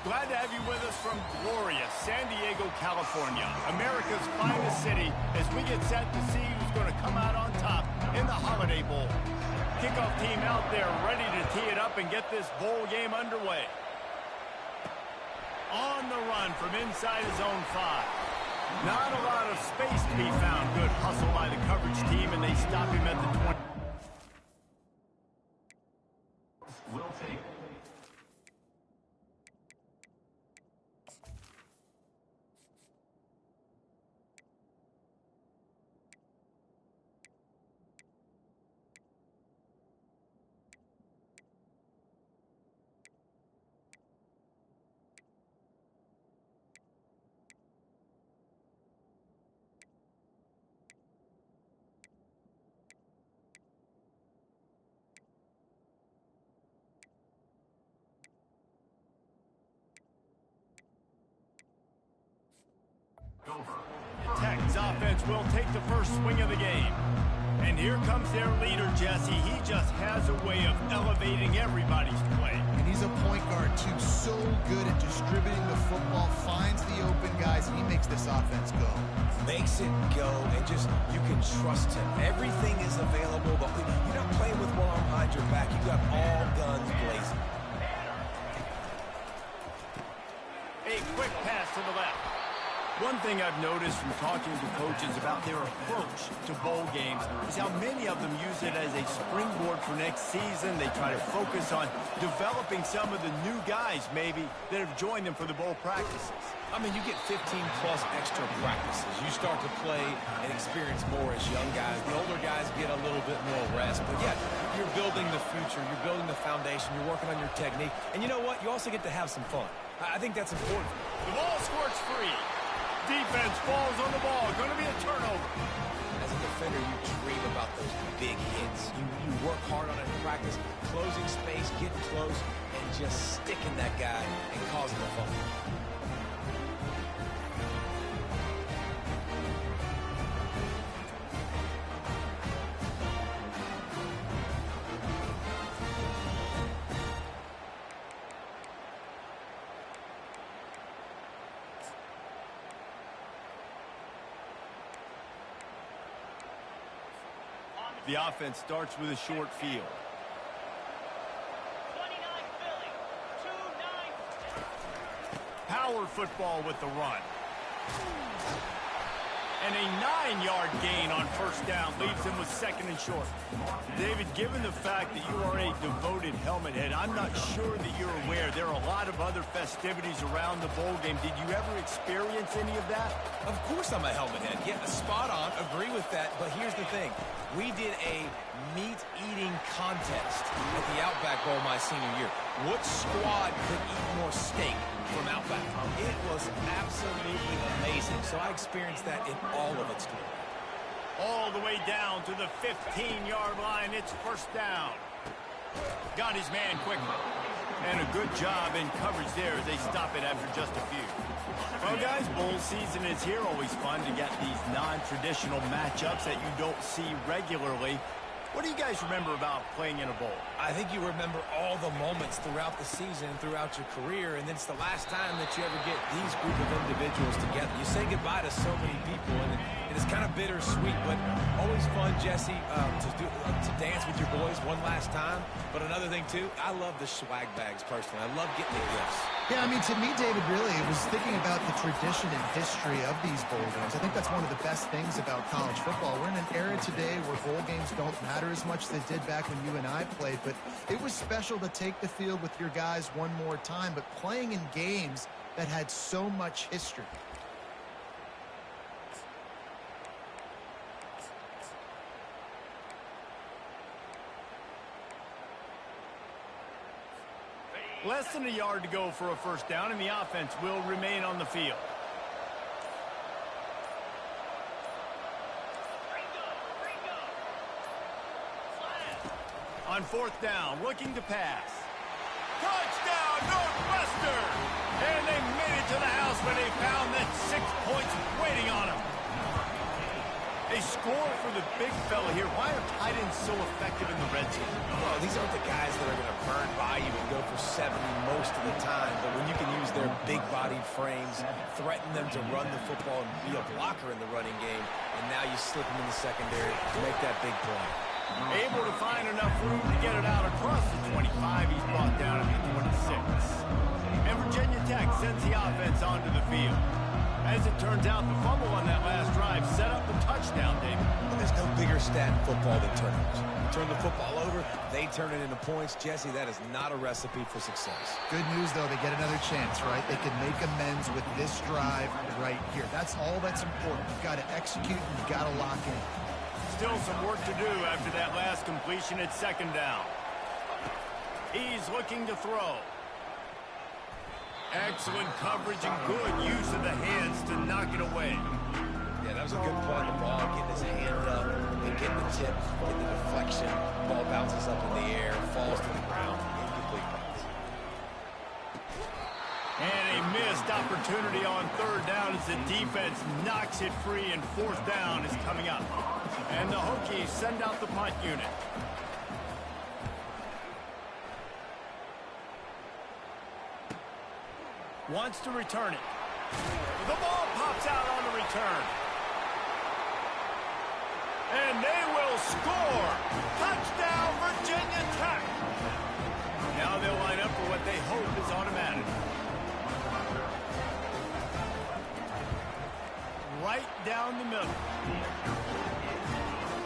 Glad to have you with us from glorious San Diego, California, America's finest city, as we get set to see who's going to come out on top in the Holiday Bowl. Kickoff team out there ready to tee it up and get this bowl game underway. On the run from inside his own 5. Not a lot of space to be found. Good hustle by the coverage team, and they stop him at the 20. Will take. Tech's offense will take the first swing of the game. And here comes their leader, Jesse. He just has a way of elevating everybody's play. And he's a point guard, too. So good at distributing the football, finds the open guys, and he makes this offense go. Makes it go, and just, you can trust him. Everything is available, but you're not playing with one arm behind your back. You got all guns blazing. A quick pass to the left. One thing I've noticed from talking to coaches about their approach to bowl games is how many of them use it as a springboard for next season. They try to focus on developing some of the new guys, maybe, that have joined them for the bowl practices. I mean, you get 15-plus extra practices. You start to play and experience more as young guys. The older guys get a little bit more rest. But, yeah, you're building the future. You're building the foundation. You're working on your technique. And you know what? You also get to have some fun. I think that's important. The ball squirts free. Defense falls on the ball. Going to be a turnover. As a defender, you dream about those big hits. You work hard on it in practice, closing space, getting close, and just sticking that guy and causing a fumble. The offense starts with a short field. 29 Philly, 2-9. Power football with the run. And a 9-yard gain on first down leaves him with second and short. David, given the fact that you are a devoted helmet head, I'm not sure that you're aware there are a lot of other festivities around the bowl game. Did you ever experience any of that? Of course I'm a helmet head. Yeah, spot on. Agree with that. But here's the thing. We did a meat-eating contest at the Outback Bowl my senior year. What squad could eat more steak from Outback? It was absolutely amazing. So I experienced that in all of its glory. All the way down to the 15-yard line. It's first down. Got his man quickly. And a good job in coverage there as they stop it after just a few. Well, guys, bowl season is here. Always fun to get these non-traditional matchups that you don't see regularly. What do you guys remember about playing in a bowl? I think you remember all the moments throughout the season, throughout your career, and it's the last time that you ever get these group of individuals together. You say goodbye to so many people, and it's kind of bittersweet, but always fun, Jesse, to dance with your boys one last time. But another thing, too, I love the swag bags, personally. I love getting the gifts. Yeah, I mean, to me, David, really, it was thinking about the tradition and history of these bowl games. I think that's one of the best things about college football. We're in an era today where bowl games don't matter as much as they did back when you and I played, but it was special to take the field with your guys one more time, but playing in games that had so much history. Less than a yard to go for a first down, and the offense will remain on the field. On fourth down, looking to pass. Touchdown, Northwestern! And they made it to the house, but they found that 6 points waiting on them. They score for the big fella here. Why are tight ends so effective in the red zone? Well, these aren't the guys that are going to burn by you and go for 70 most of the time. But when you can use their big-bodied frames, threaten them to run the football and be a blocker in the running game, and now you slip them in the secondary to make that big play. Able to find enough room to get it out across the 25. He's brought down at the 26. And Virginia Tech sends the offense onto the field. As it turns out, the fumble on that last drive set up the touchdown, David. There's no bigger stat in football than turnovers. You turn the football over, they turn it into points. Jesse, that is not a recipe for success. Good news, though, they get another chance, right? They can make amends with this drive right here. That's all that's important. You've got to execute and you've got to lock in. Still some work to do after that last completion at second down. He's looking to throw. Excellent coverage and good use of the hands to knock it away. Yeah, that was a good play on the ball, getting his hand up and getting the tip, getting the deflection. Ball bounces up in the air, falls to the ground, incomplete pass. And a missed opportunity on third down as the defense knocks it free, and fourth down is coming up. And the Hokies send out the punt unit. Wants to return it. The ball pops out on the return. And they will score. Touchdown, Virginia Tech. Now they'll line up for what they hope is automatic. Right down the middle.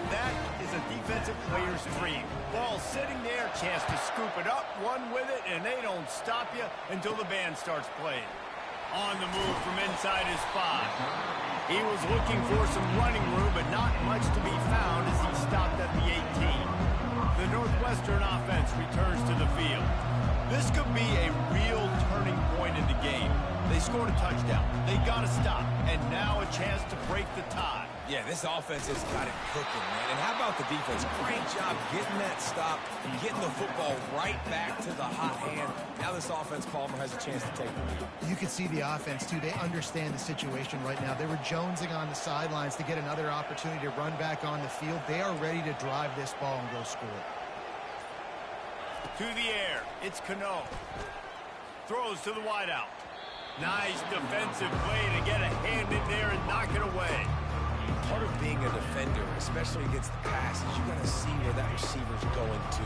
That is a defensive player's dream. Ball sitting there, chance to scoop it up, run with it, and they don't stop you until the band starts playing. On the move from inside his 5. He was looking for some running room, but not much to be found as he stopped at the 18. The Northwestern offense returns to the field. This could be a real turning point in the game. They scored a touchdown. They got to stop. And now a chance to break the tie. Yeah, this offense has got it cooking, man. And how about the defense? Great job getting that stop, getting the football right back to the hot hand. Now this offense, Palmer, has a chance to take the lead. You can see the offense, too. They understand the situation right now. They were jonesing on the sidelines to get another opportunity to run back on the field. They are ready to drive this ball and go score. To the air. It's Cano. Throws to the wideout. Nice defensive play to get a hand in there and knock it away. Part of being a defender, especially against the pass, is you got to see where that receiver's going to.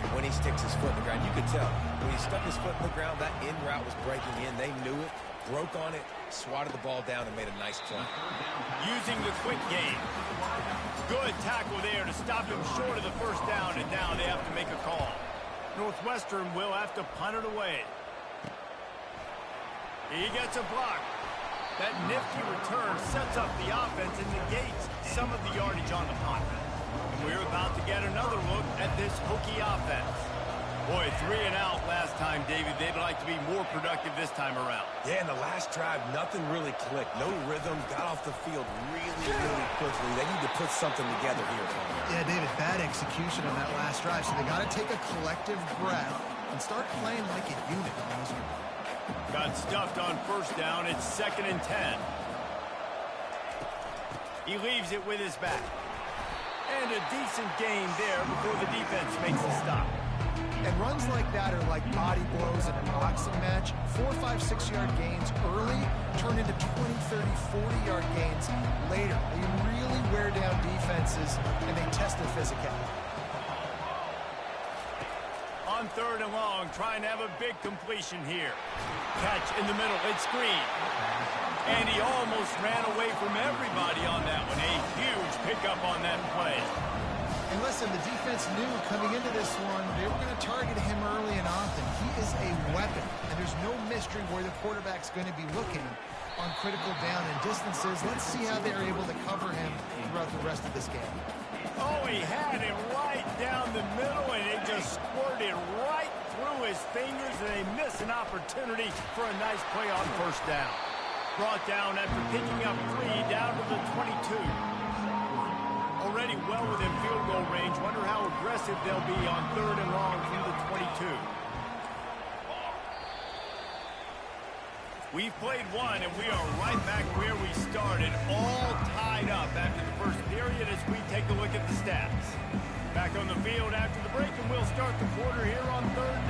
And when he sticks his foot in the ground, you could tell. When he stuck his foot in the ground, that in route was breaking in. They knew it, broke on it, swatted the ball down, and made a nice play. Using the quick game. Good tackle there to stop him short of the first down, and now they have to make a call. Northwestern will have to punt it away. He gets a block. That nifty return sets up the offense and negates some of the yardage on the punt. And we're about to get another look at this Hokie offense. Boy, 3 and out last time, David. They'd like to be more productive this time around. Yeah, in the last drive, nothing really clicked. No rhythm, got off the field really quickly. They need to put something together here. Yeah, David, bad execution on that last drive. So they got to take a collective breath and start playing like a unit on this one. Got stuffed on first down. It's 2nd and 10. He leaves it with his back. And a decent gain there before the defense makes a stop. And runs like that are like body blows in a boxing match. 4, 5, 6-yard gains early turn into 20, 30, 40-yard gains later. They really wear down defenses, and they test their physicality. On 3rd and long, trying to have a big completion here. Catch in the middle, it's Green. And he almost ran away from everybody on that one. A huge pickup on that play. And listen, the defense knew coming into this one, they were going to target him early and often. He is a weapon, and there's no mystery where the quarterback's going to be looking on critical down and distances. Let's see how they're able to cover him throughout the rest of this game. Oh, he had him right down the middle, and it just squirted right through his fingers, and they miss an opportunity for a nice play on first down. Brought down after picking up 3 down to the 22. Already well within field goal range. Wonder how aggressive they'll be on 3rd and long from the 22. We've played one, and we are right back where we started, all tied up after the first period as we take a look at the stats. Back on the field after the break, and we'll start the quarter here on 3rd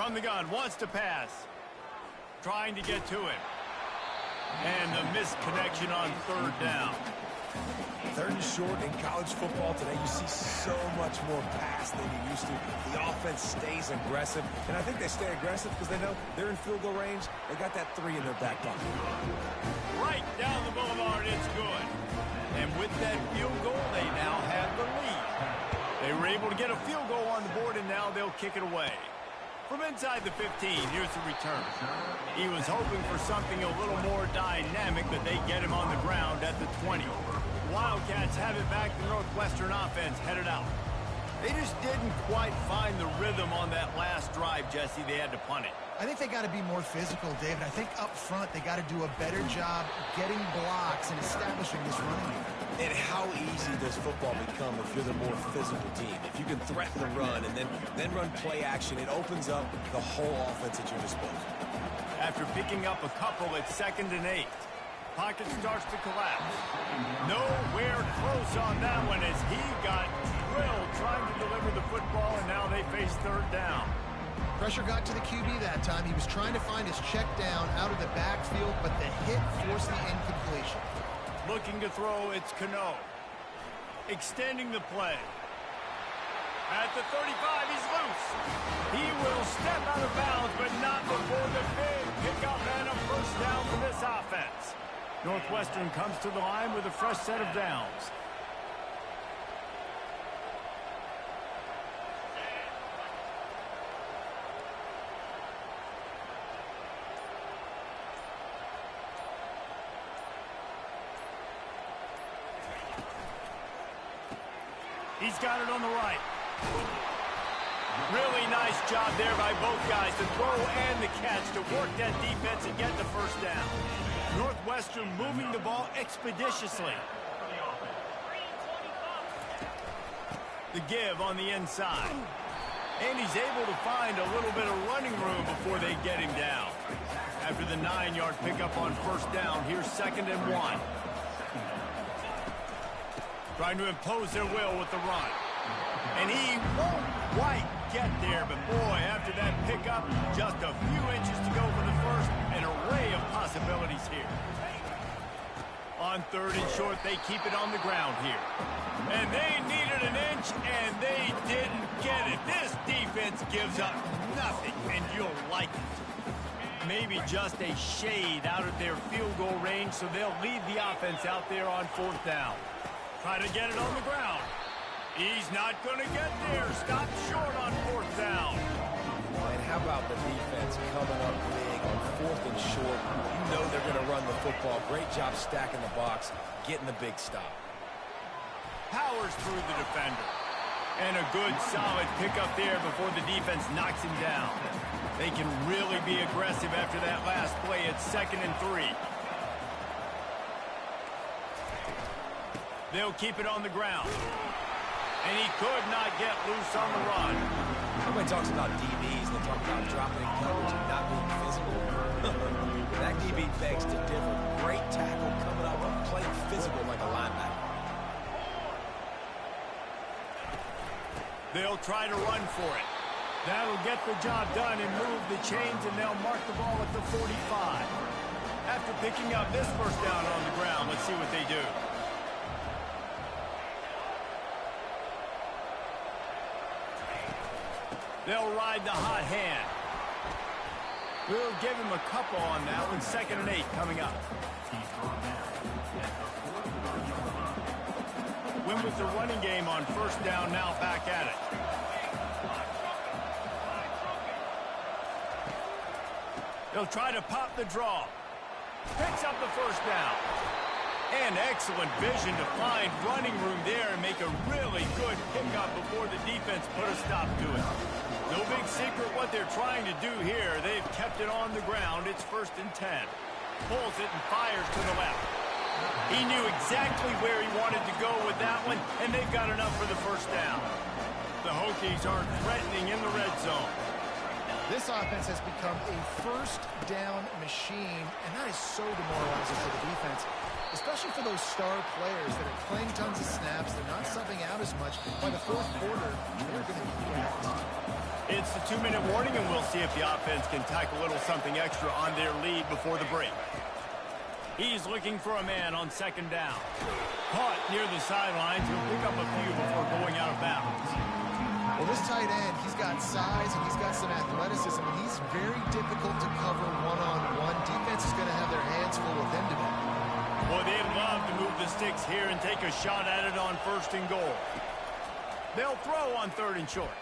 From the gun, wants to pass. Trying to get to it. And the missed connection on third down. Third and short in college football today, you see so much more pass than you used to. The offense stays aggressive, and I think they stay aggressive because they know they're in field goal range. They got that 3 in their back pocket. Right down the boulevard, it's good. And with that field goal, they now have the lead. They were able to get a field goal on the board, and now they'll kick it away. From inside the 15, here's the return. He was hoping for something a little more dynamic, but they get him on the ground at the 20. Wildcats have it back. The Northwestern offense headed out. They just didn't quite find the rhythm on that last drive, Jesse. They had to punt it. I think they got to be more physical, David. I think up front they got to do a better job getting blocks and establishing this running game. And how easy does football become if you're the more physical team? If you can threaten the run and then run play action, it opens up the whole offense at your disposal. After picking up a couple, it's 2nd and 8. Pocket starts to collapse. Nowhere close on that one as he got drilled trying to deliver the football, and now they face third down. Pressure got to the QB that time. He was trying to find his check down out of the backfield, but the hit forced the incompletion. Looking to throw, it's Cano. Extending the play. At the 35, he's loose. He will step out of bounds, but not before the big pickup and a first down for this offense. Northwestern comes to the line with a fresh set of downs. He's got it on the right. Really nice job there by both guys to throw and the catch to work that defense and get the first down. Northwestern moving the ball expeditiously. The give on the inside. And he's able to find a little bit of running room before they get him down. After the 9-yard pickup on first down, here's 2nd and 1. Trying to impose their will with the run. And he won't quite get there, but boy, after that pickup, just a few inches to go for the first. An array of possibilities here. On 3rd and short, they keep it on the ground here. And they needed an inch, and they didn't get it. This defense gives up nothing, and you'll like it. Maybe just a shade out of their field goal range, so they'll lead the offense out there on 4th down. Try to get it on the ground. He's not going to get there. Stop short on 4th down. And how about the defense coming up big on 4th and short? You know they're going to run the football. Great job stacking the box, getting the big stop. Powers through the defender. And a good, solid pickup there before the defense knocks him down. They can really be aggressive after that last play. It's 2nd and 3. They'll keep it on the ground. And he could not get loose on the run. Everybody talks about DBs. They talk about dropping in coverage and not being physical. That DB begs to differ. Great tackle coming up and playing physical like a linebacker. They'll try to run for it. That'll get the job done and move the chains, and they'll mark the ball at the 45. After picking up this first down on the ground, let's see what they do. They'll ride the hot hand. We'll give him a couple on that one. 2nd and 8 coming up. Win with the running game on first down, now back at it. They'll try to pop the draw. Picks up the first down. And excellent vision to find running room there and make a really good pickup before the defense put a stop to it. No big secret what they're trying to do here. They've kept it on the ground. It's 1st and 10. Pulls it and fires to the left. He knew exactly where he wanted to go with that one, and they've got enough for the first down. The Hokies are threatening in the red zone. This offense has become a first down machine, and that is so demoralizing for the defense, especially for those star players that are playing tons of snaps. They're not subbing out as much. By the 4th quarter, they're going to be gassed. It's the 2-minute warning, and we'll see if the offense can tack a little something extra on their lead before the break. He's looking for a man on second down. Caught near the sidelines. He'll pick up a few before going out of bounds. Well, this tight end, he's got size and he's got some athleticism, and he's very difficult to cover one-on-one. Defense is going to have their hands full with him today. Boy, they'd love to move the sticks here and take a shot at it on 1st and goal. They'll throw on 3rd and short.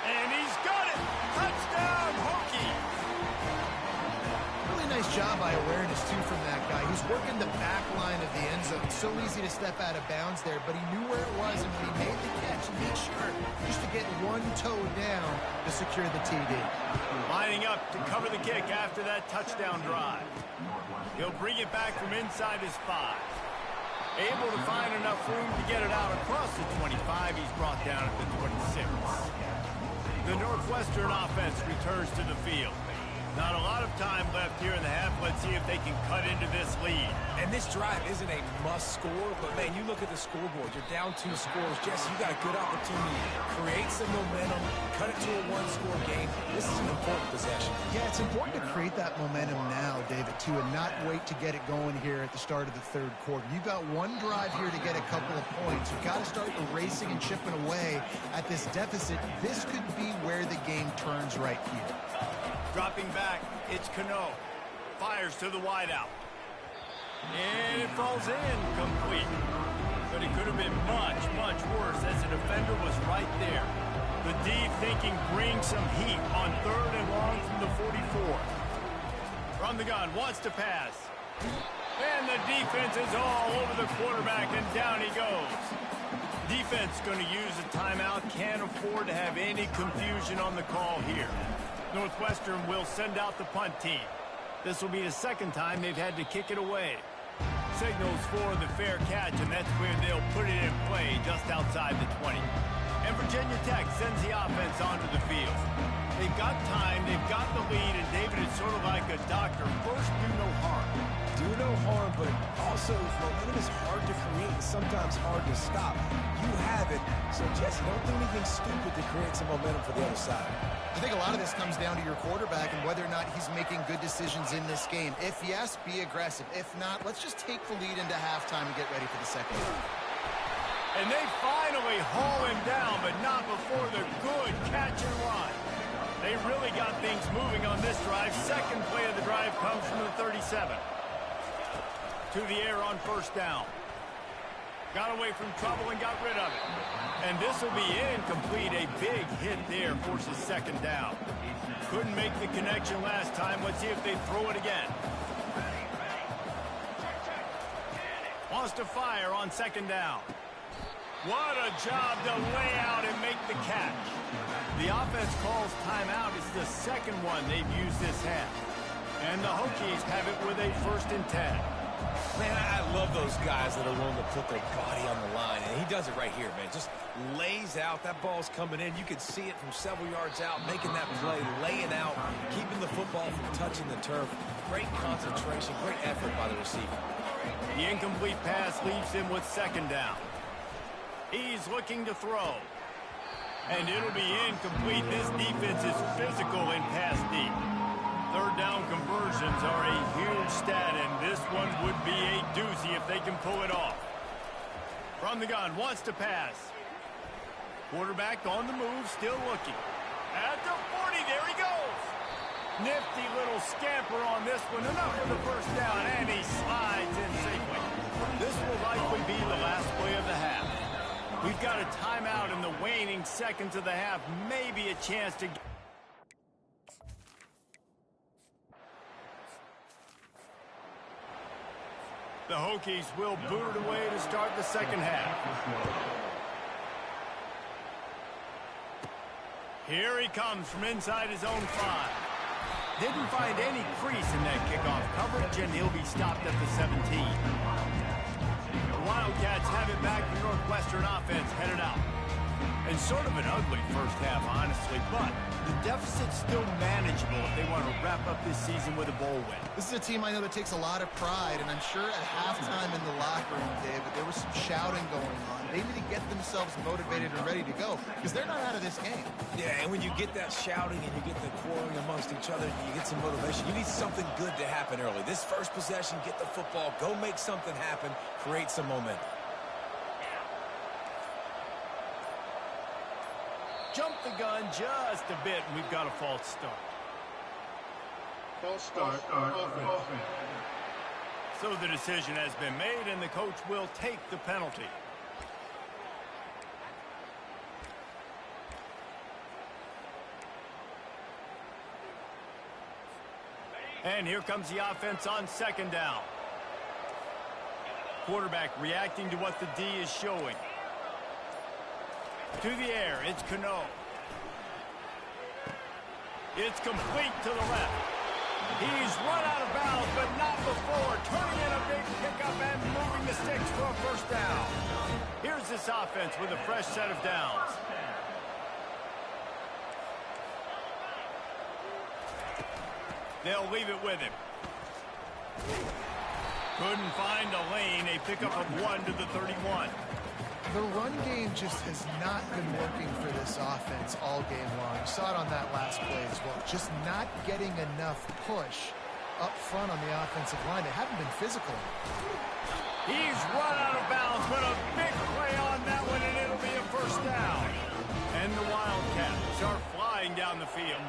And he's got it! Touchdown, Hokie! Really nice job by awareness, too, from that guy. He's working the back line of the end zone. So easy to step out of bounds there, but he knew where it was, and when he made the catch, he made sure just to get one toe down to secure the TD. Lining up to cover the kick after that touchdown drive. He'll bring it back from inside his 5. Able to find enough room to get it out across the 25. He's brought down at the 26. The Northwestern offense returns to the field. Not a lot of time left here in the half. Let's see if they can cut into this lead. And this drive isn't a must score, but man, you look at the scoreboard. You're down 2 scores. Jesse, you got a good opportunity. Create some momentum. Cut it to a 1-score game. This is an important possession. Yeah, it's important to create that momentum now, David, too, and not wait to get it going here at the start of the 3rd quarter. You've got one drive here to get a couple of points. You've got to start erasing and chipping away at this deficit. This could be where the game turns right here. Dropping back, it's Cano. Fires to the wideout. And it falls in complete. But it could have been much, much worse as the defender was right there. The D thinking bring some heat on 3rd and long from the 44. From the gun, wants to pass. And the defense is all over the quarterback, and down he goes. Defense going to use a timeout. Can't afford to have any confusion on the call here. Northwestern will send out the punt team. This will be the 2nd time they've had to kick it away. Signals for the fair catch, and that's where they'll put it in play just outside the 20. And Virginia Tech sends the offense onto the field. They've got time, they've got the lead, and David is sort of like a doctor. First, do no harm. Do no harm, but also momentum is hard to create and sometimes hard to stop. You have it, so Jesse, don't do anything stupid to create some momentum for the other side. I think a lot of this comes down to your quarterback and whether or not he's making good decisions in this game. If yes, be aggressive. If not, let's just take the lead into halftime and get ready for the 2nd half. And they finally haul him down, but not before the good catch and run. They really got things moving on this drive. 2nd play of the drive comes from the 37. To the air on 1st down. Got away from trouble and got rid of it. And this will be incomplete. A big hit there forces 2nd down. Couldn't make the connection last time. Let's see if they throw it again. Wants to fire on 2nd down. What a job to lay out and make the catch. The offense calls timeout. It's the 2nd one they've used this half. And the Hokies have it with a 1st and 10. Man, I love those guys that are willing to put their body on the line, and he does it right here, man. Just lays out. That ball's coming in. You can see it from several yards out, making that play, laying out, keeping the football from touching the turf. Great concentration, great effort by the receiver. The incomplete pass leaves him with 2nd down. He's looking to throw. And it'll be incomplete. This defense is physical in pass deep. 3rd down conversions are a huge stat, and this one would be a doozy if they can pull it off. From the gun, wants to pass. Quarterback on the move, still looking. At the 40, there he goes. Nifty little scamper on this one. Enough for the 1st down, and he slides in safely. This will likely be the last play of the half. We've got a timeout in the waning seconds of the half. Maybe a chance to... The Hokies will boot it away to start the 2nd half. Here he comes from inside his own 5. Didn't find any crease in that kickoff coverage, and he'll be stopped at the 17. The Wildcats have it back. The Northwestern offense headed out. And sort of an ugly first half, honestly, but the deficit's still manageable if they want to wrap up this season with a bowl win. This is a team I know that takes a lot of pride, and I'm sure at halftime in the locker room, David, there was some shouting going on. They need to get themselves motivated and ready to go because they're not out of this game. Yeah, and when you get that shouting and you get the quarreling amongst each other, you get some motivation. You need something good to happen early. This first possession, get the football, go make something happen, create some momentum. Jump the gun just a bit, and we've got a false start. False start. Offense. So the decision has been made, and the coach will take the penalty. And here comes the offense on second down. Quarterback reacting to what the D is showing. To the air, it's Cano. It's complete to the left. He's run out of bounds, but not before. Turning in a big pickup and moving the sticks for a first down. Here's this offense with a fresh set of downs. They'll leave it with him. Couldn't find a lane. A pickup of 1 to the 31. The run game just has not been working for this offense all game long. You saw it on that last play as well. Just not getting enough push up front on the offensive line. They haven't been physical. He's run out of bounds, but a big play on that one, and it'll be a first down. And the Wildcats are flying down the field.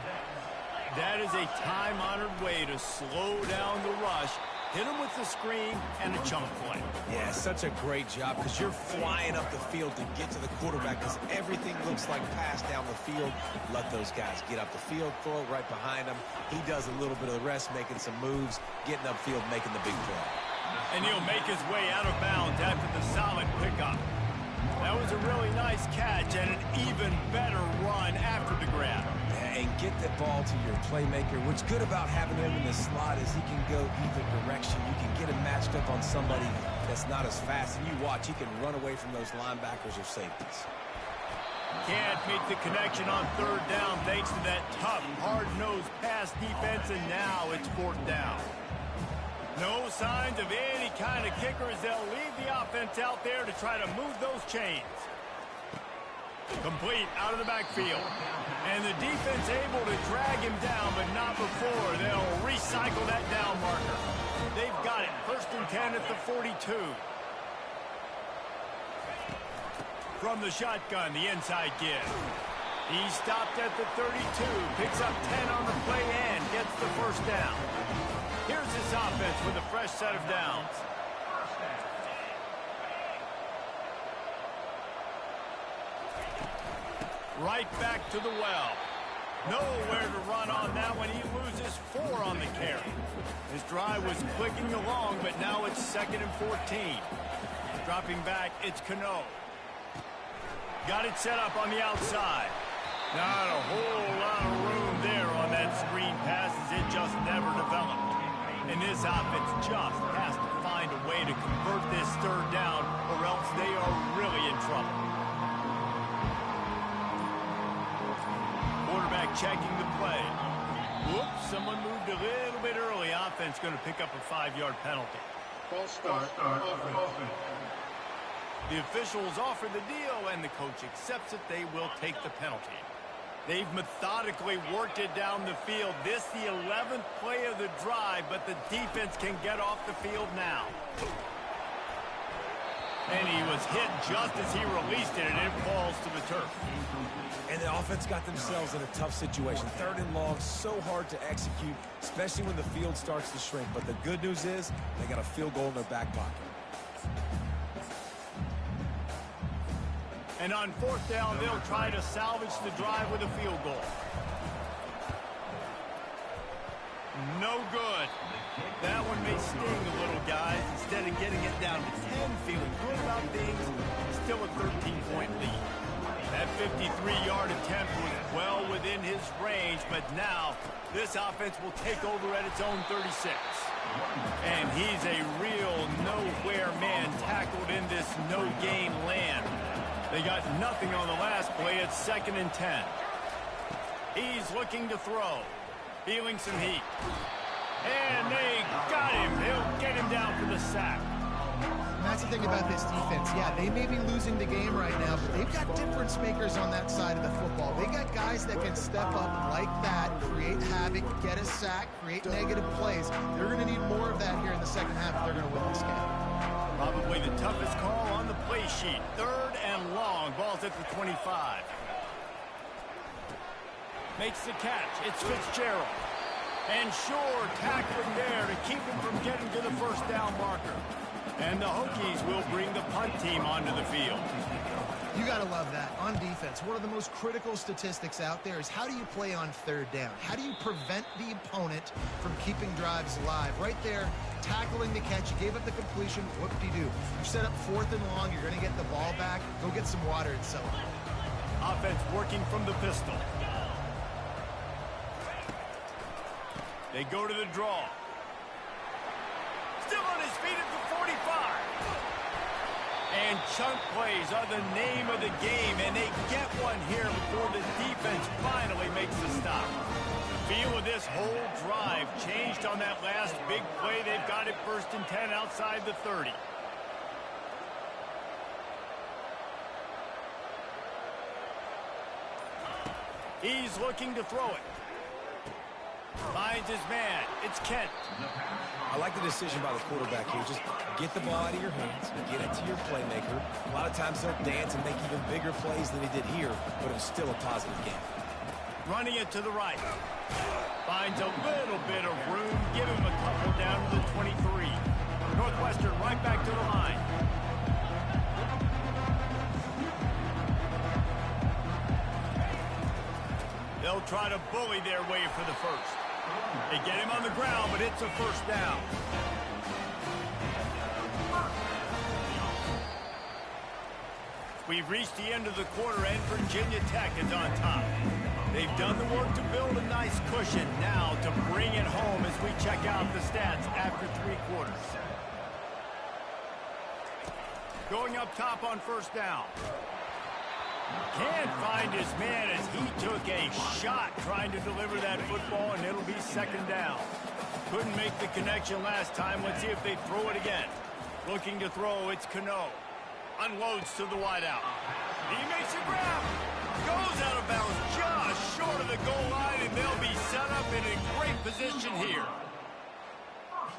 That is a time-honored way to slow down the rush. Hit him with the screen and a chunk play. Yeah, such a great job because you're flying up the field to get to the quarterback because everything looks like pass down the field. Let those guys get up the field, throw it right behind him. He does a little bit of the rest, making some moves, getting upfield, making the big play. And he'll make his way out of bounds after the solid pickup. That was a really nice catch and an even better run after the grab. And get the ball to your playmaker. What's good about having him in the slot is he can go either direction. You can get him matched up on somebody that's not as fast. And you watch, he can run away from those linebackers or safeties. Can't make the connection on third down thanks to that tough, hard-nosed pass defense, and now it's fourth down. No signs of any kind of kickers. They'll leave the offense out there to try to move those chains. Complete out of the backfield. And the defense able to drag him down, but not before. They'll recycle that down marker. They've got it. First and 10 at the 42. From the shotgun, the inside give. He stopped at the 32. Picks up 10 on the play and gets the first down. Here's this offense with a fresh set of downs. Right back to the well. Nowhere to run on that one. He loses 4 on the carry. His drive was clicking along, but now it's 2nd and 14. Dropping back, it's Cano. Got it set up on the outside. Not a whole lot of room there on that screen pass as it just never developed. And this offense just has to find a way to convert this third down, or else they are really in trouble. Quarterback checking the play. Whoops, someone moved a little bit early. Offense going to pick up a 5-yard penalty. False start. Offense. The officials offer the deal, and the coach accepts it. They will take the penalty. They've methodically worked it down the field. This the 11th play of the drive, but the defense can get off the field now. And he was hit just as he released it, and it falls to the turf. And the offense got themselves in a tough situation. 3rd and long, so hard to execute, especially when the field starts to shrink. But the good news is they got a field goal in their back pocket. And on 4th down, they'll try to salvage the drive with a field goal. No good. That one may sting a little, guys. Instead of getting it down to 10, feeling good about things, still a 13-point lead. That 53-yard attempt was well within his range, but now this offense will take over at its own 36. And he's a real nowhere man tackled in this no-gain land. They got nothing on the last play. It's 2nd and 10. He's looking to throw. Feeling some heat. And they got him. They'll get him down for the sack. And that's the thing about this defense. Yeah, they may be losing the game right now, but they've got difference makers on that side of the football. They got guys that can step up like that, create havoc, get a sack, create negative plays. They're going to need more of that here in the second half if they're going to win this game. Probably the toughest call on the play sheet. 3rd and long. Ball's at the 25. Makes the catch. It's Fitzgerald. And sure, tackling there to keep him from getting to the first down marker. And the Hokies will bring the punt team onto the field. You got to love that. On defense, one of the most critical statistics out there is how do you play on 3rd down? How do you prevent the opponent from keeping drives alive? Right there, tackling the catch. You gave up the completion. Whoop-de-doo. You set up 4th and long. You're going to get the ball back. Go get some water and celebrate. Offense working from the pistol. They go to the draw. Still on his feet at the 45. And chunk plays are the name of the game, and they get one here before the defense finally makes the stop. The feel of this whole drive changed on that last big play. They've got it 1st and 10 outside the 30. He's looking to throw it. Finds his man. It's Kent. I like the decision by the quarterback here. Just get the ball out of your hands, get it to your playmaker. A lot of times he'll dance and make even bigger plays than he did here, but it was still a positive game. Running it to the right. Finds a little bit of room. Give him a couple down to the 23. Northwestern right back to the line. They'll try to bully their way for the first. They get him on the ground, but it's a first down. We've reached the end of the quarter, and Virginia Tech is on top. They've done the work to build a nice cushion. Now to bring it home as we check out the stats after 3 quarters. Going up top on first down. Can't find his man as he took a shot trying to deliver that football, and it'll be 2nd down. Couldn't make the connection last time. Let's see if they throw it again. Looking to throw, it's Cano. Unloads to the wideout. He makes a grab. Goes out of bounds just short of the goal line, and they'll be set up in a great position here.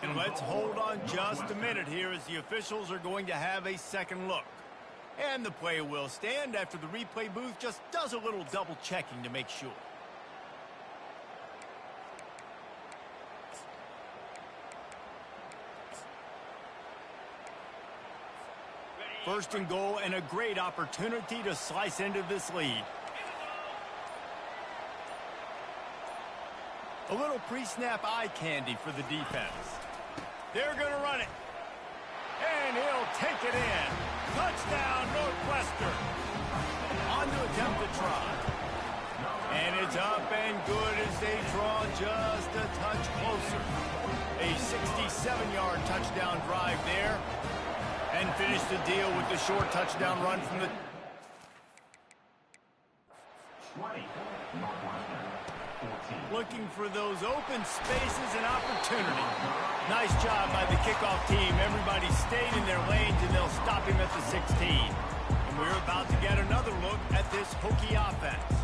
And let's hold on just a minute here as the officials are going to have a second look. And the play will stand after the replay booth just does a little double checking to make sure. First and goal, and a great opportunity to slice into this lead. A little pre-snap eye candy for the defense. They're going to run it. And he'll take it in. Touchdown, Northwestern. On to attempt the try. And it's up and good as they draw just a touch closer. A 67-yard touchdown drive there. And finish the deal with the short touchdown run from the... 20, Northwestern, 14. Looking for those open spaces and opportunity. Nice job by the kickoff team. Everybody stayed in their lanes, and they'll stop him at the 16. And we're about to get another look at this Hokie offense.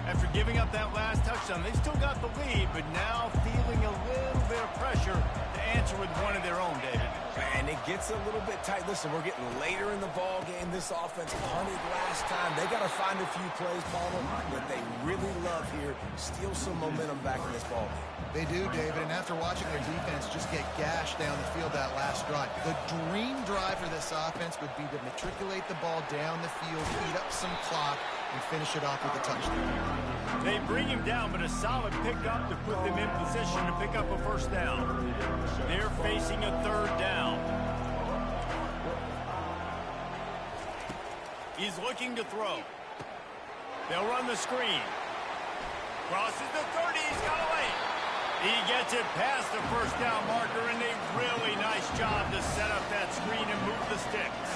After giving up that last touchdown, they still got the lead, but now feeling a little bit of pressure to answer with one of their own, David. And it gets a little bit tight. Listen, we're getting later in the ball game. This offense punted last time. They got to find a few plays, Palmer, that they really love here. Steal some momentum back in this ball game. They do, David, and after watching their defense just get gashed down the field that last drive, the dream drive for this offense would be to matriculate the ball down the field, eat up some clock, and finish it off with a touchdown. They bring him down, but a solid pickup to put them in position to pick up a first down. They're facing a 3rd down. He's looking to throw. They'll run the screen. Crosses the 30, he's got away. He gets it past the first down marker, and a really nice job to set up that screen and move the sticks.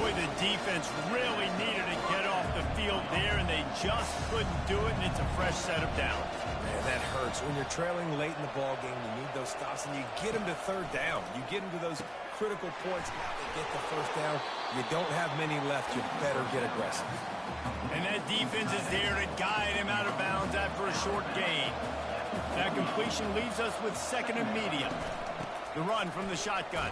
Boy, the defense really needed to get off the field there, and they just couldn't do it, and it's a fresh set of downs. Man, that hurts. When you're trailing late in the ball game, you need those stops, and you get them to third down. You get them to those critical points. Now they get the first down. You don't have many left. You better get aggressive. And that defense is there to guide him out of bounds after a short gain. That completion leaves us with second and medium. The run from the shotgun.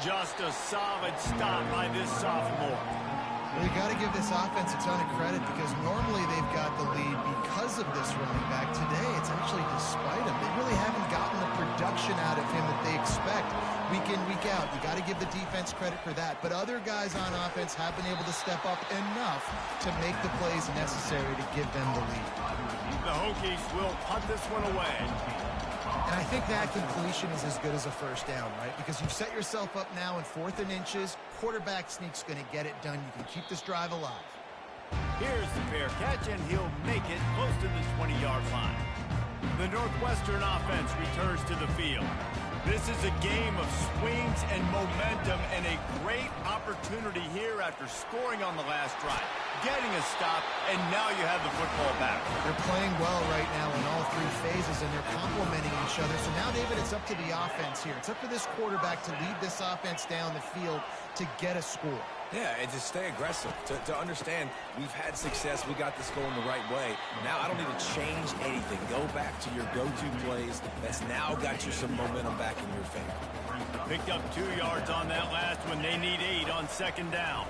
Just a solid stop by this sophomore. Well, you got to give this offense a ton of credit because normally they've got the lead because of this running back. Today, it's actually despite him. They really haven't gotten the production out of him that they expect week in, week out. You got to give the defense credit for that. But other guys on offense have been able to step up enough to make the plays necessary to give them the lead. The Hokies will punt this one away. And I think that completion is as good as a first down, right? Because you've set yourself up now in 4th and inches. Quarterback sneak's going to get it done. You can keep this drive alive. Here's the fair catch, and he'll make it close to the 20-yard line. The Northwestern offense returns to the field. This is a game of swings and momentum, and a great opportunity here after scoring on the last drive, getting a stop, and now you have the football back. They're playing well right now in all 3 phases, and they're complementing each other. So now, David, it's up to the offense here. It's up to this quarterback to lead this offense down the field to get a score. Yeah, and to stay aggressive, to understand we've had success, we got this going the right way. Now I don't need to change anything. Go back to your go-to plays. That's now got you some momentum back in your favor. Picked up 2 yards on that last one. They need 8 on second down.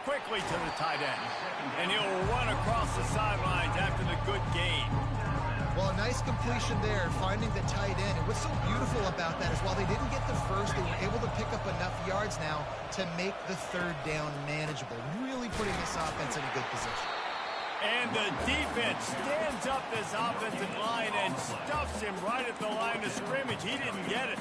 Quickly to the tight end. And he'll run across the sidelines after the good gain. Well, a nice completion there, finding the tight end. And what's so beautiful about that is while they didn't get the first, they were able to pick up enough yards now to make the third down manageable. Really putting this offense in a good position. And the defense stands up this offensive line and stuffs him right at the line of scrimmage. He didn't get it.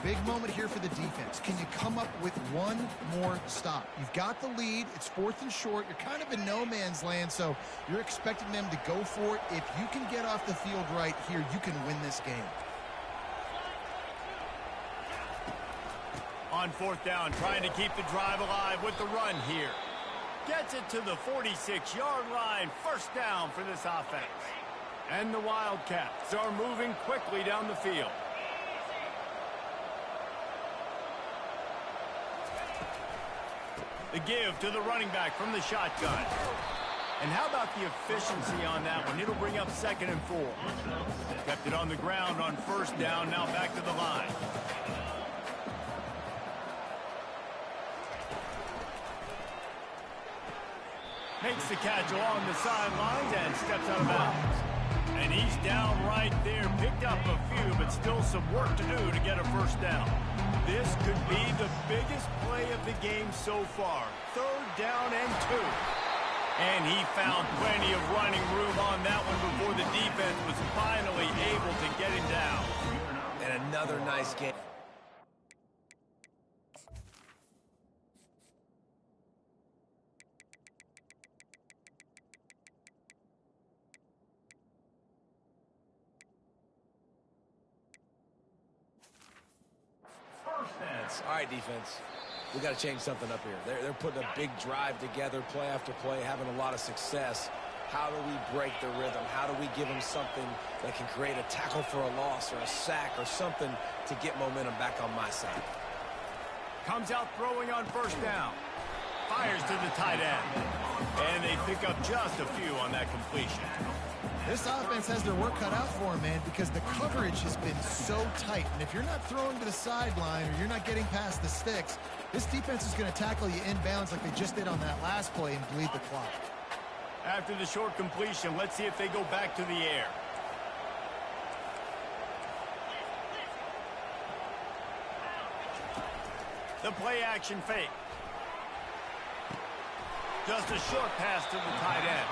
Big moment here for the defense. Can you come up with one more stop? You've got the lead. It's 4th and short. You're kind of in no man's land, so you're expecting them to go for it. If you can get off the field right here, you can win this game. On 4th down, trying to keep the drive alive with the run here. Gets it to the 46-yard line. First down for this offense. And the Wildcats are moving quickly down the field. The give to the running back from the shotgun. And how about the efficiency on that one? It'll bring up 2nd and 4. Kept it on the ground on 1st down, now back to the line. Makes the catch along the sidelines and steps out of bounds. And he's down right there. Picked up a few, but still some work to do to get a first down. This could be the biggest play of the game so far. 3rd down and 2. And he found plenty of running room on that one before the defense was finally able to get him down. And another nice game. All right, defense. We got to change something up here. They're putting a big drive together, play after play, having a lot of success. How do we break the rhythm? How do we give them something that can create a tackle for a loss or a sack or something to get momentum back on my side? Comes out throwing on 1st down. Fires to the tight end. And they pick up just a few on that completion. This offense has their work cut out for them, man, because the coverage has been so tight. And if you're not throwing to the sideline or you're not getting past the sticks, this defense is going to tackle you inbounds like they just did on that last play and bleed the clock. After the short completion, let's see if they go back to the air. The play action fake. Just a short pass to the tight end.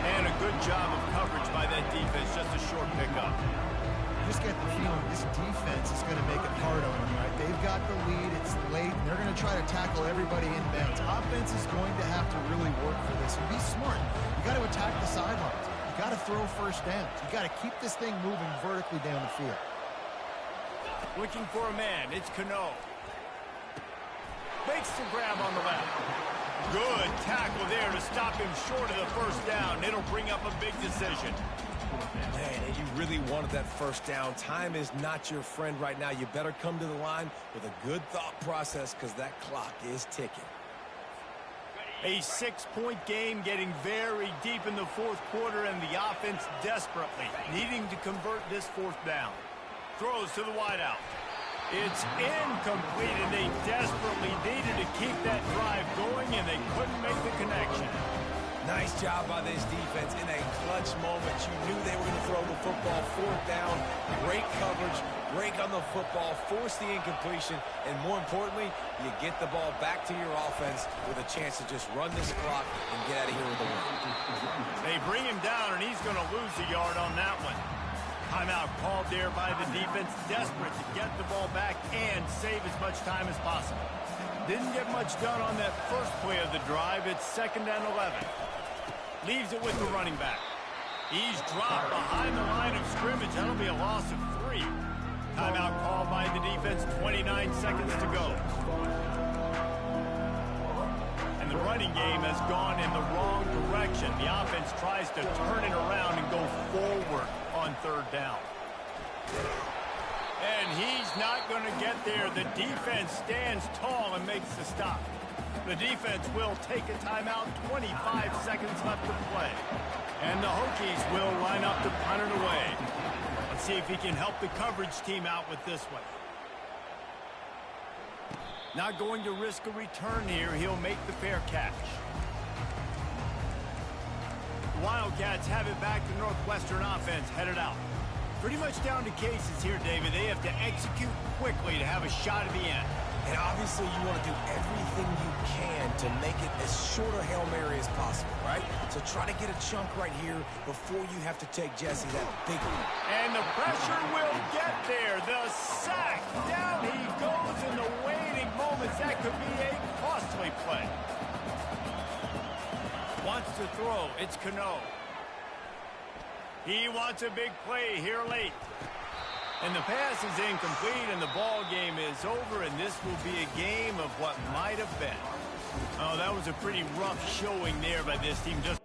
And a good job of coverage by that defense. Just a short pickup. You just get the feeling this defense is going to make it hard on them, right? They've got the lead. It's late. And they're going to try to tackle everybody inbounds. Offense is going to have to really work for this. And be smart. You got to attack the sidelines. You got to throw first downs. You got to keep this thing moving vertically down the field. Looking for a man. It's Cano. Makes the grab on the left. Good tackle there to stop him short of the first down. It'll bring up a big decision. Man, and you really wanted that first down. Time is not your friend right now. You better come to the line with a good thought process because that clock is ticking. A 6-point game getting very deep in the fourth quarter, and the offense desperately needing to convert this fourth down. Throws to the wideout. It's incomplete, and they desperately needed to keep that drive going, and they couldn't make the connection. Nice job by this defense in a clutch moment. You knew they were going to throw the football. Fourth down, great coverage, break on the football, force the incompletion, and more importantly, you get the ball back to your offense with a chance to just run this clock and get out of here with a win. They bring him down, and he's going to lose a yard on that one. Timeout called there by the defense, desperate to get the ball back and save as much time as possible. Didn't get much done on that first play of the drive. It's 2nd and 11. Leaves it with the running back. He's dropped behind the line of scrimmage. That'll be a loss of 3. Timeout called by the defense, 29 seconds to go. And the running game has gone in the wrong direction. The offense tries to turn it around and go forward on 3rd down. And he's not going to get there. The defense stands tall and makes the stop. The defense will take a timeout. 25 seconds left to play. And the Hokies will line up to punt it away. Let's see if he can help the coverage team out with this one. Not going to risk a return here. He'll make the fair catch. The Wildcats have it back to Northwestern offense headed out. Pretty much down to cases here, David. They have to execute quickly to have a shot at the end. And obviously you want to do everything you can to make it as short a Hail Mary as possible, right? So try to get a chunk right here before you have to take Jesse that big one. And the pressure will get there. The sack. Down he goes in the waiting moments. That could be a costly play. Wants to throw. It's Cano. He wants a big play here late. And the pass is incomplete, and the ball game is over, and this will be a game of what might have been. Oh, that was a pretty rough showing there by this team. Just